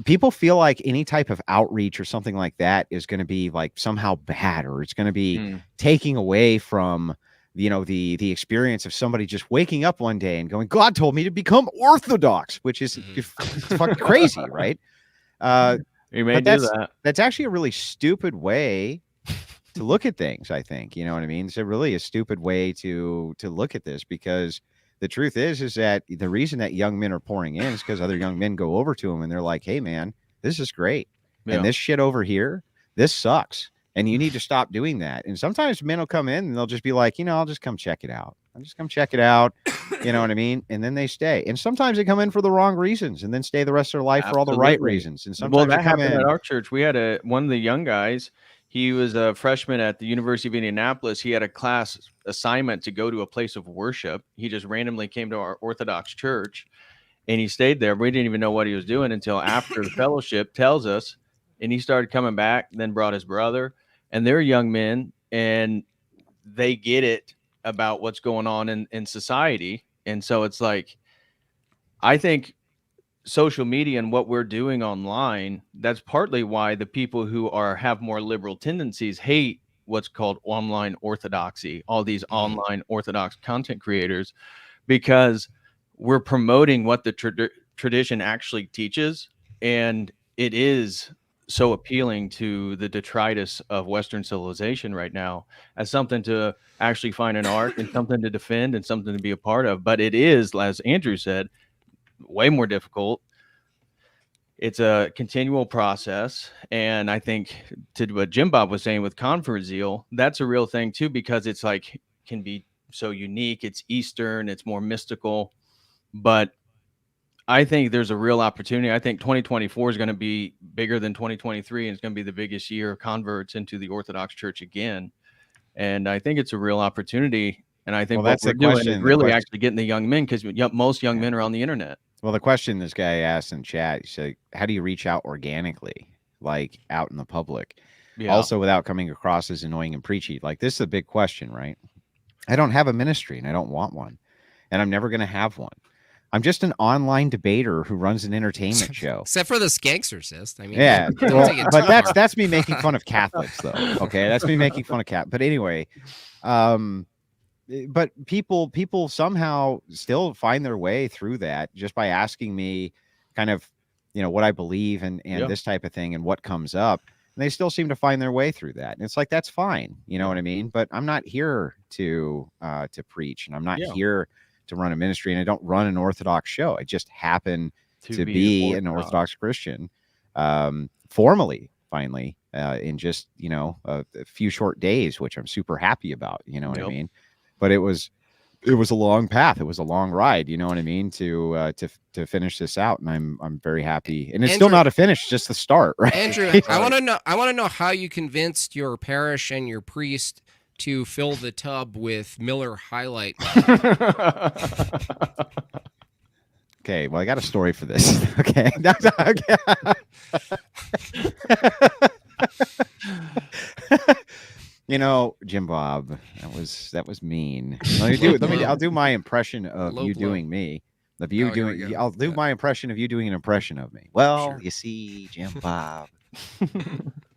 Speaker 2: People feel like any type of outreach or something like that is going to be like somehow bad, or it's going to be taking away from, the experience of somebody just waking up one day and going, God told me to become Orthodox, which is fucking crazy, right?
Speaker 5: You may do that.
Speaker 2: That's actually a really stupid way to look at things, I think. You know what I mean? It's really a stupid way to look at this, because the truth is that the reason that young men are pouring in is because other young men go over to them and they're like, hey man, this is great. And this shit over here, this sucks. And you need to stop doing that. And sometimes men will come in and they'll just be like, I'll just come check it out. I'll just come check it out. You know what I mean? And then they stay. And sometimes they come in for the wrong reasons and then stay the rest of their life for all the right reasons. And sometimes
Speaker 5: that
Speaker 2: they come
Speaker 5: happened
Speaker 2: in.
Speaker 5: at our church. We had one of the young guys. He was a freshman at the University of Indianapolis. He had a class assignment to go to a place of worship. He just randomly came to our Orthodox church and he stayed there. We didn't even know what he was doing until after the fellowship tells us. And he started coming back, then brought his brother. And they're young men and they get it about what's going on in society. And so it's like, I think social media and what we're doing online, that's partly why the people who have more liberal tendencies hate what's called online orthodoxy, all these online orthodox content creators, because we're promoting what the tradition actually teaches. And it is so appealing to the detritus of Western civilization right now as something to actually find an art and something to defend and something to be a part of. But it is, as Andrew said, way more difficult. It's a continual process. And I think to what Jim Bob was saying with convert zeal, that's a real thing too, because it's like, can be so unique. It's Eastern, it's more mystical, but I think there's a real opportunity. I think 2024 is going to be bigger than 2023, and it's going to be the biggest year of converts into the Orthodox Church again. And I think it's a real opportunity. And I think what we're doing is really actually getting the young men, because most young men are on the internet.
Speaker 2: Well, the question this guy asked in chat, he said, how do you reach out organically, like out in the public? Yeah. Also without coming across as annoying and preachy? Like, this is a big question, right? I don't have a ministry and I don't want one. And I'm never going to have one. I'm just an online debater who runs an entertainment show.
Speaker 1: Except for the Skanksorcist. I mean,
Speaker 2: yeah, well, but that's me making fun of Catholics, though. Okay, that's me making fun of Catholics. But anyway, but people somehow still find their way through that just by asking me kind of, what I believe and this type of thing and what comes up. And they still seem to find their way through that. And it's like, that's fine. You know what I mean? But I'm not here to preach, and I'm not here to run a ministry, and I don't run an Orthodox show. I just happen to be an Orthodox Christian, formally, finally, in just, a few short days, which I'm super happy about, you know what I mean? But it was a long path. It was a long ride, you know what I mean? To finish this out. And I'm very happy. And it's Andrew, still not a finish, just the start, right?
Speaker 1: Andrew, I want to know how you convinced your parish and your priest to fill the tub with Miller High Light.
Speaker 2: Okay, well, I got a story for this. Okay. Jim Bob, that was mean. I'll do my impression of you doing me. I'll do my impression of you doing an impression of me. Well, sure. You see, Jim Bob.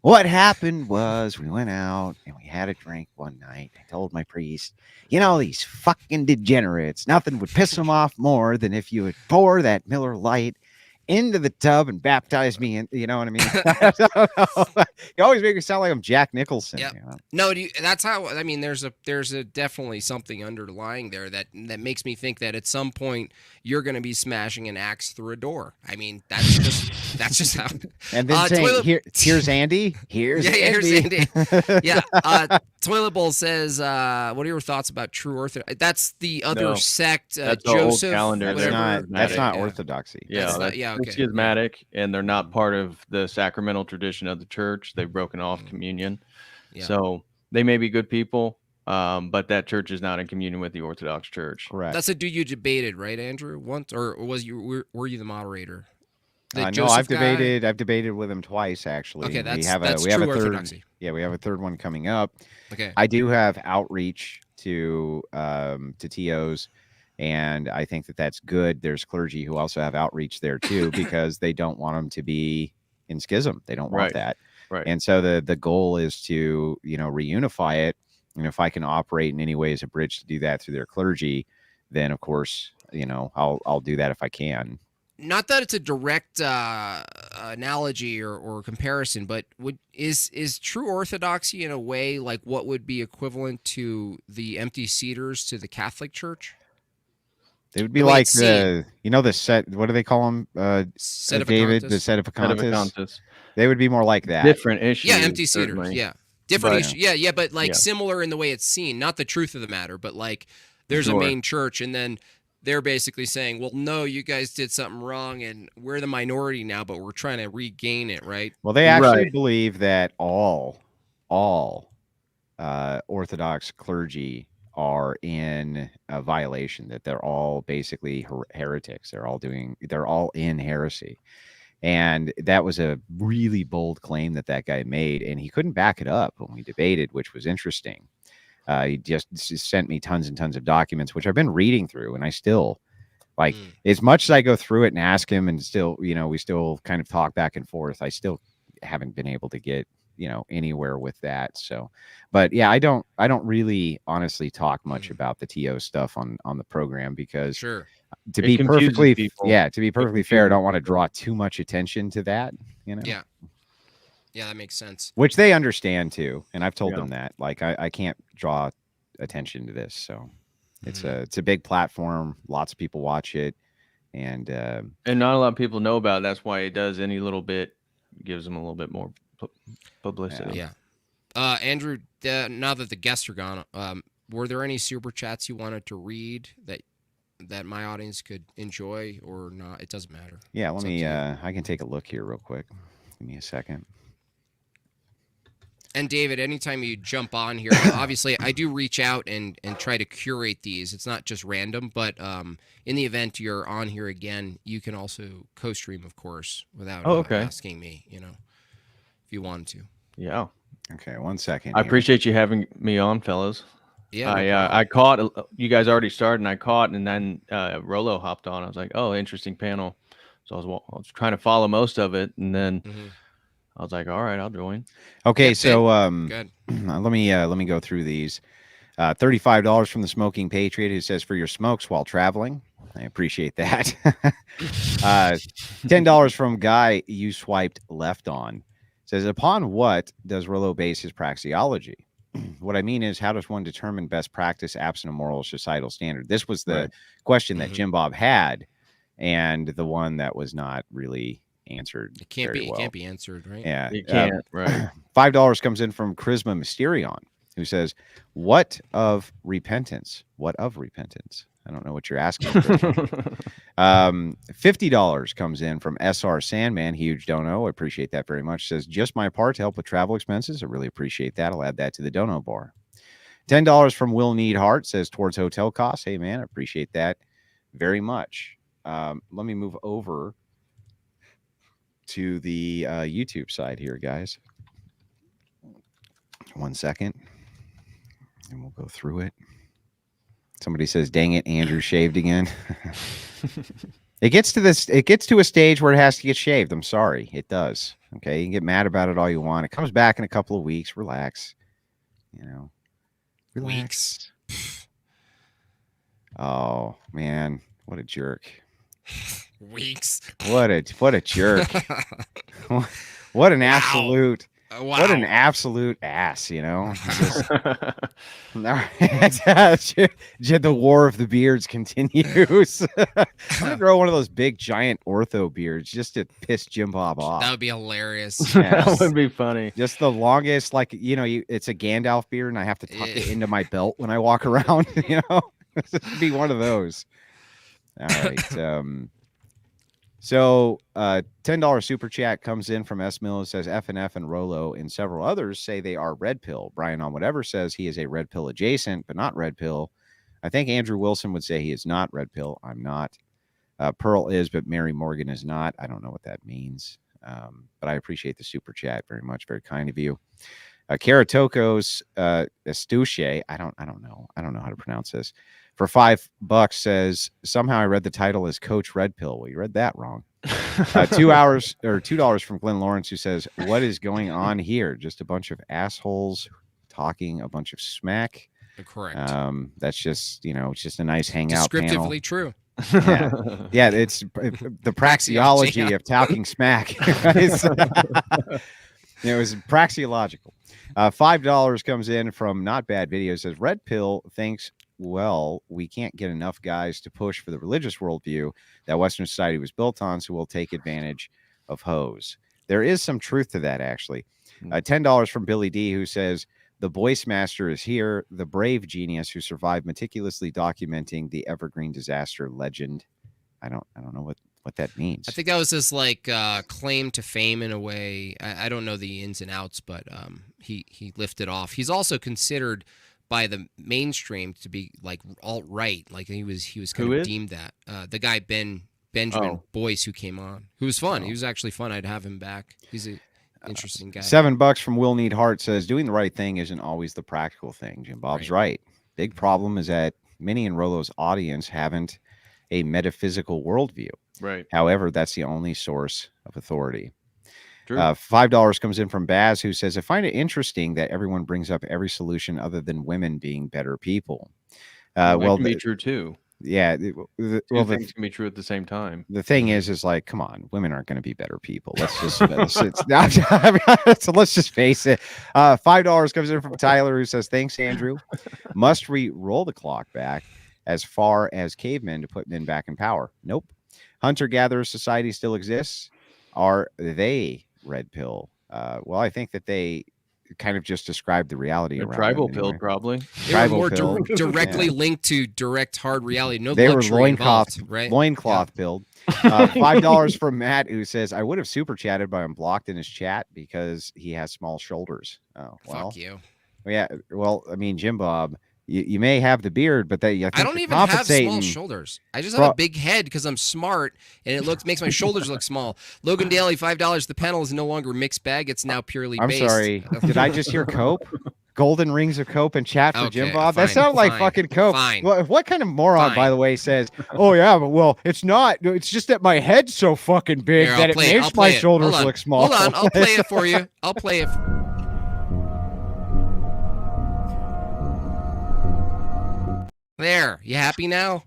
Speaker 2: What happened was we went out and we had a drink one night. I told my priest, these fucking degenerates, nothing would piss them off more than if you would pour that Miller Lite into the tub and baptize me in, you know what I mean? You always make me sound like I'm Jack Nicholson.
Speaker 1: Yep. No, that's how, I mean, there's a definitely something underlying there that makes me think that at some point you're going to be smashing an axe through a door. I mean, that's just how.
Speaker 2: And then saying, here's Andy. Here's Andy.
Speaker 1: Yeah. Toilet Bowl says, what are your thoughts about true Orthodox? That's the other sect.
Speaker 5: That's
Speaker 1: Joseph.
Speaker 5: Old calendar.
Speaker 2: That's not Orthodoxy.
Speaker 5: Yeah. It's schismatic, and they're not part of the sacramental tradition of the church. They've broken off communion. Yeah. So they may be good people, but that church is not in communion with the Orthodox Church.
Speaker 2: Correct.
Speaker 1: That's a dude you debated, right, Andrew? Once, or were you the moderator?
Speaker 2: No, I've debated with him twice, actually.
Speaker 1: Okay, that's true orthodoxy.
Speaker 2: Yeah, we have a third one coming up.
Speaker 1: Okay.
Speaker 2: I do have outreach to TOs, and I think that's good. There's clergy who also have outreach there too, because they don't want them to be in schism. They don't want that.
Speaker 5: Right.
Speaker 2: And so the goal is to, reunify it. And if I can operate in any way as a bridge to do that through their clergy, then of course, I'll do that if I can.
Speaker 1: Not that it's a direct analogy or comparison, but is true orthodoxy in a way like what would be equivalent to the empty cedars to the Catholic Church?
Speaker 2: It would be like the set. What do they call them?
Speaker 1: Sedevacantists.
Speaker 2: David, the Sedevacantists. They would be more like that.
Speaker 5: Different issues.
Speaker 1: Yeah, empty cedars. Yeah. Different
Speaker 5: But-
Speaker 1: issue. Yeah, but like
Speaker 5: Yeah.
Speaker 1: similar in the way it's seen, not the truth of the matter, but like there's a
Speaker 5: Sure.
Speaker 1: main church and then they're basically saying, well, no, you guys did something wrong and we're the minority now, but we're trying to regain it, right?
Speaker 2: Well, they actually
Speaker 5: Right.
Speaker 2: believe that all Orthodox clergy are in a violation, that they're all basically heretics. They're all in heresy. And that was a really bold claim that guy made, and he couldn't back it up when we debated, which was interesting. He just sent me tons and tons of documents, which I've been reading through, and I still like as much as I go through it and ask him, and still, we still kind of talk back and forth. I still haven't been able to get anywhere with that. So, but yeah, I don't really honestly talk much about the TO stuff on the program because
Speaker 1: Sure.
Speaker 2: to
Speaker 5: It
Speaker 2: be
Speaker 5: confuses
Speaker 2: perfectly
Speaker 5: people.
Speaker 2: to be perfectly fair, I don't
Speaker 5: confuses
Speaker 2: want to
Speaker 5: people.
Speaker 2: draw too much attention to that,
Speaker 1: Yeah. Yeah, that makes sense.
Speaker 2: which they understand too, and I've told
Speaker 5: Yeah.
Speaker 2: them that like I can't draw attention to this. So it's
Speaker 1: Mhm.
Speaker 2: a big platform, lots of people watch it, and
Speaker 5: And not a lot of people know about it. That's why it does any little bit gives them a little bit more publicity.
Speaker 1: Yeah. Andrew, now that the guests are gone, were there any super chats you wanted to read that my audience could enjoy or not? It doesn't matter.
Speaker 2: yeah, let
Speaker 1: It's up
Speaker 2: me
Speaker 1: to you.
Speaker 2: I can take a look here real quick. Give me a second.
Speaker 1: And David, anytime you jump on here, obviously I do reach out and try to curate these. It's not just random, but in the event you're on here again, you can also co-stream, of course, without
Speaker 5: okay.
Speaker 1: asking me, if you wanted to.
Speaker 5: Yeah.
Speaker 2: Okay, 1 second.
Speaker 5: I
Speaker 2: here.
Speaker 5: appreciate you having me on, fellas.
Speaker 1: Yeah, no problem.
Speaker 5: I caught you guys already started, and I caught, and then Rolo hopped on. I was like, oh, interesting panel. So I was trying to follow most of it, and then
Speaker 1: Mhm.
Speaker 5: I was like, all right, I'll join.
Speaker 2: Okay,
Speaker 1: Yeah,
Speaker 2: so
Speaker 1: Good.
Speaker 2: let me go through these. $35 from the Smoking Patriot, who says, for your smokes while traveling. I appreciate that. $10 from Guy you swiped left on. Says, upon what does Rolo base his praxiology? What I mean is, how does one determine best practice absent a moral societal standard? This was the
Speaker 5: Right.
Speaker 2: question that
Speaker 1: Mhm.
Speaker 2: Jim Bob had, and the one that was not really answered.
Speaker 1: It can't
Speaker 2: very
Speaker 1: be.
Speaker 2: well.
Speaker 1: It can't be answered, right?
Speaker 2: Yeah,
Speaker 5: You can't, right?
Speaker 2: $5 comes in from Charisma Mysterion, who says, what of repentance? What of repentance? I don't know what you're asking. $50 comes in from SR Sandman, huge dono. I appreciate that very much. Says, just my part to help with travel expenses. I really appreciate that. I'll add that to the dono bar. $10 from Will Need Heart says, towards hotel costs. Hey, man, I appreciate that very much. Let me move over to the YouTube side here, guys. 1 second, and we'll go through it. Somebody says, dang it, Andrew shaved again. It gets to a stage where it has to get shaved. I'm sorry. It does. Okay. You can get mad about it all you want. It comes back in a couple of weeks. Relax. Relax.
Speaker 1: Weeks.
Speaker 2: Oh man. What a jerk.
Speaker 1: Weeks.
Speaker 2: What a jerk. What an absolute
Speaker 1: Wow.
Speaker 2: what an absolute ass, Just, the war of the beards continues. I'm gonna grow one of those big giant ortho beards just to piss Jim Bob off.
Speaker 1: That would be hilarious.
Speaker 5: That would be funny.
Speaker 2: Just the longest, like it's a Gandalf beard, and I have to tuck it into my belt when I walk around. It'd be one of those. All right. So $10 super chat comes in from S. Mill. It says FNF and Rolo and several others say they are red pill. Brian on whatever says he is a red pill adjacent, but not red pill. I think Andrew Wilson would say he is not red pill. I'm not. Pearl is, but Mary Morgan is not. I don't know what that means. But I appreciate the super chat very much. Very kind of you. Karatokos Estuche. I don't know. I don't know how to pronounce this. For $5 says, somehow I read the title as Coach Red Pill. Well, you read that wrong. 2 hours or $2 from Glenn Lawrence, who says, what is going on here? Just a bunch of assholes talking a bunch of smack.
Speaker 1: Correct.
Speaker 2: That's just, it's just a nice hangout
Speaker 1: Descriptively
Speaker 2: panel.
Speaker 1: true.
Speaker 2: Yeah, it's the praxiology of talking smack. It was praxiological. $5 comes in from Not Bad Video. Says, Red Pill thinks, well, we can't get enough guys to push for the religious worldview that Western society was built on, so we'll take advantage of hoes. there is some truth to that, actually. $10 from Billy D, who says, the Boyce Master is here, the brave genius who survived meticulously documenting the Evergreen disaster legend. I don't know what that means.
Speaker 1: I think that was his like claim to fame in a way. I don't know the ins and outs, but he lifted off. He's also considered by the mainstream to be like alt-right. Like he was kind of deemed that. The guy Benjamin Boyce, who came on, who was fun. He was actually fun. I'd have him back. He's a interesting guy.
Speaker 2: $7 from Will Need Heart says, doing the right thing isn't always the practical thing. Jim Bob's right. Big problem is that many in Rollo's audience haven't a metaphysical worldview.
Speaker 5: Right.
Speaker 2: However, that's the only source of authority.
Speaker 5: True.
Speaker 2: $5 comes in from Baz, who says, I find it interesting that everyone brings up every solution other than women being better people.
Speaker 5: That can be true too.
Speaker 2: Yeah.
Speaker 5: Things can be true at the same time.
Speaker 2: The thing is like, come on, women aren't going to be better people. Let's just so let's just face it. $5 comes in from Tyler, who says, thanks, Andrew. Must we roll the clock back as far as cavemen to put men back in power? Nope. Hunter-gatherer society still exists. Are they red pill? Well, I think that they kind of just described the reality around
Speaker 5: tribal
Speaker 2: them
Speaker 5: pill,
Speaker 2: anyway.
Speaker 5: probably.
Speaker 1: They were more directly linked to direct hard reality. No,
Speaker 2: they were
Speaker 1: luxury involved, right?
Speaker 2: Loincloth build. $5 from Matt, who says, I would have super chatted, but I'm blocked in his chat because he has small shoulders. Oh, well.
Speaker 1: Fuck you.
Speaker 2: Yeah. Well, I mean, Jim Bob, you may have the beard, but I
Speaker 1: don't even have small shoulders. I just have a big head because I'm smart, and it makes my shoulders look small. Logan Daly, $5. The panel is no longer mixed bag; it's now purely.
Speaker 2: I'm
Speaker 1: based.
Speaker 2: Sorry. Did I just hear Cope? Golden rings of Cope and chat for Jim Bob.
Speaker 1: Fine,
Speaker 2: that sounded like fucking Cope.
Speaker 1: Fine.
Speaker 2: What kind of moron, by the way, says, "Oh yeah, but well, it's not. It's just that my head's so fucking big that it makes my shoulders look small."
Speaker 1: Hold on, I'll play it for you. I'll play it. There, you happy now?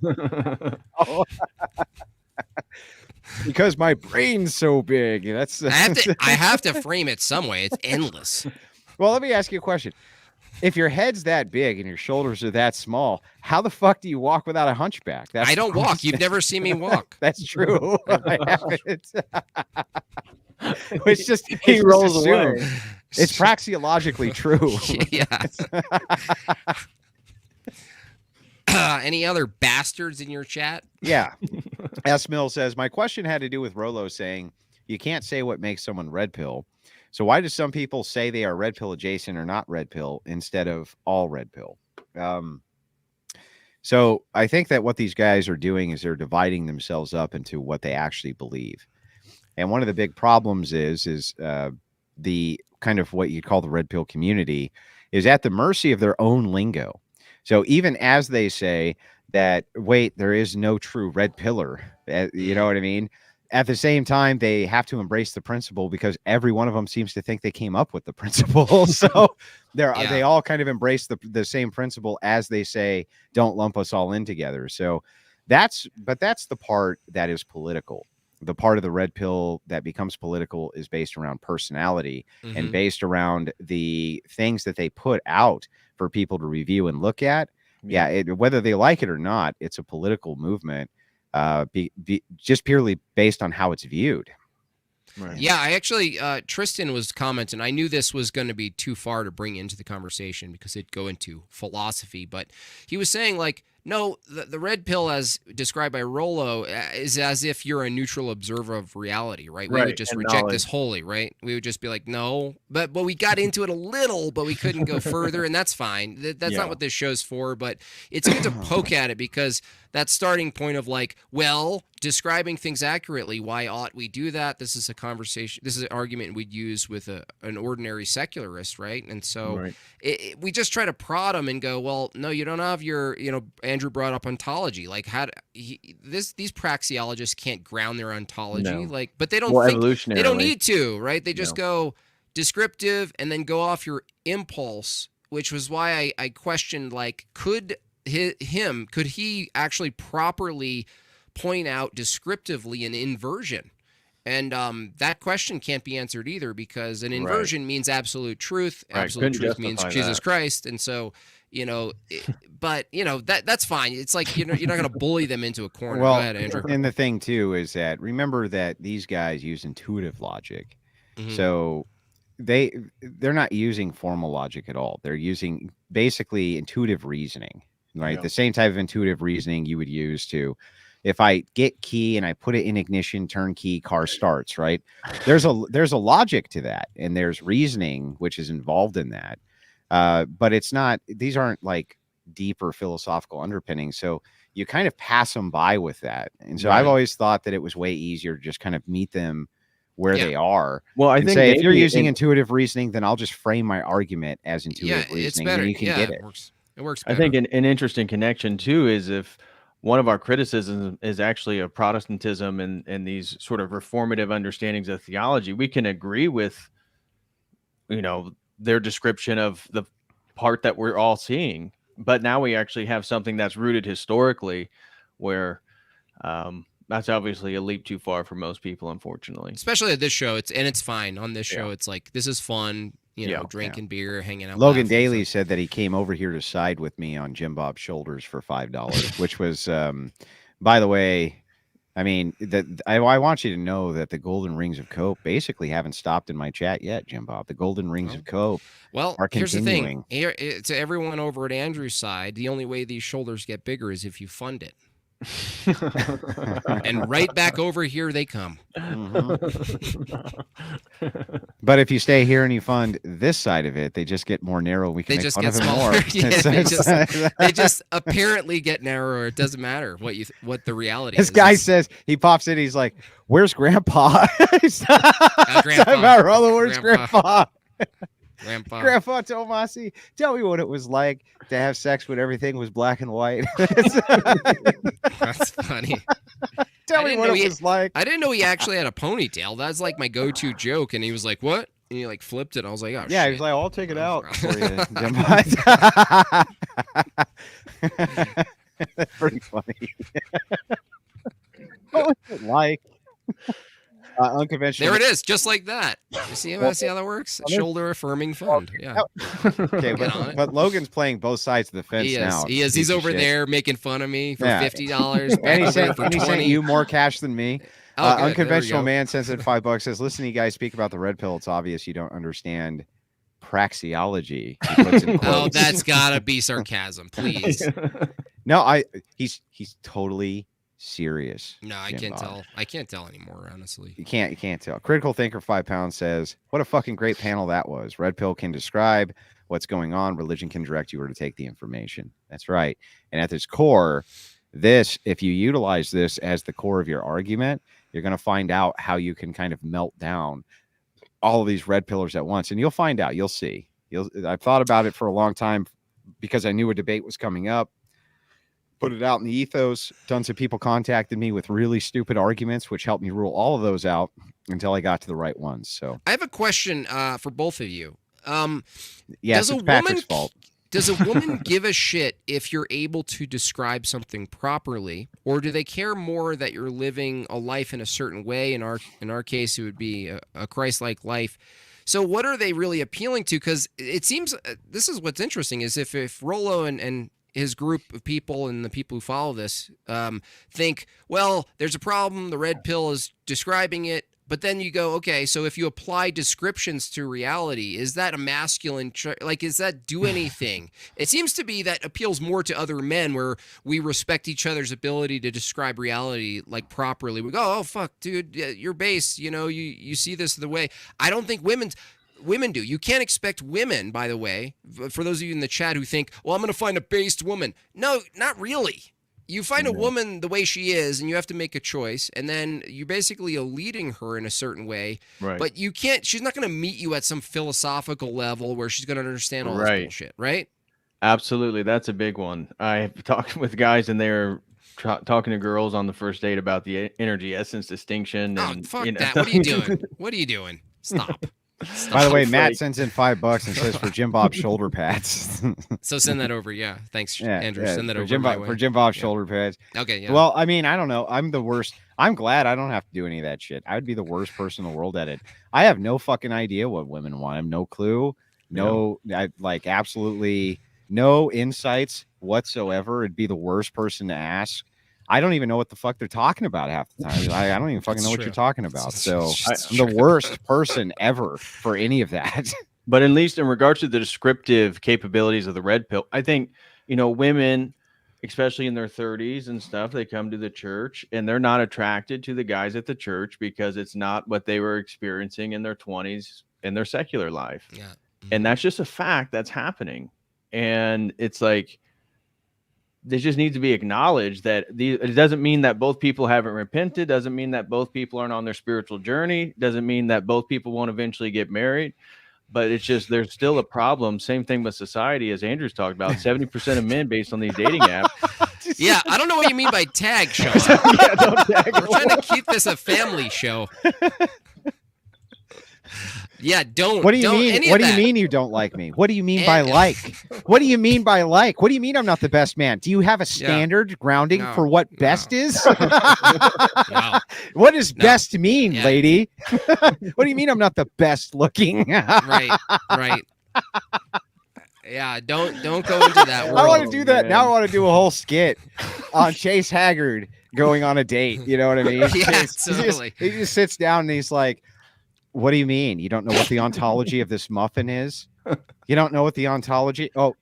Speaker 2: Because my brain's so big.
Speaker 1: I have to frame it some way. It's endless.
Speaker 2: Well, let me ask you a question. If your head's that big and your shoulders are that small, how the fuck do you walk without a hunchback?
Speaker 1: I don't walk. You've never seen me walk.
Speaker 2: That's true. I haven't. It's just
Speaker 5: he rolls away.
Speaker 2: It's praxiologically true.
Speaker 1: Yeah. Any other bastards in your chat?
Speaker 2: Yeah. S. Mill says, my question had to do with Rollo saying you can't say what makes someone red pill. So why do some people say they are red pill adjacent or not red pill instead of all red pill? So I think that what these guys are doing is they're dividing themselves up into what they actually believe. And one of the big problems is the kind of what you call the red pill community is at the mercy of their own lingo. So even as they say that, wait, there is no true red pillar, you know what I mean? At the same time, they have to embrace the principle because every one of them seems to think they came up with the principle. So they all kind of embrace the same principle as they say, don't lump us all in together. So that's the part that is political. The part of the red pill that becomes political is based around personality and based around the things that they put out for people to review and look at. Yeah, whether they like it or not, it's a political movement, just purely based on how it's viewed.
Speaker 1: Right. Yeah, I actually, Tristan was commenting. I knew this was going to be too far to bring into the conversation because it'd go into philosophy, but he was saying like, no, the red pill as described by Rollo is as if you're a neutral observer of reality, right? We would just reject this wholly, right? We would just be like, no, but we got into it a little, but we couldn't go further, and that's fine. That's not what this show's for, but it's good to poke at it because that starting point of like, well, describing things accurately, why ought we do that? This is a conversation, this is an argument we'd use with an ordinary secularist, right? And so we just try to prod them and go, well, no, you don't have your, Andrew brought up ontology. Like these praxiologists can't ground their ontology, but they don't they don't need to, right? They just go descriptive and then go off your impulse, which was why I questioned, like, could he actually properly point out descriptively an inversion? And that question can't be answered either because an inversion means absolute truth. Absolute truth means Jesus Christ. And so, that's fine. It's like, you're not going to bully them into a corner.
Speaker 2: Well,
Speaker 1: go ahead, Andrew.
Speaker 2: And the thing too is that remember that these guys use intuitive logic. So they're not using formal logic at all. They're using basically intuitive reasoning, right?
Speaker 5: Yeah.
Speaker 2: The same type of intuitive reasoning you would use to, if I get key and I put it in ignition, turn key, car starts, right? There's a logic to that, and there's reasoning which is involved in that. But it's not, these aren't like deeper philosophical underpinnings. So you kind of pass them by with that. And so I've always thought that it was way easier to just kind of meet them where they are.
Speaker 5: Well, I
Speaker 2: and
Speaker 5: think
Speaker 2: say, if you're
Speaker 5: maybe
Speaker 2: using intuitive reasoning, then I'll just frame my argument as intuitive reasoning.
Speaker 1: It's better.
Speaker 2: And you can get it.
Speaker 1: It works
Speaker 5: I
Speaker 1: better.
Speaker 5: think an interesting connection too is if one of our criticisms is actually of Protestantism and these sort of reformative understandings of theology, we can agree with, their description of the part that we're all seeing. But now we actually have something that's rooted historically where that's obviously a leap too far for most people, unfortunately.
Speaker 1: Especially at this show, it's fine. On this show, it's like, this is fun, drinking beer, hanging out.
Speaker 2: Logan Daly said that he came over here to side with me on Jim Bob's shoulders for $5, which was, by the way, I mean, I want you to know that the Golden Rings of Cope basically haven't stopped in my chat yet, Jim Bob. The Golden Rings of Cope are
Speaker 1: here's
Speaker 2: continuing.
Speaker 1: the thing. Here, to everyone over at Andrew's side, the only way these shoulders get bigger is if you fund it. And right back over here they come.
Speaker 2: But if you stay here and you fund this side of it, they just get more narrow. We can make fun of them more.
Speaker 1: They just apparently get narrower. It doesn't matter what the reality
Speaker 2: is. This guy says, he pops in, he's like, "Where's Grandpa?"
Speaker 1: Grandpa.
Speaker 2: Where's Grandpa?
Speaker 1: Grandpa
Speaker 2: Tomasi, tell me what it was like to have sex when everything was black and white.
Speaker 1: That's funny.
Speaker 2: Tell me what it was like.
Speaker 1: I didn't know he actually had a ponytail. That's like my go-to joke. And he was like, "What?" And he like flipped it. I was like, "Oh,
Speaker 2: yeah."
Speaker 1: shit.
Speaker 2: He was like, "I'll take it out for you." That's pretty funny. What was it like? Unconventional.
Speaker 1: There it is, just like that. You see how that works? Shoulder affirming fund. Yeah.
Speaker 2: Okay, but Logan's playing both sides of the fence now.
Speaker 1: He is. He's over there making fun of me for $50.
Speaker 2: And he sent you more cash than me. Unconventional man sends in $5. Says, "Listen, you guys speak about the red pill. It's obvious you don't understand praxiology." He puts in quotes.
Speaker 1: That's gotta be sarcasm, please.
Speaker 2: No, he's totally serious.
Speaker 1: No, I can't tell. I can't tell anymore, honestly.
Speaker 2: You can't tell. Critical Thinker 5 pounds says, "What a fucking great panel that was. Red pill can describe what's going on. Religion can direct you where to take the information." That's right. And at its core, if you utilize this as the core of your argument, you're going to find out how you can kind of melt down all of these red pillars at once. And you'll find out. You'll see. I've thought about it for a long time because I knew a debate was coming up. Put it out in the ethos. Tons of people contacted me with really stupid arguments, which helped me rule all of those out until I got to the right ones. So
Speaker 1: I have a question for both of you.
Speaker 2: Yes, it's Patrick's fault.
Speaker 1: Does a woman give a shit if you're able to describe something properly, or do they care more that you're living a life in a certain way? In our case, it would be a Christ-like life. So what are they really appealing to? Because it seems this is what's interesting is if Rollo and his group of people and the people who follow this think, well, there's a problem, the red pill is describing it, but then you go, okay, so if you apply descriptions to reality, is that a masculine, does that do anything? It seems to be that appeals more to other men where we respect each other's ability to describe reality like properly. We go, oh, fuck, dude, you're base, you see this the way. I don't think women do. You can't expect women, by the way, for those of you in the chat who think, well, I'm going to find a based woman. No, not really. You find a woman the way she is, and you have to make a choice, and then you're basically leading her in a certain way.
Speaker 5: Right.
Speaker 1: But you can't, she's not going to meet you at some philosophical level where she's going to understand all this bullshit, right?
Speaker 5: Absolutely. That's a big one. I've talked with guys, and they're talking to girls on the first date about the energy essence distinction. And,
Speaker 1: fuck that. What are you doing? What are you doing? Stop.
Speaker 2: By the way, Matt sends in $5 and says for Jim Bob's shoulder pads.
Speaker 1: So send that over. Yeah. Thanks, Andrew. Send that over.
Speaker 2: For Jim Bob's shoulder pads.
Speaker 1: Okay. Yeah.
Speaker 2: Well, I mean, I don't know. I'm the worst. I'm glad I don't have to do any of that shit. I would be the worst person in the world at it. I have no fucking idea what women want. I have no clue. Absolutely no insights whatsoever. It'd be the worst person to ask. I don't even know what the fuck they're talking about half the time. I don't even fucking know what you're talking about. So
Speaker 1: It's
Speaker 2: I'm the worst person ever for any of that.
Speaker 5: But at least in regards to the descriptive capabilities of the red pill, I think, women, especially in their 30s and stuff, they come to the church and they're not attracted to the guys at the church because it's not what they were experiencing in their 20s in their secular life.
Speaker 1: Yeah.
Speaker 5: And that's just a fact that's happening. And it's like, this just needs to be acknowledged that it doesn't mean that both people haven't repented, doesn't mean that both people aren't on their spiritual journey, doesn't mean that both people won't eventually get married. But it's just, there's still a problem. Same thing with society, as Andrew's talked about. 70% of men, based on these dating apps.
Speaker 1: Yeah, I don't know what you mean by tag, Sean.
Speaker 5: Yeah, don't tag.
Speaker 1: We're trying to keep this a family show. Yeah, don't.
Speaker 2: What do you mean?
Speaker 1: Any
Speaker 2: What
Speaker 1: of
Speaker 2: do you
Speaker 1: that.
Speaker 2: mean you don't like me? What do you mean by
Speaker 1: And-
Speaker 2: like? What do you mean by like? What do you mean I'm not the best man? Do you have a standard grounding
Speaker 1: No,
Speaker 2: for what
Speaker 1: no.
Speaker 2: best is?
Speaker 1: No.
Speaker 2: What does
Speaker 1: No.
Speaker 2: best mean,
Speaker 1: Yeah.
Speaker 2: lady? What do you mean I'm not the best looking?
Speaker 1: Right. Yeah, don't go into that world.
Speaker 2: I want to do that.
Speaker 5: man.
Speaker 2: Now I want to do a whole skit on Chase Haggard going on a date. You know what I mean?
Speaker 1: Yeah,
Speaker 2: Chase-
Speaker 1: totally.
Speaker 2: he just sits down and he's like, what do you mean? You don't know what the ontology of this muffin is? You don't know what the ontology? Oh,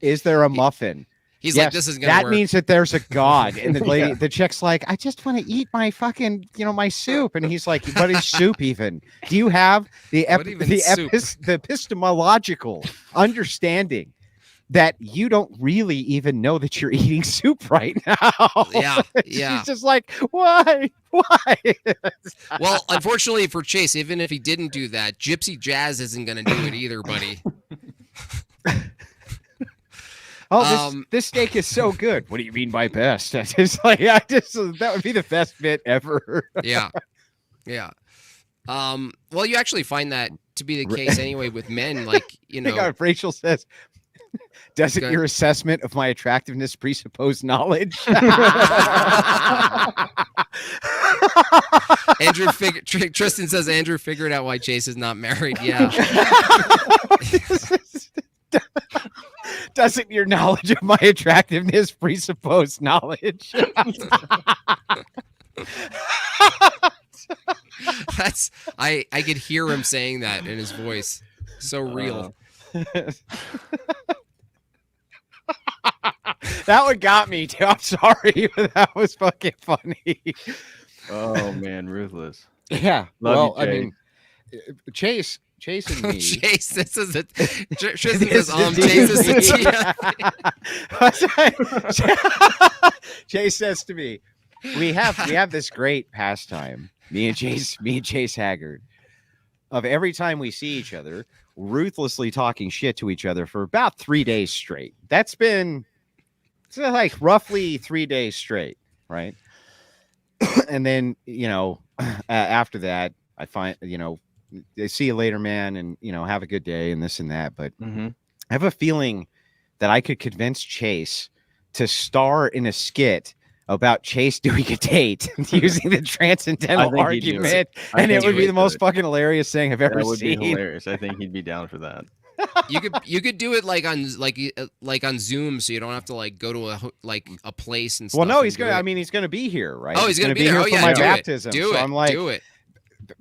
Speaker 2: is there a muffin?
Speaker 1: He's
Speaker 2: Yes,
Speaker 1: like, this is gonna
Speaker 2: that
Speaker 1: work.
Speaker 2: means that there's a God. And the lady,
Speaker 5: Yeah.
Speaker 2: the chick's like, I just want to eat my fucking, my soup. And he's like, what is soup even? Do you have the
Speaker 1: What even soup?
Speaker 2: the epistemological understanding that you don't really even know that you're eating soup right now?
Speaker 1: Yeah, yeah.
Speaker 2: She's just like, why?
Speaker 1: Well, unfortunately for Chase, even if he didn't do that, Gypsy Jazz isn't gonna do it either, buddy.
Speaker 2: Oh, this steak is so good. What do you mean by best? It's like, that would be the best bit ever.
Speaker 1: Yeah. Yeah. Well, you actually find that to be the case anyway with men, like,
Speaker 2: Hang on, Rachel says, doesn't
Speaker 1: Go
Speaker 2: your assessment of my attractiveness presuppose knowledge?
Speaker 1: Tristan says Andrew figured out why Chase is not married. Yeah.
Speaker 2: Doesn't your knowledge of my attractiveness presuppose knowledge?
Speaker 1: That's I could hear him saying that in his voice. So real.
Speaker 2: That one got me too. I'm sorry, but that was fucking funny.
Speaker 5: Oh, man, ruthless.
Speaker 2: Yeah.
Speaker 5: Love
Speaker 2: well,
Speaker 5: you,
Speaker 2: I mean, Chase and me.
Speaker 1: Chase, this is it. Tristan
Speaker 2: This
Speaker 1: says,
Speaker 2: is
Speaker 1: Chase is
Speaker 2: the
Speaker 1: the
Speaker 2: Chase says to me, we have this great pastime, me and Chase Haggard, of every time we see each other, ruthlessly talking shit to each other for about 3 days straight. That's been like roughly 3 days straight, right? And then, after that, I find, they see you later, man, and, have a good day and this and that. But
Speaker 5: Mm-hmm.
Speaker 2: I have a feeling that I could convince Chase to star in a skit about Chase doing a date using the transcendental
Speaker 5: I think he'd do it.
Speaker 2: argument,
Speaker 5: I
Speaker 2: and it
Speaker 5: think
Speaker 2: would
Speaker 5: he
Speaker 2: be the
Speaker 5: would
Speaker 2: most
Speaker 5: do it.
Speaker 2: fucking hilarious thing I've ever
Speaker 5: That would be
Speaker 2: seen.
Speaker 5: hilarious. I think he'd be down for that.
Speaker 1: You could do it like on Zoom, so you don't have to like go to a place and stuff.
Speaker 2: Well, no,
Speaker 1: and
Speaker 2: he's
Speaker 1: do
Speaker 2: gonna.
Speaker 1: it.
Speaker 2: I mean, he's gonna be here, right?
Speaker 1: Oh, he's gonna be there.
Speaker 2: here
Speaker 1: Oh,
Speaker 2: for
Speaker 1: yeah,
Speaker 2: my
Speaker 1: do
Speaker 2: baptism.
Speaker 1: it. Do
Speaker 2: so
Speaker 1: it.
Speaker 2: I'm like,
Speaker 1: do it.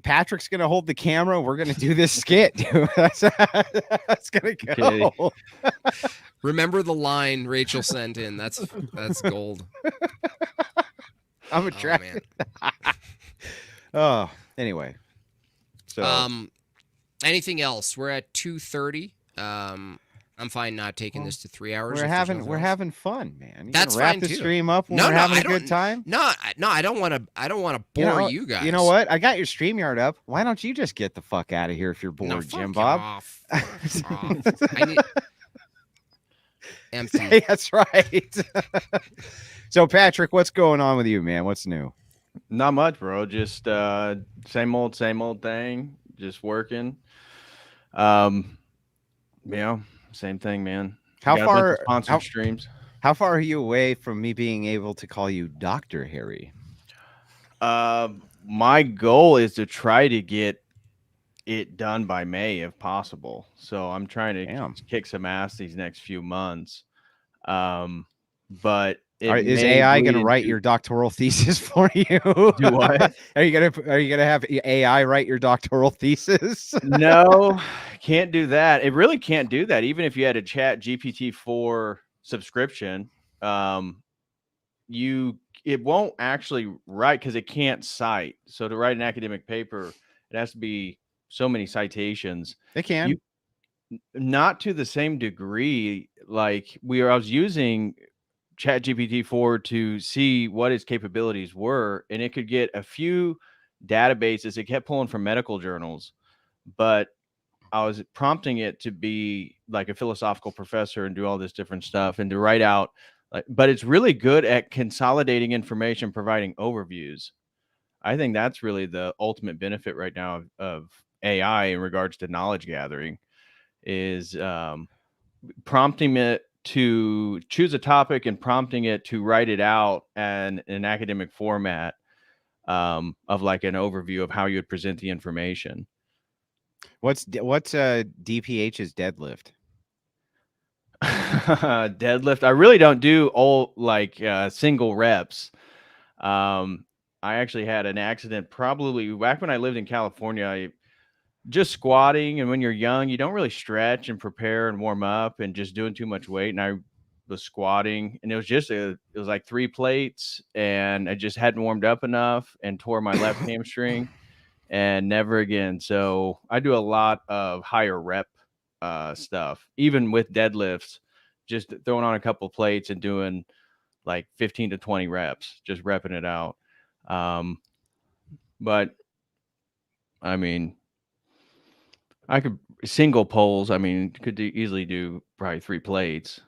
Speaker 2: Patrick's gonna hold the camera. We're gonna do this skit, dude. That's gonna go.
Speaker 5: Okay.
Speaker 1: Remember the line Rachel sent in. That's gold.
Speaker 2: I'm
Speaker 1: Oh,
Speaker 2: attracted.
Speaker 1: man.
Speaker 2: Oh, anyway. So
Speaker 1: Anything else? We're at 2:30. I'm fine not taking this to 3 hours. if there's nothing
Speaker 2: we're
Speaker 1: else.
Speaker 2: having fun, man. You
Speaker 1: That's
Speaker 2: gonna wrap
Speaker 1: fine,
Speaker 2: the
Speaker 1: too.
Speaker 2: stream up when
Speaker 1: No,
Speaker 2: we're
Speaker 1: no,
Speaker 2: having
Speaker 1: I
Speaker 2: a good
Speaker 1: don't-
Speaker 2: time.
Speaker 1: No, I don't want to bore you guys.
Speaker 2: You know what? I got your StreamYard up. Why don't you just get the fuck out of here if you're bored,
Speaker 1: No,
Speaker 2: Jim
Speaker 1: fuck
Speaker 2: Bob?
Speaker 1: off. Fuck off. I need empty.
Speaker 2: That's right. So, Patrick, what's going on with you, man? What's new?
Speaker 5: Not much, bro. Just same old thing. Just working. Same thing, man.
Speaker 2: How
Speaker 5: Got a bunch of
Speaker 2: far?
Speaker 5: sponsored streams?
Speaker 2: How far are you away from me being able to call you Dr. Harry?
Speaker 5: My goal is to try to get it done by May if possible. So I'm trying to
Speaker 2: Damn.
Speaker 5: kick some ass these next few months. But
Speaker 2: Is
Speaker 5: may
Speaker 2: AI going to
Speaker 5: bleed
Speaker 2: write
Speaker 5: into-
Speaker 2: your doctoral thesis for you?
Speaker 5: Do what?
Speaker 2: Are you gonna have AI write your doctoral thesis?
Speaker 5: No, can't do that. It really can't do that. Even if you had a Chat GPT-4 subscription, it won't actually write because it can't cite. So to write an academic paper, it has to be so many citations.
Speaker 2: They can.
Speaker 5: You not to the same degree. Like I was using Chat GPT-4 to see what its capabilities were, and it could get a few databases. It kept pulling from medical journals, but I was prompting it to be like a philosophical professor and do all this different stuff and to write out but it's really good at consolidating information, providing overviews. I think that's really the ultimate benefit right now of AI in regards to knowledge gathering is prompting it to choose a topic and prompting it to write it out in an academic format of like an overview of how you would present the information.
Speaker 2: What's DPH's deadlift?
Speaker 5: Deadlift. I really don't do all like single reps. I actually had an accident probably back when I lived in California. Just squatting, and when you're young, you don't really stretch and prepare and warm up, and just doing too much weight. And I was squatting, and it was like 3 plates, and I just hadn't warmed up enough and tore my left hamstring, and never again. So I do a lot of higher rep stuff, even with deadlifts, just throwing on a couple plates and doing like 15 to 20 reps, just repping it out. But I mean, I could single poles. I mean, could easily do probably 3 plates.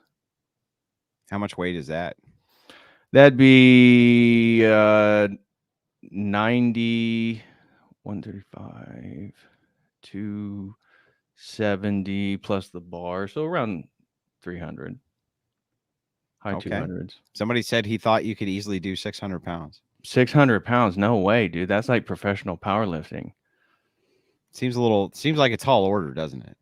Speaker 2: How much weight is that?
Speaker 5: That'd be 90, 135, 270 plus the bar. So around 300. High
Speaker 2: Okay.
Speaker 5: 200s.
Speaker 2: Somebody said he thought you could easily do 600 pounds.
Speaker 5: 600 pounds? No way, dude. That's like professional powerlifting.
Speaker 2: Seems like a tall order, doesn't it?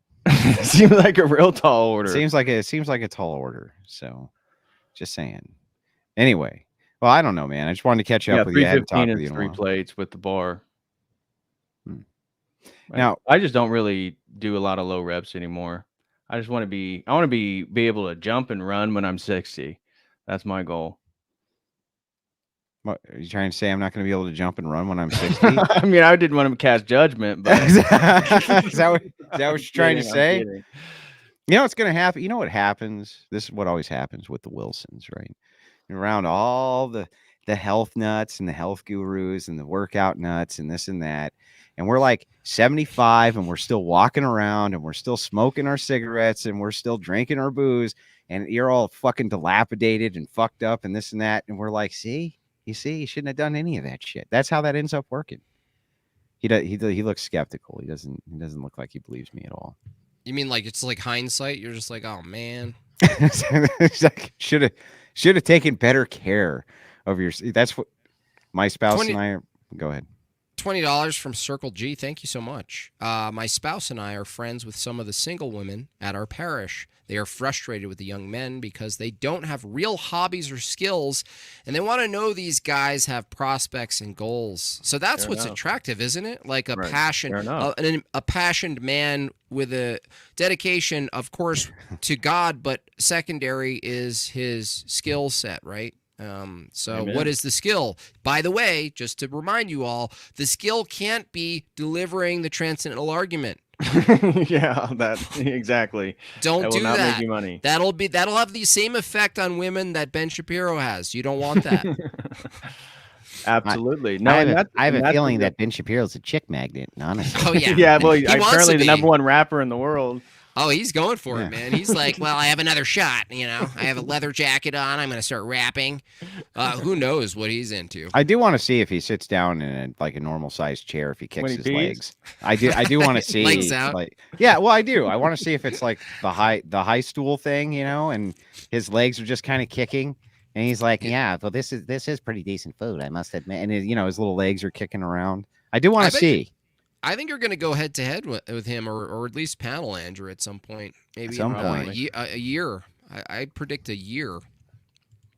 Speaker 5: Seems like a real tall order.
Speaker 2: Seems like a tall order. So, just saying. Anyway, well, I don't know, man. I just wanted to catch up with you. I hadn't talked with you in a
Speaker 5: 3
Speaker 2: while.
Speaker 5: plates with the bar.
Speaker 2: Now,
Speaker 5: I just don't really do a lot of low reps anymore. I want to be able to jump and run when I'm 60. That's my goal.
Speaker 2: What are you trying to say? I'm not going to be able to jump and run when I'm 60?
Speaker 5: I mean, I didn't want to cast judgment, but
Speaker 2: is that what you're trying to
Speaker 5: I'm
Speaker 2: say?
Speaker 5: kidding.
Speaker 2: You know what's going to happen? You know what happens? This is what always happens with the Wilsons, right? Around all the health nuts and the health gurus and the workout nuts and this and that. And we're like 75 and we're still walking around and we're still smoking our cigarettes and we're still drinking our booze and you're all fucking dilapidated and fucked up and this and that. And we're like, see, you shouldn't have done any of that shit. That's how that ends up working. He looks skeptical. He doesn't look like he believes me at all.
Speaker 1: You mean like it's like hindsight? You're just like, oh man.
Speaker 2: should have taken better care of your. That's what my spouse and I are. Go ahead.
Speaker 1: $20 from Circle G. Thank you so much. My spouse and I are friends with some of the single women at our parish. They are frustrated with the young men because they don't have real hobbies or skills, and they want to know these guys have prospects and goals. So that's what's attractive, isn't it? Like a passion, a passionate man with a dedication, of course, to God, but secondary is his skill set, right? So
Speaker 5: Amen.
Speaker 1: What is the skill? By the way, just to remind you all, the skill can't be delivering the transcendental argument.
Speaker 5: Yeah, exactly.
Speaker 1: Don't
Speaker 5: that
Speaker 1: do
Speaker 5: will not
Speaker 1: that.
Speaker 5: make you money.
Speaker 1: That'll have the same effect on women that Ben Shapiro has. You don't want that.
Speaker 5: Absolutely.
Speaker 2: No, I have a feeling that Ben Shapiro's a chick magnet, honestly.
Speaker 1: Oh yeah.
Speaker 5: Yeah, well,
Speaker 1: He
Speaker 5: I'm
Speaker 1: wants
Speaker 5: currently
Speaker 1: to
Speaker 5: the
Speaker 1: be.
Speaker 5: number 1 rapper in the world.
Speaker 1: Oh, he's going for it, man. He's like, well, I have another shot. I have a leather jacket on. I'm going to start rapping. Who knows what he's into?
Speaker 2: I do want to see if he sits down in a normal sized chair if he kicks his legs. I do want to see
Speaker 1: legs out.
Speaker 2: Yeah, well, I do. I want to see if it's like the high stool thing, and his legs are just kind of kicking. And he's like, yeah, well, this is pretty decent food, I must admit. And his little legs are kicking around. I do want to see.
Speaker 1: I think you're going to go head to head with him, or at least panel Andrew at some point. Maybe
Speaker 2: at some point.
Speaker 1: A year. I'd predict a year.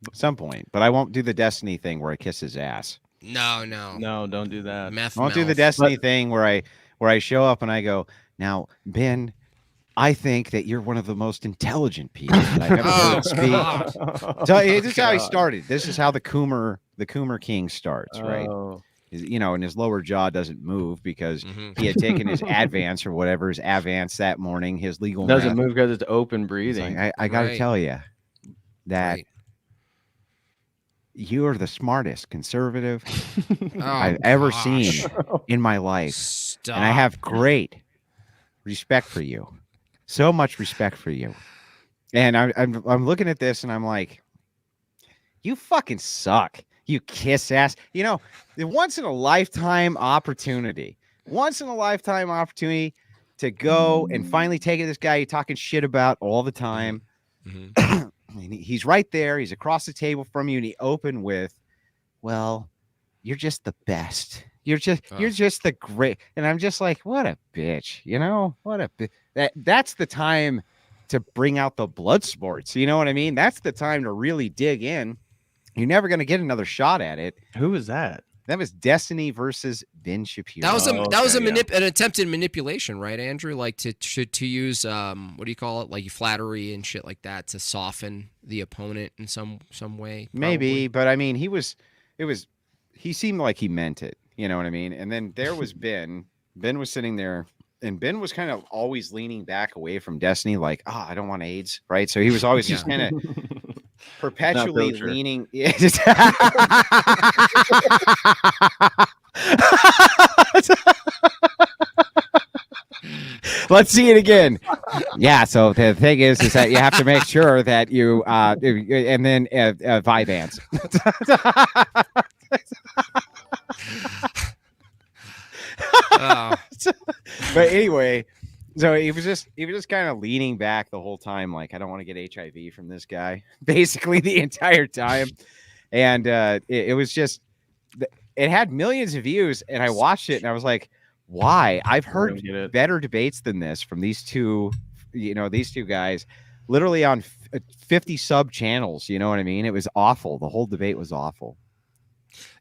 Speaker 2: At some point, but I won't do the Destiny thing where I kiss his ass.
Speaker 1: No.
Speaker 5: No, don't do that.
Speaker 1: Meth
Speaker 2: I won't do the
Speaker 1: mouth.
Speaker 2: Destiny thing where I show up and I go, now, Ben, I think that you're one of the most intelligent people that I've ever heard speak.
Speaker 1: God.
Speaker 2: So this is how he started. This is how the Coomer King starts, right?
Speaker 5: Oh.
Speaker 2: You know, and his lower jaw doesn't move because
Speaker 1: Mhm.
Speaker 2: he had taken his Advance or whatever, his Avance that morning, his legal
Speaker 5: Doesn't
Speaker 2: meth.
Speaker 5: move because it's open
Speaker 2: He's
Speaker 5: breathing.
Speaker 2: like, I got to
Speaker 1: Right.
Speaker 2: tell you that
Speaker 1: Right.
Speaker 2: you are the smartest conservative
Speaker 1: Oh,
Speaker 2: I've ever
Speaker 1: gosh.
Speaker 2: seen in my life.
Speaker 1: Stop.
Speaker 2: And I have great respect for you. So much respect for you. And I'm looking at this and I'm like, you fucking suck. You kiss ass. You know, the once in a lifetime opportunity to go and finally take it. This guy you're talking shit about all the time.
Speaker 1: Mhm.
Speaker 2: And he's right there. He's across the table from you. And he opened with, well, you're just the best. You're just the great. And I'm just like, what a bitch, you know, that's the time to bring out the blood sports. You know what I mean? That's the time to really dig in. You're never going to get another shot at it.
Speaker 5: Who is that?
Speaker 2: That was Destiny versus Ben Shapiro.
Speaker 1: That was
Speaker 5: okay,
Speaker 1: an attempted manipulation, right, Andrew? Like to use what do you call it? Like flattery and shit like that to soften the opponent in some way.
Speaker 2: Maybe,
Speaker 1: probably.
Speaker 2: but I mean, he seemed like he meant it. You know what I mean? And then there was Ben. Ben was sitting there, and Ben was kind of always leaning back away from Destiny, like, I don't want AIDS, right? So he was always just kind of perpetually
Speaker 5: kosher.
Speaker 2: leaning. Yeah. Let's see it again. Yeah. So the thing is that you have to make sure that you and then Vyvanse.
Speaker 1: Oh,
Speaker 2: But anyway, so he was just kind of leaning back the whole time, like, I don't want to get HIV from this guy, basically the entire time. And it was just, it had millions of views, and I watched it and I was like, why? I've heard
Speaker 5: get it.
Speaker 2: better debates than this from these two guys, literally on 50 sub channels. You know what I mean? It was awful. The whole debate was awful.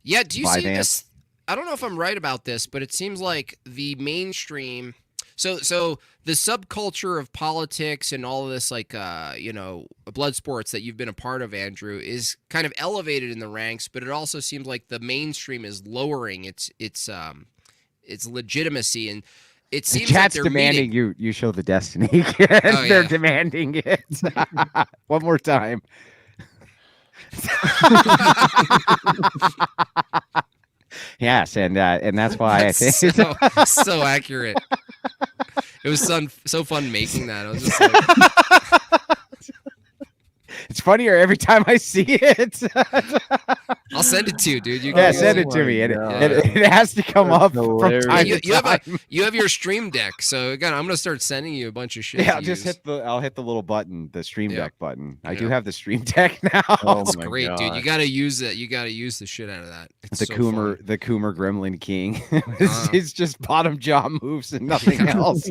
Speaker 1: yeah. Do you see
Speaker 2: Vyvanse.
Speaker 1: this? I don't know if I'm right about this, but it seems like the mainstream. So the subculture of politics and all of this, like blood sports that you've been a part of, Andrew, is kind of elevated in the ranks, but it also seems like the mainstream is lowering its legitimacy, and it
Speaker 2: The
Speaker 1: seems
Speaker 2: chat's
Speaker 1: like they're
Speaker 2: demanding
Speaker 1: meeting.
Speaker 2: you show the Destiny.
Speaker 1: Oh,
Speaker 2: They're
Speaker 1: yeah.
Speaker 2: demanding it. One more time. Yes, and that's why I think
Speaker 1: so accurate. It was so fun making that. I was just like,
Speaker 2: it's funnier every time I see it.
Speaker 1: I'll send it to you, dude. You
Speaker 2: Yeah,
Speaker 1: can
Speaker 2: send
Speaker 1: use
Speaker 2: it to me.
Speaker 5: God.
Speaker 2: It has to come
Speaker 5: That's
Speaker 2: up from
Speaker 5: hilarious.
Speaker 2: time
Speaker 1: You,
Speaker 2: to
Speaker 1: you have
Speaker 2: time.
Speaker 1: you have your stream deck, so again, I'm gonna start sending you a bunch of shit.
Speaker 2: Yeah,
Speaker 1: to
Speaker 2: I'll just
Speaker 1: use.
Speaker 2: I'll hit the little button, the stream
Speaker 1: Yeah.
Speaker 2: deck button. I
Speaker 1: Yeah.
Speaker 2: do have the stream deck now.
Speaker 5: Oh
Speaker 1: It's
Speaker 5: my
Speaker 1: great, dude. You
Speaker 5: gosh.
Speaker 1: gotta use it. You gotta use the shit out of that. It's
Speaker 2: the
Speaker 1: so
Speaker 2: Coomer,
Speaker 1: fun.
Speaker 2: the Coomer Gremlin King.
Speaker 1: Uh-huh.
Speaker 2: It's just bottom jaw moves and nothing else.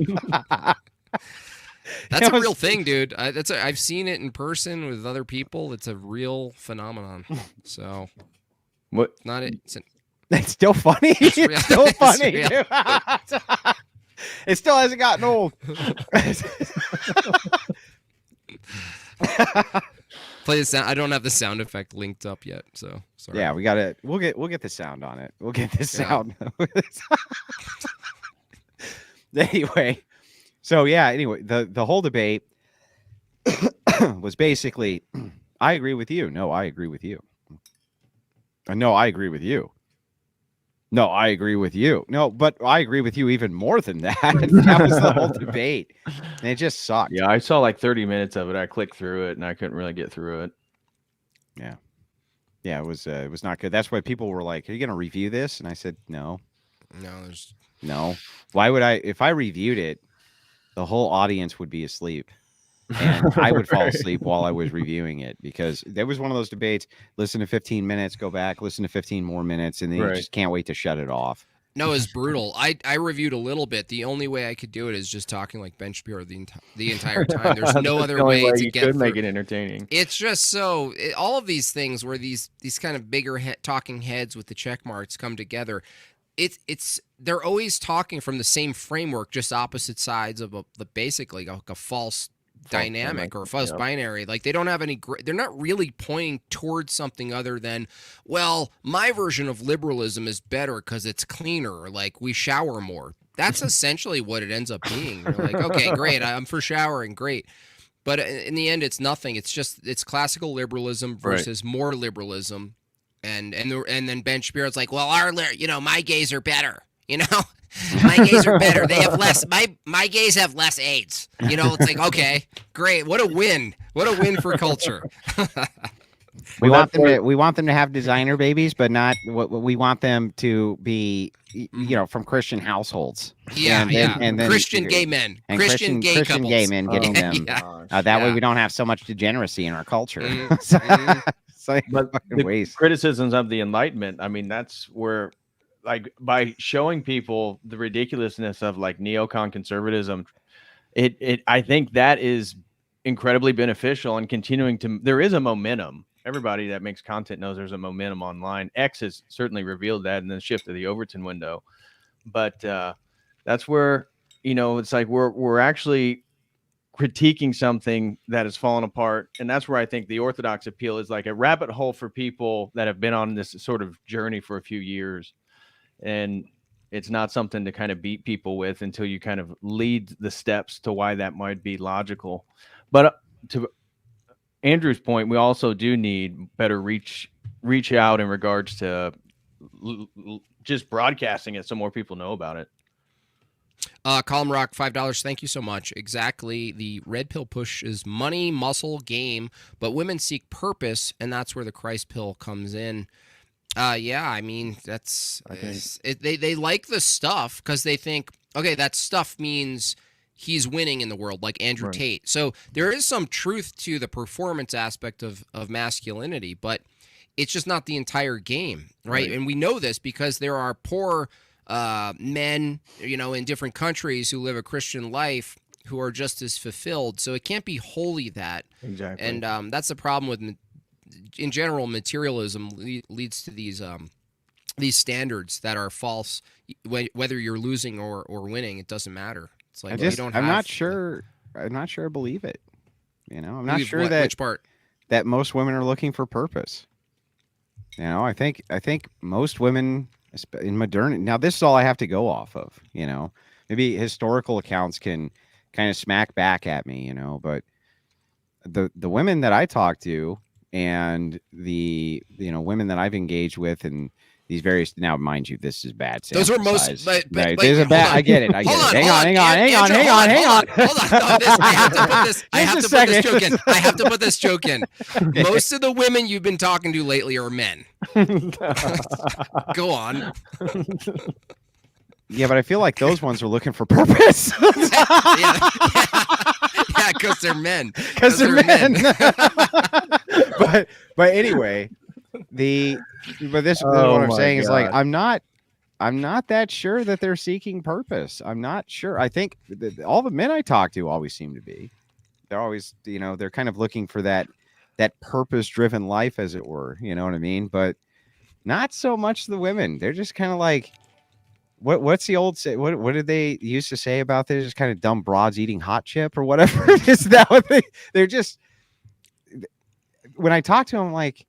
Speaker 1: That's
Speaker 2: It
Speaker 1: a
Speaker 2: was-
Speaker 1: real thing, dude. I've seen it in person with other people. It's a real phenomenon. So
Speaker 5: What?
Speaker 1: not it.
Speaker 2: It's still funny.
Speaker 1: real.
Speaker 2: It's still
Speaker 1: It's
Speaker 2: funny.
Speaker 1: real.
Speaker 2: Dude. It still hasn't gotten old.
Speaker 1: Play the sound. I don't have the sound effect linked up yet, so sorry.
Speaker 2: Yeah, we'll get the sound on it. We'll get the
Speaker 1: Yeah.
Speaker 2: sound. Anyway, so yeah, anyway, the whole debate was basically, I agree with you. No, I agree with you. No, I agree with you. No, I agree with you. No, but I agree with you even more than that. That was the whole debate. And it just sucked.
Speaker 5: Yeah, I saw like 30 minutes of it. I clicked through it and I couldn't really get through it.
Speaker 2: Yeah, it was not good. That's why people were like, "Are you going to review this?" And I said, "No.
Speaker 1: No,
Speaker 2: Why would I? If I reviewed it, the whole audience would be asleep, and I would fall asleep while I was reviewing it, because there was one of those debates. Listen to 15 minutes, go back, listen to 15 more minutes, and then you
Speaker 5: Right.
Speaker 2: just can't wait to shut it off.
Speaker 1: No, it's brutal. I reviewed a little bit. The only way I could do it is just talking like Ben Shapiro the entire time. There's no
Speaker 5: That's
Speaker 1: other
Speaker 5: the only
Speaker 1: way to
Speaker 5: you
Speaker 1: get
Speaker 5: could
Speaker 1: through.
Speaker 5: make it entertaining.
Speaker 1: It's just all of these things where these kind of bigger talking heads with the check marks come together. They're always talking from the same framework, just opposite sides of basically a false dynamic or a false binary. Like they don't have any. They're not really pointing towards something other than, well, my version of liberalism is better because it's cleaner. Like we shower more. That's essentially what it ends up being. You're like, okay, great. I'm for showering. Great. But in the end, it's nothing. It's classical liberalism versus more liberalism. And then Ben Shapiro's like, well, my gays are better. My gays are better. They have less. My gays have less AIDS. It's like, okay, great. What a win. What a win for culture.
Speaker 2: We want them to have designer babies, but not what we want them to be, from Christian households.
Speaker 1: Yeah,
Speaker 2: and then
Speaker 1: Christian gay men,
Speaker 2: and
Speaker 1: Christian gay couples.
Speaker 2: gay men getting them. That way we don't have so much degeneracy in our culture.
Speaker 5: But the criticisms of the Enlightenment, I mean, that's where, like, by showing people the ridiculousness of like neocon conservatism, I think that is incredibly beneficial and continuing to. There is a momentum. Everybody that makes content knows there's a momentum online. X has certainly revealed that in the shift of the Overton window, but that's where it's like we're actually critiquing something that has fallen apart. And that's where I think the Orthodox appeal is like a rabbit hole for people that have been on this sort of journey for a few years. And it's not something to kind of beat people with until you kind of lead the steps to why that might be logical. But to Andrew's point, we also do need better reach out in regards to just broadcasting it so more people know about it.
Speaker 1: Column Rock, $5. Thank you so much. Exactly. The red pill push is money, muscle, game, but women seek purpose, and that's where the Christ pill comes in. I mean, they like the stuff because they think, okay, that stuff means he's winning in the world, like Andrew Tate. So there is some truth to the performance aspect of masculinity, but it's just not the entire game, right? And we know this because there are poor men, in different countries who live a Christian life who are just as fulfilled. So it can't be wholly that.
Speaker 5: Exactly.
Speaker 1: And that's the problem with, in general, materialism leads to these standards that are false. Whether you're losing or winning, it doesn't matter. It's like
Speaker 2: I'm not sure I believe it. I'm not sure
Speaker 1: which part
Speaker 2: that most women are looking for purpose. I think most women in modernity. Now, this is all I have to go off of. Maybe historical accounts can kind of smack back at me. But the women that I talk to and the women that I've engaged with and these various, now mind you, this is bad.
Speaker 1: Those are most, but
Speaker 2: there's a bad. I get it. Hang on.
Speaker 1: Hold on. No, I have to put this. I have to put this joke in. Most of the women you've been talking to lately are men. Go on.
Speaker 2: Yeah, but I feel like those ones are looking for purpose.
Speaker 1: Yeah, because they're men.
Speaker 2: Because they're men. But anyway, but this is what I'm saying is like I'm not that sure that they're seeking purpose. I'm not sure. I think all the men I talk to always seem to be. They're always, they're kind of looking for that purpose-driven life, as it were. You know what I mean? But not so much the women. They're just kind of like, what's the old say? What did they used to say about this? Just kind of dumb broads eating hot chip or whatever. Is that what they're just? When I talk to them, I'm like,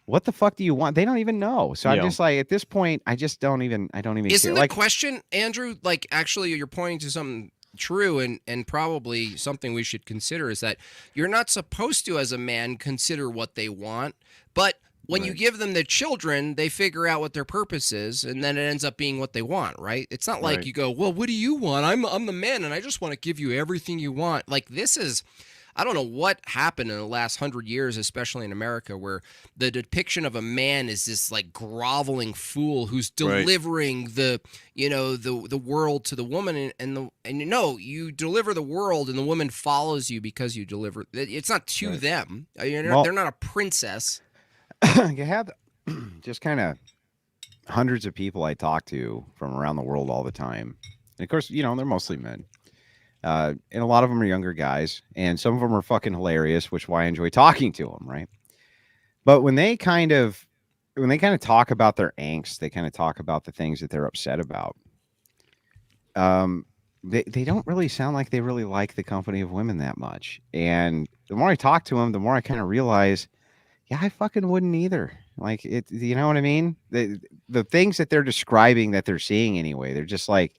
Speaker 2: what the fuck do you want? They don't even know. So I'm just like, at this point, I don't even
Speaker 1: Isn't
Speaker 2: care.
Speaker 1: the question, Andrew, like actually you're pointing to something true and probably something we should consider is that you're not supposed to, as a man, consider what they want, but when you give them the children, they figure out what their purpose is, and then it ends up being what they want, right? It's not like you go, well, what do you want? I'm the man, and I just want to give you everything you want. Like, this is, I don't know what happened in the last 100 years, especially in America, where the depiction of a man is this like groveling fool who's delivering the world to the woman, and you deliver the world, and the woman follows you because you deliver. It's not to them. They're not a princess.
Speaker 2: You have just kind of hundreds of people I talk to from around the world all the time. And of course, you know, they're mostly men. And a lot of them are younger guys, and some of them are fucking hilarious, which is why I enjoy talking to them, right? But when they kind of talk about their angst, they kind of talk about the things that they're upset about. They don't really sound like they really like the company of women that much. And the more I talk to them, the more I kind of realize, yeah, I fucking wouldn't either. Like it, you know what I mean? The things that they're describing that they're seeing anyway, they're just like,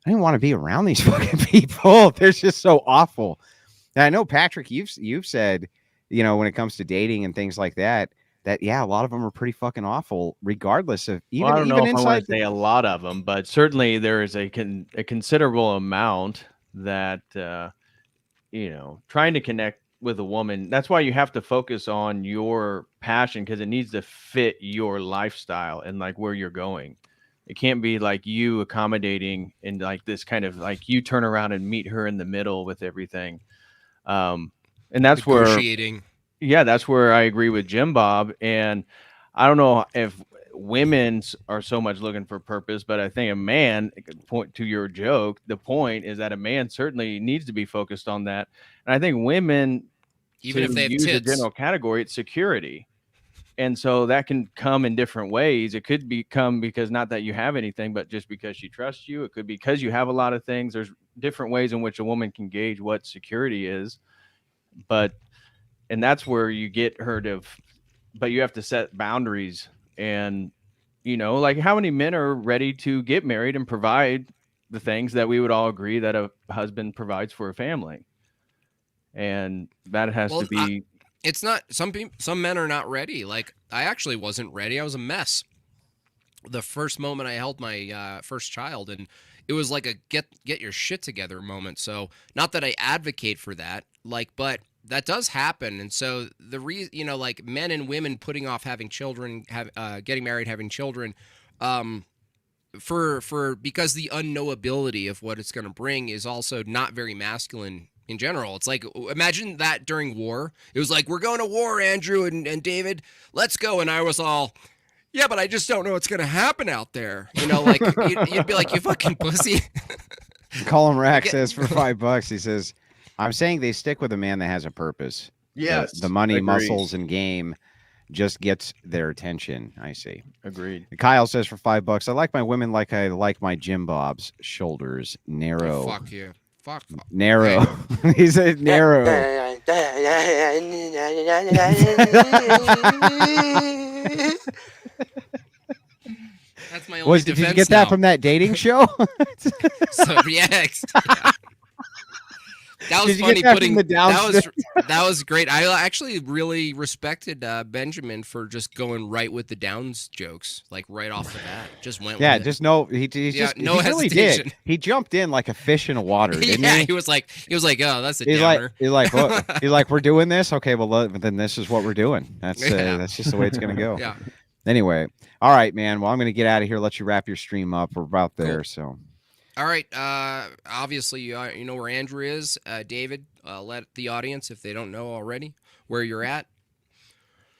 Speaker 2: I don't want to be around these fucking people. They're just so awful. And I know, Patrick, you've said, you know, when it comes to dating and things like that, yeah, a lot of them are pretty fucking awful, regardless of even
Speaker 5: Well, I don't know
Speaker 2: even
Speaker 5: if I want
Speaker 2: inside.
Speaker 5: to say a lot of them, but certainly there is a considerable amount that you know, trying to connect with a woman. That's why you have to focus on your passion, because it needs to fit your lifestyle and like where you're going. It can't be like you accommodating and like this kind of like you turn around and meet her in the middle with everything. And that's where,
Speaker 1: Negotiating.
Speaker 5: yeah, that's where I agree with Jim Bob. And I don't know if women are so much looking for purpose, but I think a man, point to your joke, the point is that a man certainly needs to be focused on that. And I think women,
Speaker 1: Even
Speaker 5: to
Speaker 1: if they have
Speaker 5: use a
Speaker 1: tits.
Speaker 5: general category, it's security. And so that can come in different ways. It could become because not that you have anything, but just because she trusts you. It could be because you have a lot of things. There's different ways in which a woman can gauge what security is. And that's where you get her to, but you have to set boundaries. And, you know, like how many men are ready to get married and provide the things that we would all agree that a husband provides for a family? And that has to be.
Speaker 1: It's not, some men are not ready. Like, I actually wasn't ready. I was a mess the first moment I held my first child, and it was like a get your shit together moment. So not that I advocate for that, like, but that does happen. And so the reason, you know, like men and women putting off having children, getting married, having children, because the unknowability of what it's going to bring is also not very masculine in general. It's like, imagine that during war. It was like, we're going to war, Andrew and David, let's go. And I was all, yeah, but I just don't know what's going to happen out there. You know, like, you'd be like, you fucking pussy.
Speaker 2: Colin Rack says for $5, he says, I'm saying they stick with a man that has a purpose.
Speaker 5: Yes,
Speaker 2: The money,
Speaker 5: agreed.
Speaker 2: muscles, and game just gets their attention. I see.
Speaker 5: Agreed.
Speaker 2: Kyle says for $5, I like my women like I like my Jim Bob's shoulders narrow.
Speaker 1: Oh, fuck you. Fuck.
Speaker 2: Narrow. He said narrow.
Speaker 1: That's my only
Speaker 2: Did
Speaker 1: defense
Speaker 2: you get
Speaker 1: now.
Speaker 2: that from that dating show?
Speaker 1: So, yeah. That was
Speaker 2: Did you
Speaker 1: funny
Speaker 2: get that
Speaker 1: putting
Speaker 2: from the
Speaker 1: that was great. I actually really respected Benjamin for just going right with the Downs jokes, like right off the bat. Just went
Speaker 2: Yeah,
Speaker 1: with it.
Speaker 2: just no. He
Speaker 1: no
Speaker 2: really
Speaker 1: hesitation.
Speaker 2: did. He jumped in like a fish in the water, didn't
Speaker 1: Yeah,
Speaker 2: he?
Speaker 1: he was like, oh, that's a
Speaker 2: He's
Speaker 1: downer.
Speaker 2: like, look, he's like, we're doing this. Okay, well, then this is what we're doing. That's just the way it's gonna go.
Speaker 1: Yeah.
Speaker 2: Anyway, all right, man. Well, I'm gonna get out of here. Let you wrap your stream up. We're about there,
Speaker 1: Cool.
Speaker 2: so.
Speaker 1: All right. Obviously, you know where Andrew is. David, let the audience, if they don't know already, where you're at.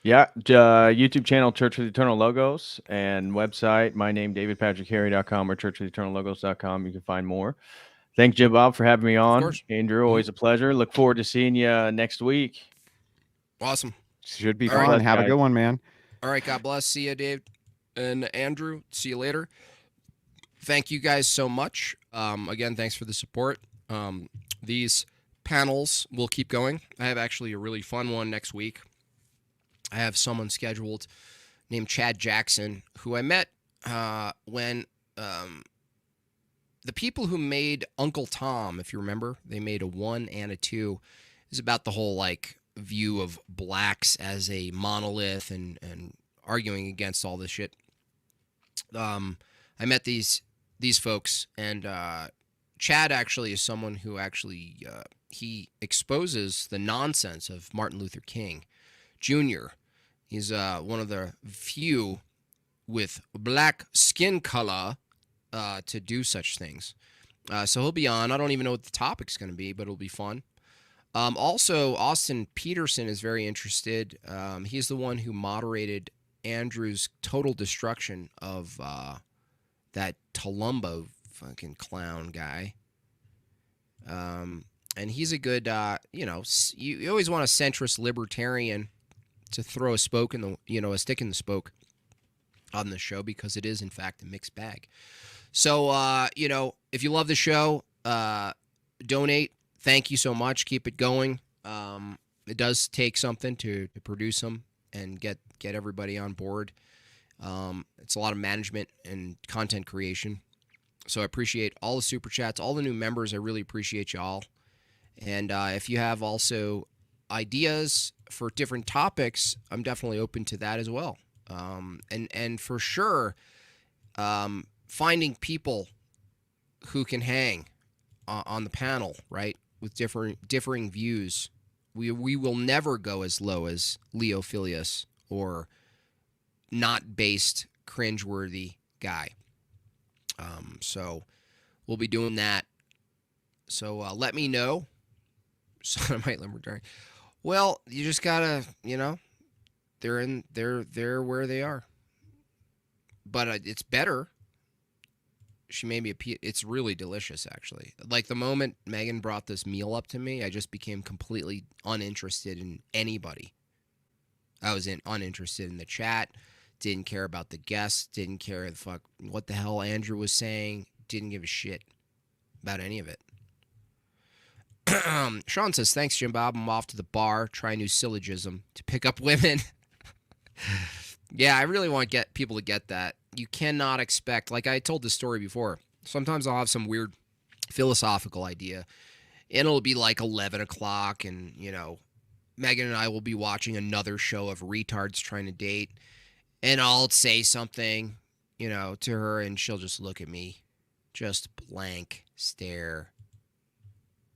Speaker 5: Yeah, YouTube channel Church of the Eternal Logos, and website my name davidpatrickharry.com or churchoftheeternallogos.com. You can find more. Thanks, Jim Bob, for having me on.
Speaker 1: course.
Speaker 5: Andrew, always a pleasure. Look forward to seeing you next week.
Speaker 1: Awesome.
Speaker 2: Should be
Speaker 1: All right.
Speaker 2: fun. Have a
Speaker 5: Guys.
Speaker 2: good one, man.
Speaker 1: All right. God bless. See you, Dave and Andrew. See you later. Thank you guys so much. Again, thanks for the support. These panels will keep going. I have actually a really fun one next week. I have someone scheduled named Chad Jackson, who I met when the people who made Uncle Tom, if you remember, they made a 1 and a 2, is about the whole like view of blacks as a monolith and arguing against all this shit. I met these folks, and Chad actually is someone who actually he exposes the nonsense of Martin Luther King Jr. He's one of the few with black skin color to do such things. So he'll be on. I don't even know what the topic's going to be, but it'll be fun. Also, Austin Peterson is very interested. He's the one who moderated Andrew's total destruction of that Tulumbo fucking clown guy. And he's a good, you always want a centrist libertarian to throw a spoke in the, a stick in the spoke on the show, because it is in fact a mixed bag. So, if you love the show, donate. Thank you so much. Keep it going. It does take something to produce them and get everybody on board. It's a lot of management and content creation. So I appreciate all the super chats, all the new members. I really appreciate y'all. And if you have also ideas for different topics, I'm definitely open to that as well. And for sure, finding people who can hang on the panel, right, with differing views. We will never go as low as Leo Filius or not based cringeworthy guy. So we'll be doing that. So let me know. Sodomite Libertarian. Well, you just gotta, they're where they are. But it's better. She made me it's really delicious, actually. Like the moment Megan brought this meal up to me, I just became completely uninterested in anybody. I was uninterested in the chat. Didn't care about the guests. Didn't care what the hell Andrew was saying. Didn't give a shit about any of it. Sean says, thanks, Jim Bob. I'm off to the bar. Try a new syllogism to pick up women. Yeah, I really want to get people to get that. You cannot expect, like I told this story before, sometimes I'll have some weird philosophical idea, and it'll be like 11 o'clock, and, Megan and I will be watching another show of retards trying to date, and I'll say something, to her, and she'll just look at me, just blank stare.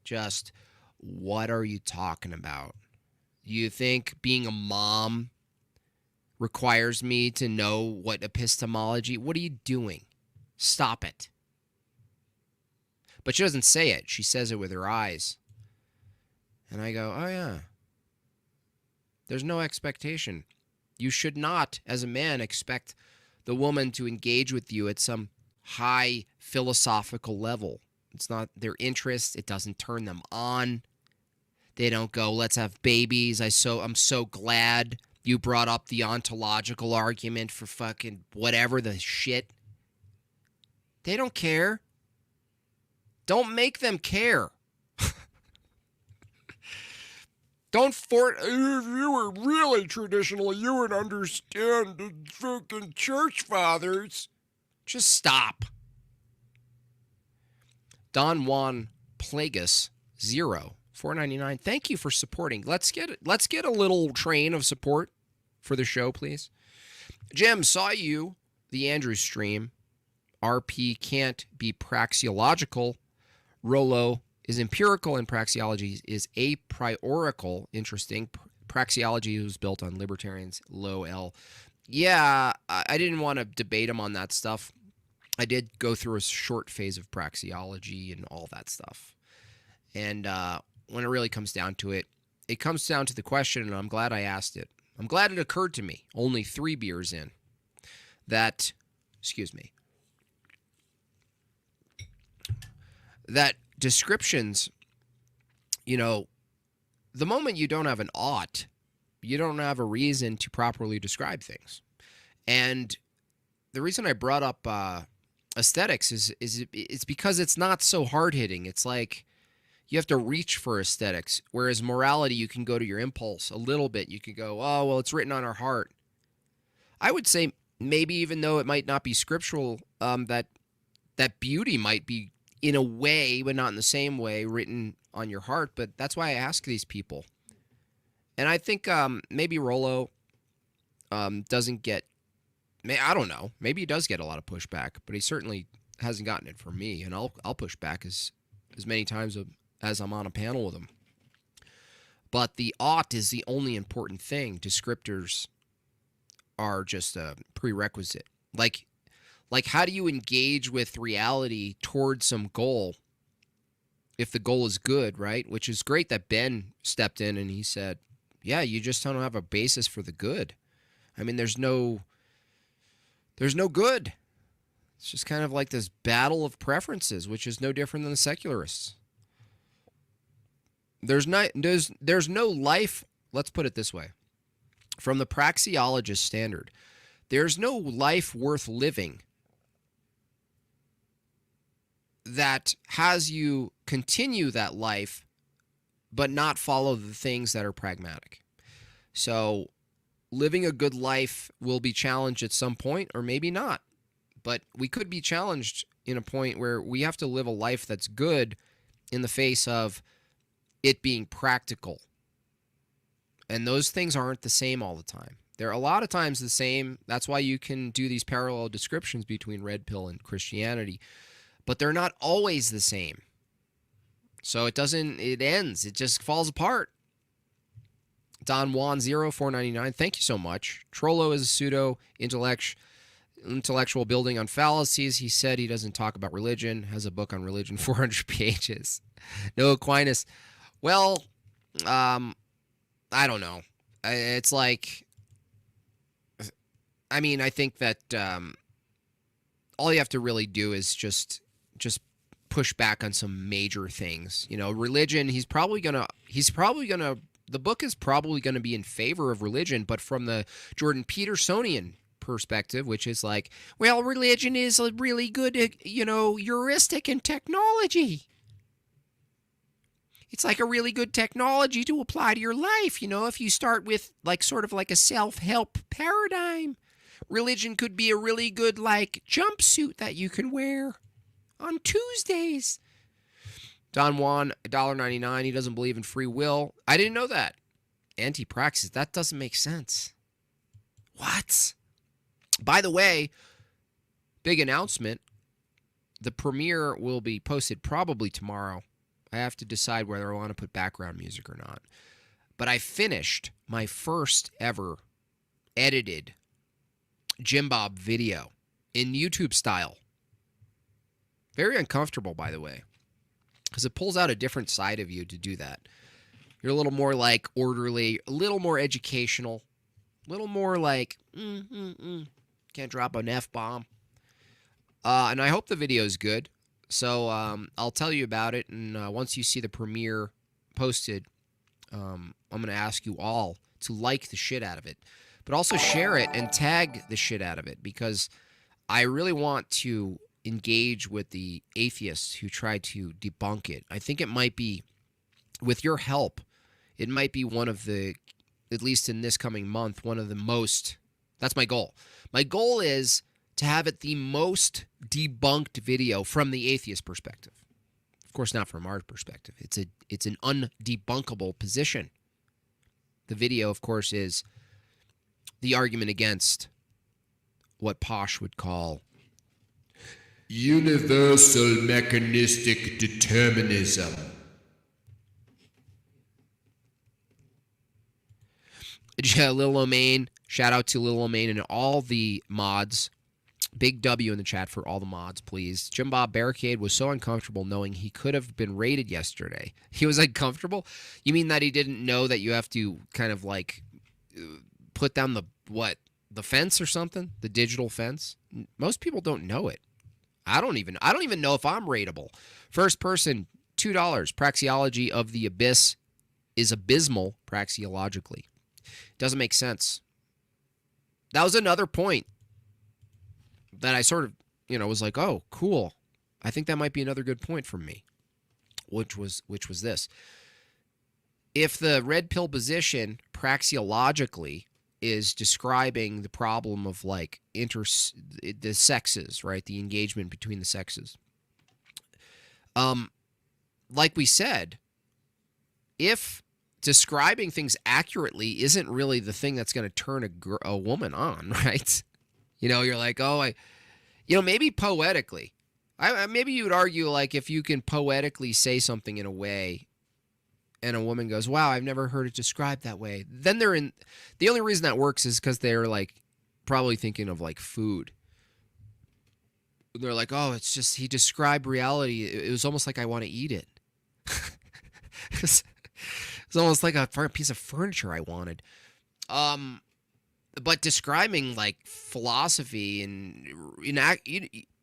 Speaker 1: Just, what are you talking about? You think being a mom requires me to know what epistemology? What are you doing? Stop it. But she doesn't say it. She says it with her eyes. And I go, oh yeah. There's no expectation. You should not, as a man, expect the woman to engage with you at some high philosophical level. It's not their interest. It doesn't turn them on. They don't go, let's have babies. I'm so glad you brought up the ontological argument for fucking whatever the shit. They don't care. Don't make them care. Don't force. If you were really traditional, you would understand the fucking church fathers. Just stop. Don Juan Plagus 4.99. Thank you for supporting. Let's get a little train of support for the show, please. Jim, saw you the Andrew stream. RP can't be praxiological. Rollo is empirical, and praxiology is a priorical. Interesting. Praxiology was built on libertarians. Low L. Yeah, I didn't want to debate him on that stuff. I did go through a short phase of praxiology and all that stuff. And when it really comes down to it, it comes down to the question, and I'm glad I asked it. I'm glad it occurred to me, only 3 beers in, that descriptions, the moment you don't have an ought, you don't have a reason to properly describe things. And the reason I brought up aesthetics is it's because it's not so hard-hitting. It's like you have to reach for aesthetics, whereas morality, you can go to your impulse a little bit. You could go, oh, well, it's written on our heart. I would say maybe even though it might not be scriptural, that beauty might be in a way, but not in the same way, written on your heart. But that's why I ask these people. And I think maybe Rollo doesn't get, I don't know, maybe he does get a lot of pushback, but he certainly hasn't gotten it from me. And I'll push back as many times as I'm on a panel with him. But the ought is the only important thing. Descriptors are just a prerequisite. Like how do you engage with reality towards some goal if the goal is good, right? Which is great that Ben stepped in and he said, yeah, you just don't have a basis for the good. I mean, there's no good. It's just kind of like this battle of preferences, which is no different than the secularists. There's no life, let's put it this way. From the praxeologist standard, there's no life worth living that has you continue that life but not follow the things that are pragmatic. So living a good life will be challenged at some point, or maybe not. But we could be challenged in a point where we have to live a life that's good in the face of it being practical. And those things aren't the same all the time. They're a lot of times the same. That's why you can do these parallel descriptions between red pill and Christianity. But they're not always the same. So it ends. It just falls apart. Don Juan 0499, thank you so much. Trollo is a pseudo intellectual building on fallacies. He said he doesn't talk about religion, has a book on religion, 400 pages. No Aquinas. Well, I don't know. It's like, I mean, I think that all you have to really do is just push back on some major things. You know, religion, the book is probably going to be in favor of religion, but from the Jordan Petersonian perspective, which is like, well, religion is a really good, heuristic in technology. It's like a really good technology to apply to your life. You know, if you start with like sort of like a self-help paradigm, religion could be a really good like jumpsuit that you can wear on Tuesdays. Don Juan, $1.99. He doesn't believe in free will. I didn't know that. Anti-praxis. That doesn't make sense. What? By the way, big announcement. The premiere will be posted probably tomorrow. I have to decide whether I want to put background music or not. But I finished my first ever edited Jim Bob video in YouTube style. Very uncomfortable, by the way, because it pulls out a different side of you to do that. You're a little more like orderly, a little more educational, a little more like, can't drop an F-bomb. And I hope the video is good. So I'll tell you about it, and once you see the premiere posted, I'm going to ask you all to like the shit out of it, but also share it and tag the shit out of it, because I really want to engage with the atheists who try to debunk it. I think it might be, with your help, it might be one of the, at least in this coming month, one of the most, that's my goal. My goal is to have it the most debunked video from the atheist perspective. Of course, not from our perspective. It's an undebunkable position. The video, of course, is the argument against what Posh would call universal mechanistic determinism. Lil Omain, shout out to Lil Omain and all the mods. Big W in the chat for all the mods, please. Jim Bob Barricade was so uncomfortable knowing he could have been raided yesterday. He was uncomfortable? You mean that he didn't know that you have to kind of like put down the fence or something? The digital fence? Most people don't know it. I don't even know if I'm raidable. First person, $2. Praxiology of the abyss is abysmal praxiologically. Doesn't make sense. That was another point that I sort of, was like, oh, cool. I think that might be another good point from me, which was this. If the red pill position praxiologically is describing the problem of like the sexes, right? The engagement between the sexes. Like we said, if describing things accurately isn't really the thing that's going to turn a woman on, right? You're like, oh, maybe poetically. Maybe you would argue like if you can poetically say something in a way and a woman goes, wow, I've never heard it described that way. Then the only reason that works is because they're like probably thinking of like food. They're like, oh, it's just, he described reality. It was almost like I want to eat it. It's almost like a piece of furniture I wanted. but describing like philosophy and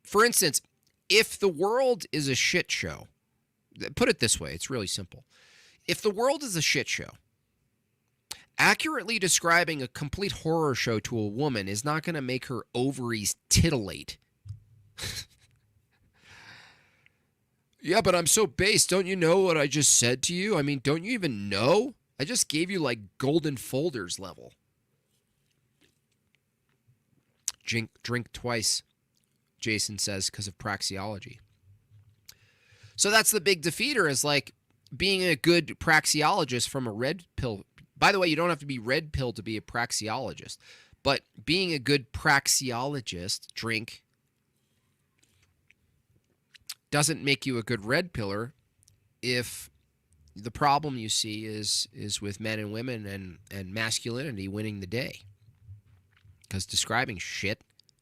Speaker 1: for instance, if the world is a shit show, put it this way, it's really simple. If the world is a shit show, accurately describing a complete horror show to a woman is not going to make her ovaries titillate. Yeah, but I'm so base. Don't you know what I just said to you? I mean, don't you even know? I just gave you like golden folders level. Drink twice, Jason says, because of praxiology. So that's the big defeater, is like being a good praxiologist from a red pill. By the way, you don't have to be red pill to be a praxiologist, but being a good praxiologist, drink, doesn't make you a good red pillar if the problem you see is with men and women and masculinity winning the day. Because describing shit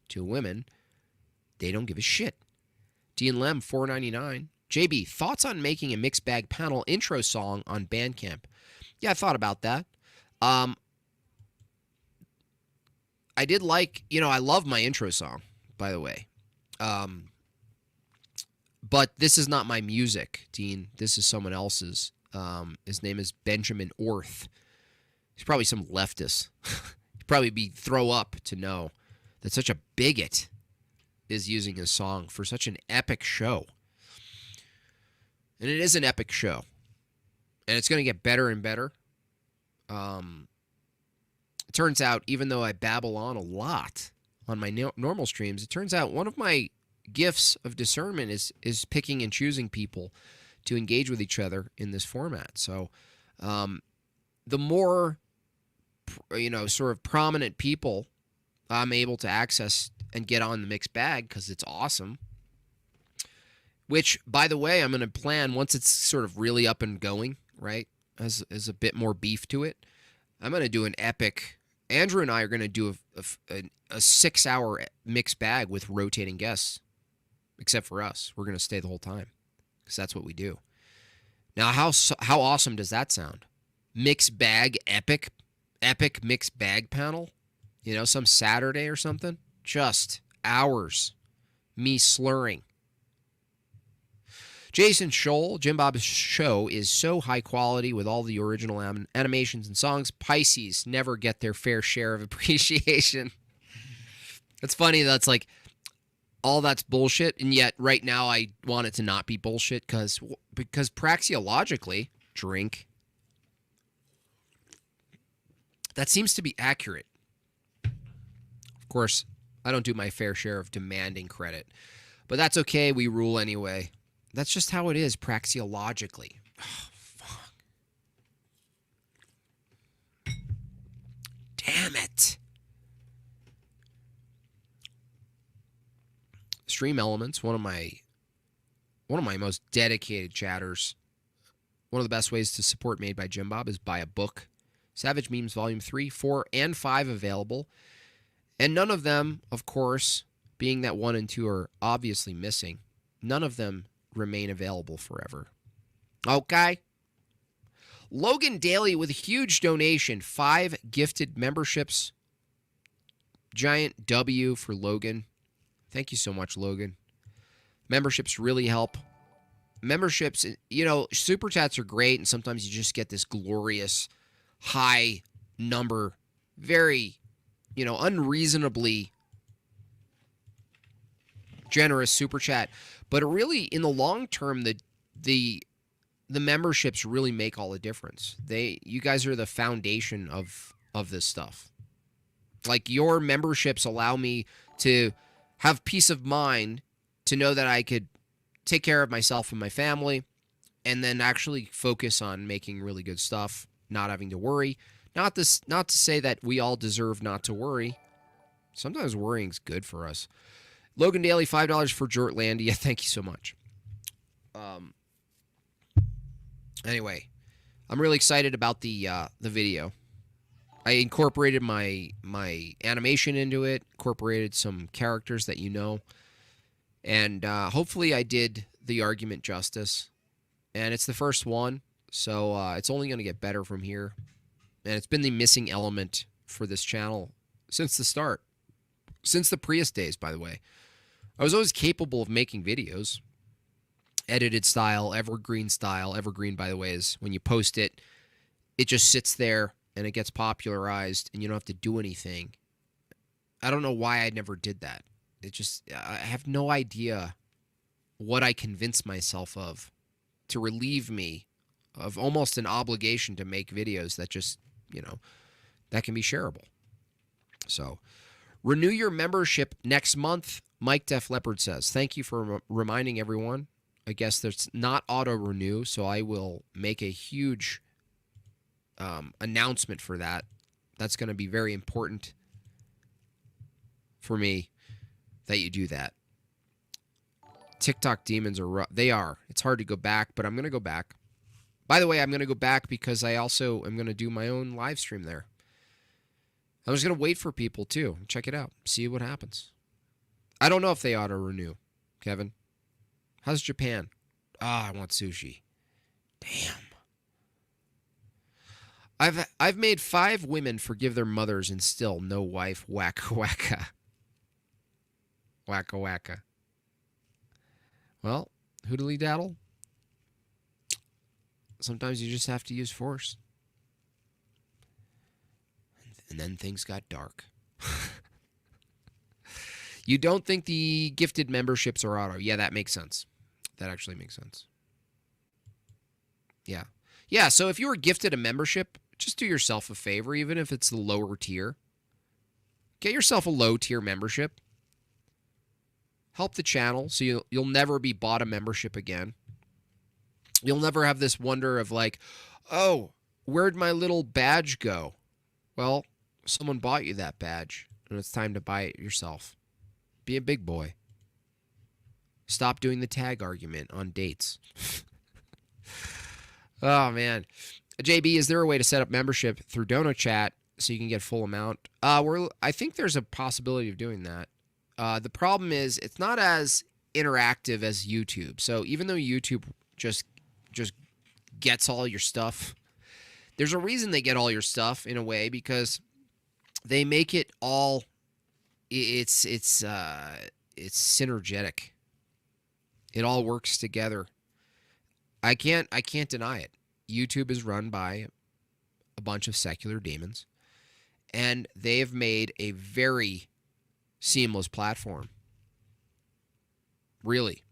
Speaker 1: to women, they don't give a shit. Dean Lem, $4.99. JB, thoughts on making a mixed bag panel intro song on Bandcamp? Yeah, I thought about that. I did like, I love my intro song, by the way. But this is not my music, Dean. This is someone else's. His name is Benjamin Orth. He's probably some leftist. He'd probably throw up to know that such a bigot is using his song for such an epic show. And it is an epic show. And it's going to get better and better. It turns out, even though I babble on a lot on my normal streams, it turns out one of my gifts of discernment is picking and choosing people to engage with each other in this format. So the more, sort of prominent people I'm able to access and get on the mixed bag, because it's awesome. Which, by the way, I'm going to plan once it's sort of really up and going, right, as a bit more beef to it. I'm going to do an epic. Andrew and I are going to do a 6-hour mixed bag with rotating guests, except for us. We're going to stay the whole time because that's what we do. Now, how awesome does that sound? Mixed bag, epic mixed bag panel, some Saturday or something. Just hours, me slurring. Jason Scholl, Jim Bob's show is so high quality with all the original animations and songs. Pisces never get their fair share of appreciation. It's funny, that's like, all that's bullshit, and yet right now I want it to not be bullshit because praxiologically, drink, that seems to be accurate. Of course, I don't do my fair share of demanding credit, but that's okay. We rule anyway. That's just how it is praxiologically. Oh, fuck. Damn it. Stream Elements, one of my most dedicated chatters. One of the best ways to support Made by Jim Bob is buy a book. Savage Memes Volume 3, 4, and 5 available. And none of them, of course, being that 1 and 2 are obviously missing, none of them remain available forever. Okay? Logan Daly with a huge donation, 5 gifted memberships. Giant W for Logan. Thank you so much, Logan. Memberships really help. Memberships, super chats are great, and sometimes you just get this glorious high number, very, unreasonably generous super chat. But it really, in the long term, the memberships really make all the difference. You guys are the foundation of this stuff. Like, your memberships allow me to have peace of mind to know that I could take care of myself and my family, and then actually focus on making really good stuff, not having to worry. Not to say that we all deserve not to worry. Sometimes worrying's good for us. Logan Daly, $5 for Jortlandia. Thank you so much. Anyway, I'm really excited about the video. I incorporated my animation into it, incorporated some characters that and hopefully I did the argument justice. And it's the first one, so it's only going to get better from here. And it's been the missing element for this channel since the start. Since the Prius days, by the way. I was always capable of making videos. Edited style, evergreen style. Evergreen, by the way, is when you post it, it just sits there and it gets popularized and you don't have to do anything. I don't know why I never did that. I have no idea what I convinced myself of to relieve me of almost an obligation to make videos that just, that can be shareable. So, renew your membership next month, Mike Def Leopard says. Thank you for reminding everyone. I guess there's not auto-renew, so I will make a huge announcement for that. That's going to be very important for me that you do that. TikTok demons are rough. They are. It's hard to go back, but I'm going to go back. By the way, I'm going to go back because I also am going to do my own live stream there. I was going to wait for people, too. Check it out. See what happens. I don't know if they auto-renew, Kevin. How's Japan? I want sushi. Damn. I've made 5 women forgive their mothers and still no wife. Wacka wacka. Wacka wacka. Well, hoodly daddle. Sometimes you just have to use force. And then things got dark. You don't think the gifted memberships are auto? Yeah, that makes sense. That actually makes sense. Yeah. Yeah, so if you were gifted a membership, just do yourself a favor, even if it's the lower tier. Get yourself a low-tier membership. Help the channel so you'll never be bought a membership again. You'll never have this wonder of like, oh, where'd my little badge go? Well, someone bought you that badge, and it's time to buy it yourself. Be a big boy. Stop doing the tag argument on dates. Oh, man. JB, is there a way to set up membership through Dono Chat so you can get full amount? I think there's a possibility of doing that. The problem is it's not as interactive as YouTube. So even though YouTube just gets all your stuff, there's a reason they get all your stuff in a way, because they make it all it's synergetic. It all works together. I can't deny it. YouTube is run by a bunch of secular demons, and they've made a very seamless platform. Really.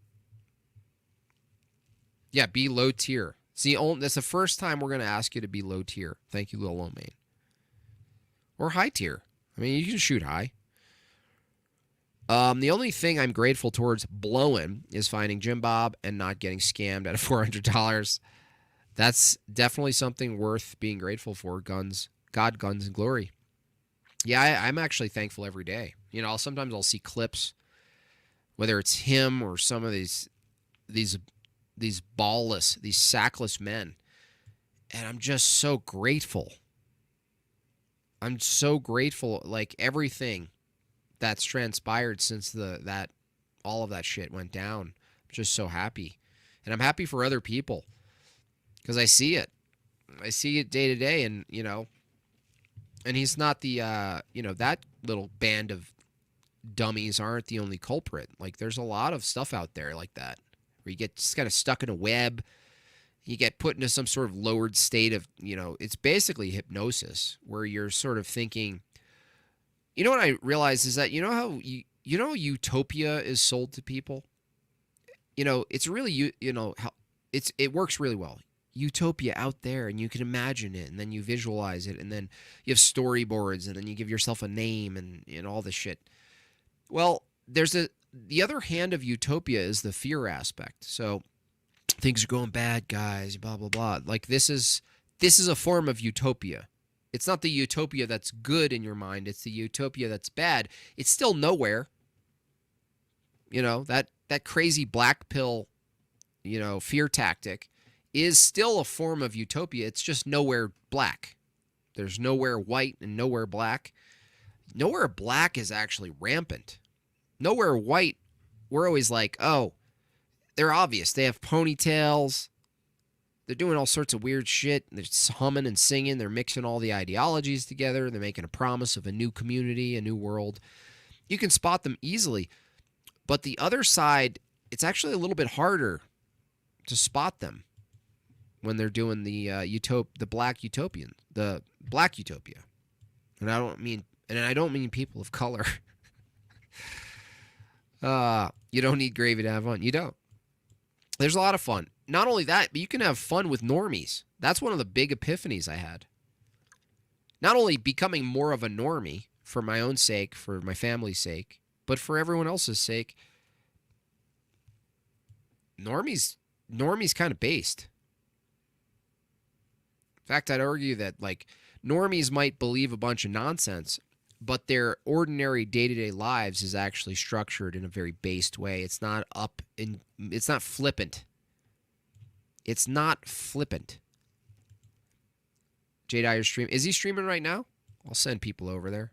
Speaker 1: Yeah, be low tier. That's the first time we're going to ask you to be low tier. Thank you, Lil Lomain. Or high tier. I mean, you can shoot high. The only thing I'm grateful towards blowing is finding Jim Bob and not getting scammed out of $400. That's definitely something worth being grateful for. Guns, God, guns, and glory. Yeah, I'm actually thankful every day. Sometimes I'll see clips, whether it's him or some of these ballless, these sackless men, and I'm just so grateful. I'm so grateful, like everything that's transpired since all of that shit went down. I'm just so happy, and I'm happy for other people because I see it. I see it day to day, and and he's not the that little band of dummies aren't the only culprit. Like there's a lot of stuff out there like that where you get just kind of stuck in a web. You get put into some sort of lowered state of, it's basically hypnosis where you're sort of thinking, what I realize is that, how utopia is sold to people? It's really, how it works really well. Utopia out there, and you can imagine it, and then you visualize it, and then you have storyboards, and then you give yourself a name and all this shit. Well, the other hand of utopia is the fear aspect. So things are going bad, guys, blah, blah, blah. Like this is a form of utopia. It's not the utopia that's good in your mind. It's the utopia that's bad. It's still nowhere. That crazy black pill, fear tactic is still a form of utopia. It's just nowhere black. There's nowhere white and nowhere black. Nowhere black is actually rampant. Nowhere white, we're always like, oh, they're obvious. They have ponytails. They're doing all sorts of weird shit. They're humming and singing. They're mixing all the ideologies together. They're making a promise of a new community, a new world. You can spot them easily. But the other side, it's actually a little bit harder to spot them when they're doing the black utopian, the black utopia. And I don't mean people of color. You don't need gravy to have fun. You don't. There's a lot of fun. Not only that, but you can have fun with normies. That's one of the big epiphanies I had. Not only becoming more of a normie for my own sake, for my family's sake, but for everyone else's sake. Normies kind of based. In fact, I'd argue that like normies might believe a bunch of nonsense, but their ordinary day-to-day lives is actually structured in a very based way. It's not flippant. It's not flippant. Jay Dyer stream. Is he streaming right now? I'll send people over there.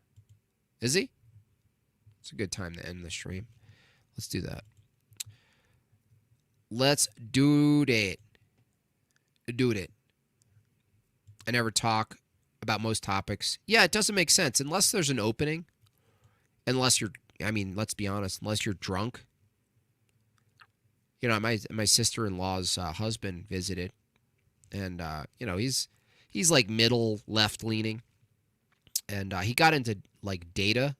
Speaker 1: Is he? It's a good time to end the stream. Let's do that. Let's do it. Do it. I never talk about most topics. Yeah, it doesn't make sense unless there's an opening. Let's be honest, unless you're drunk. You know, my sister-in-law's husband visited, and he's like middle left-leaning, and he got into like data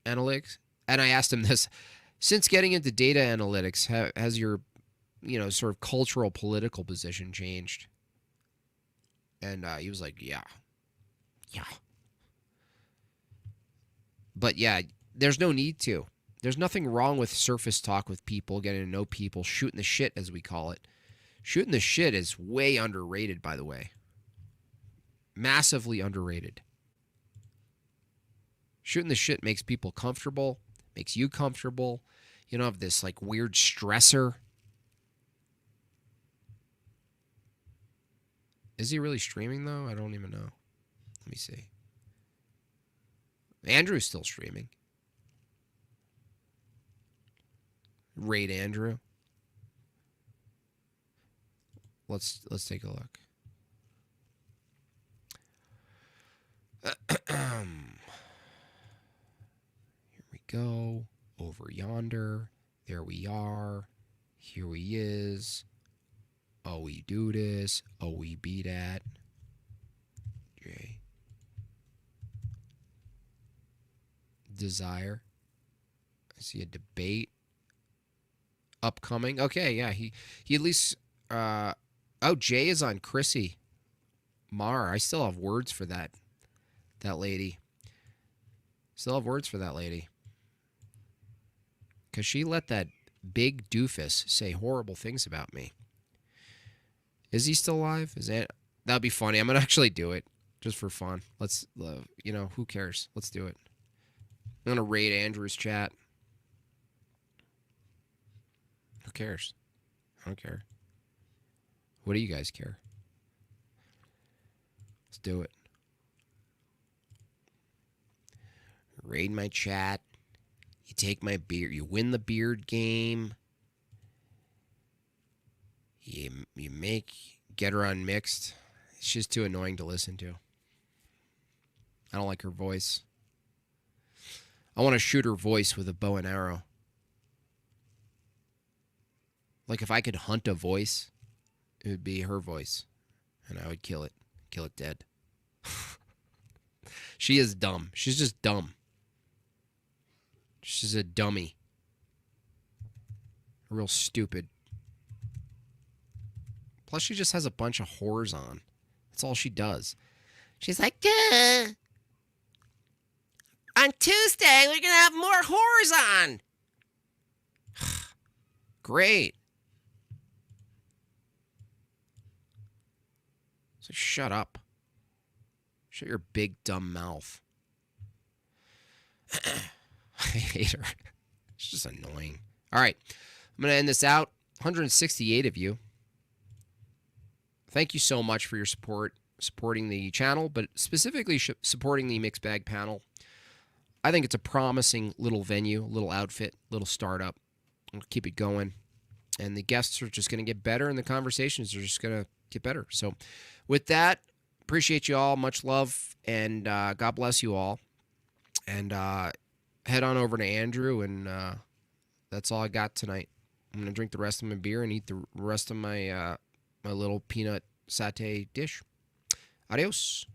Speaker 1: analytics, and I asked him this: since getting into data analytics, has your sort of cultural political position changed? And he was like, yeah. But yeah, there's no need to. There's nothing wrong with surface talk with people, getting to know people, shooting the shit, as we call it. Shooting the shit is way underrated, by the way. Massively underrated. Shooting the shit makes people comfortable, makes you comfortable. You don't have this like weird stressor. Is he really streaming, though? I don't even know. Let me see. Andrew's still streaming. Raid Andrew. Let's take a look. Here we go. Over yonder. There we are. Here he is. Oh, we do this. Oh, we be that. J. Desire. I see a debate upcoming. Okay, yeah, he at least. Jay is on Chrissy Mar. I still have words for that lady. Still have words for that lady. Because she let that big doofus say horrible things about me. Is he still alive? That'd be funny. I'm gonna actually do it just for fun. Let's, who cares? Let's do it. I'm gonna raid Andrew's chat. Who cares? I don't care. What do you guys care? Let's do it. Raid my chat. You take my beard. You win the beard game. You make Get Her Unmixed. It's just too annoying to listen to. I don't like her voice. I want to shoot her voice with a bow and arrow. Like if I could hunt a voice, it would be her voice. And I would kill it. Kill it dead. She is dumb. She's just dumb. She's a dummy. Real stupid. Plus, she just has a bunch of whores on. That's all she does. She's like, on Tuesday, we're going to have more whores on. Great. So shut up. Shut your big, dumb mouth. I hate her. It's just annoying. All right. I'm going to end this out. 168 of you. Thank you so much for your support, supporting the channel, but specifically supporting the Mixed Bag panel. I think it's a promising little venue, little outfit, little startup. We'll keep it going. And the guests are just going to get better, and the conversations are just going to get better. So with that, appreciate you all. Much love, and God bless you all. And head on over to Andrew, and that's all I got tonight. I'm going to drink the rest of my beer and eat the rest of my my little peanut satay dish. Adios.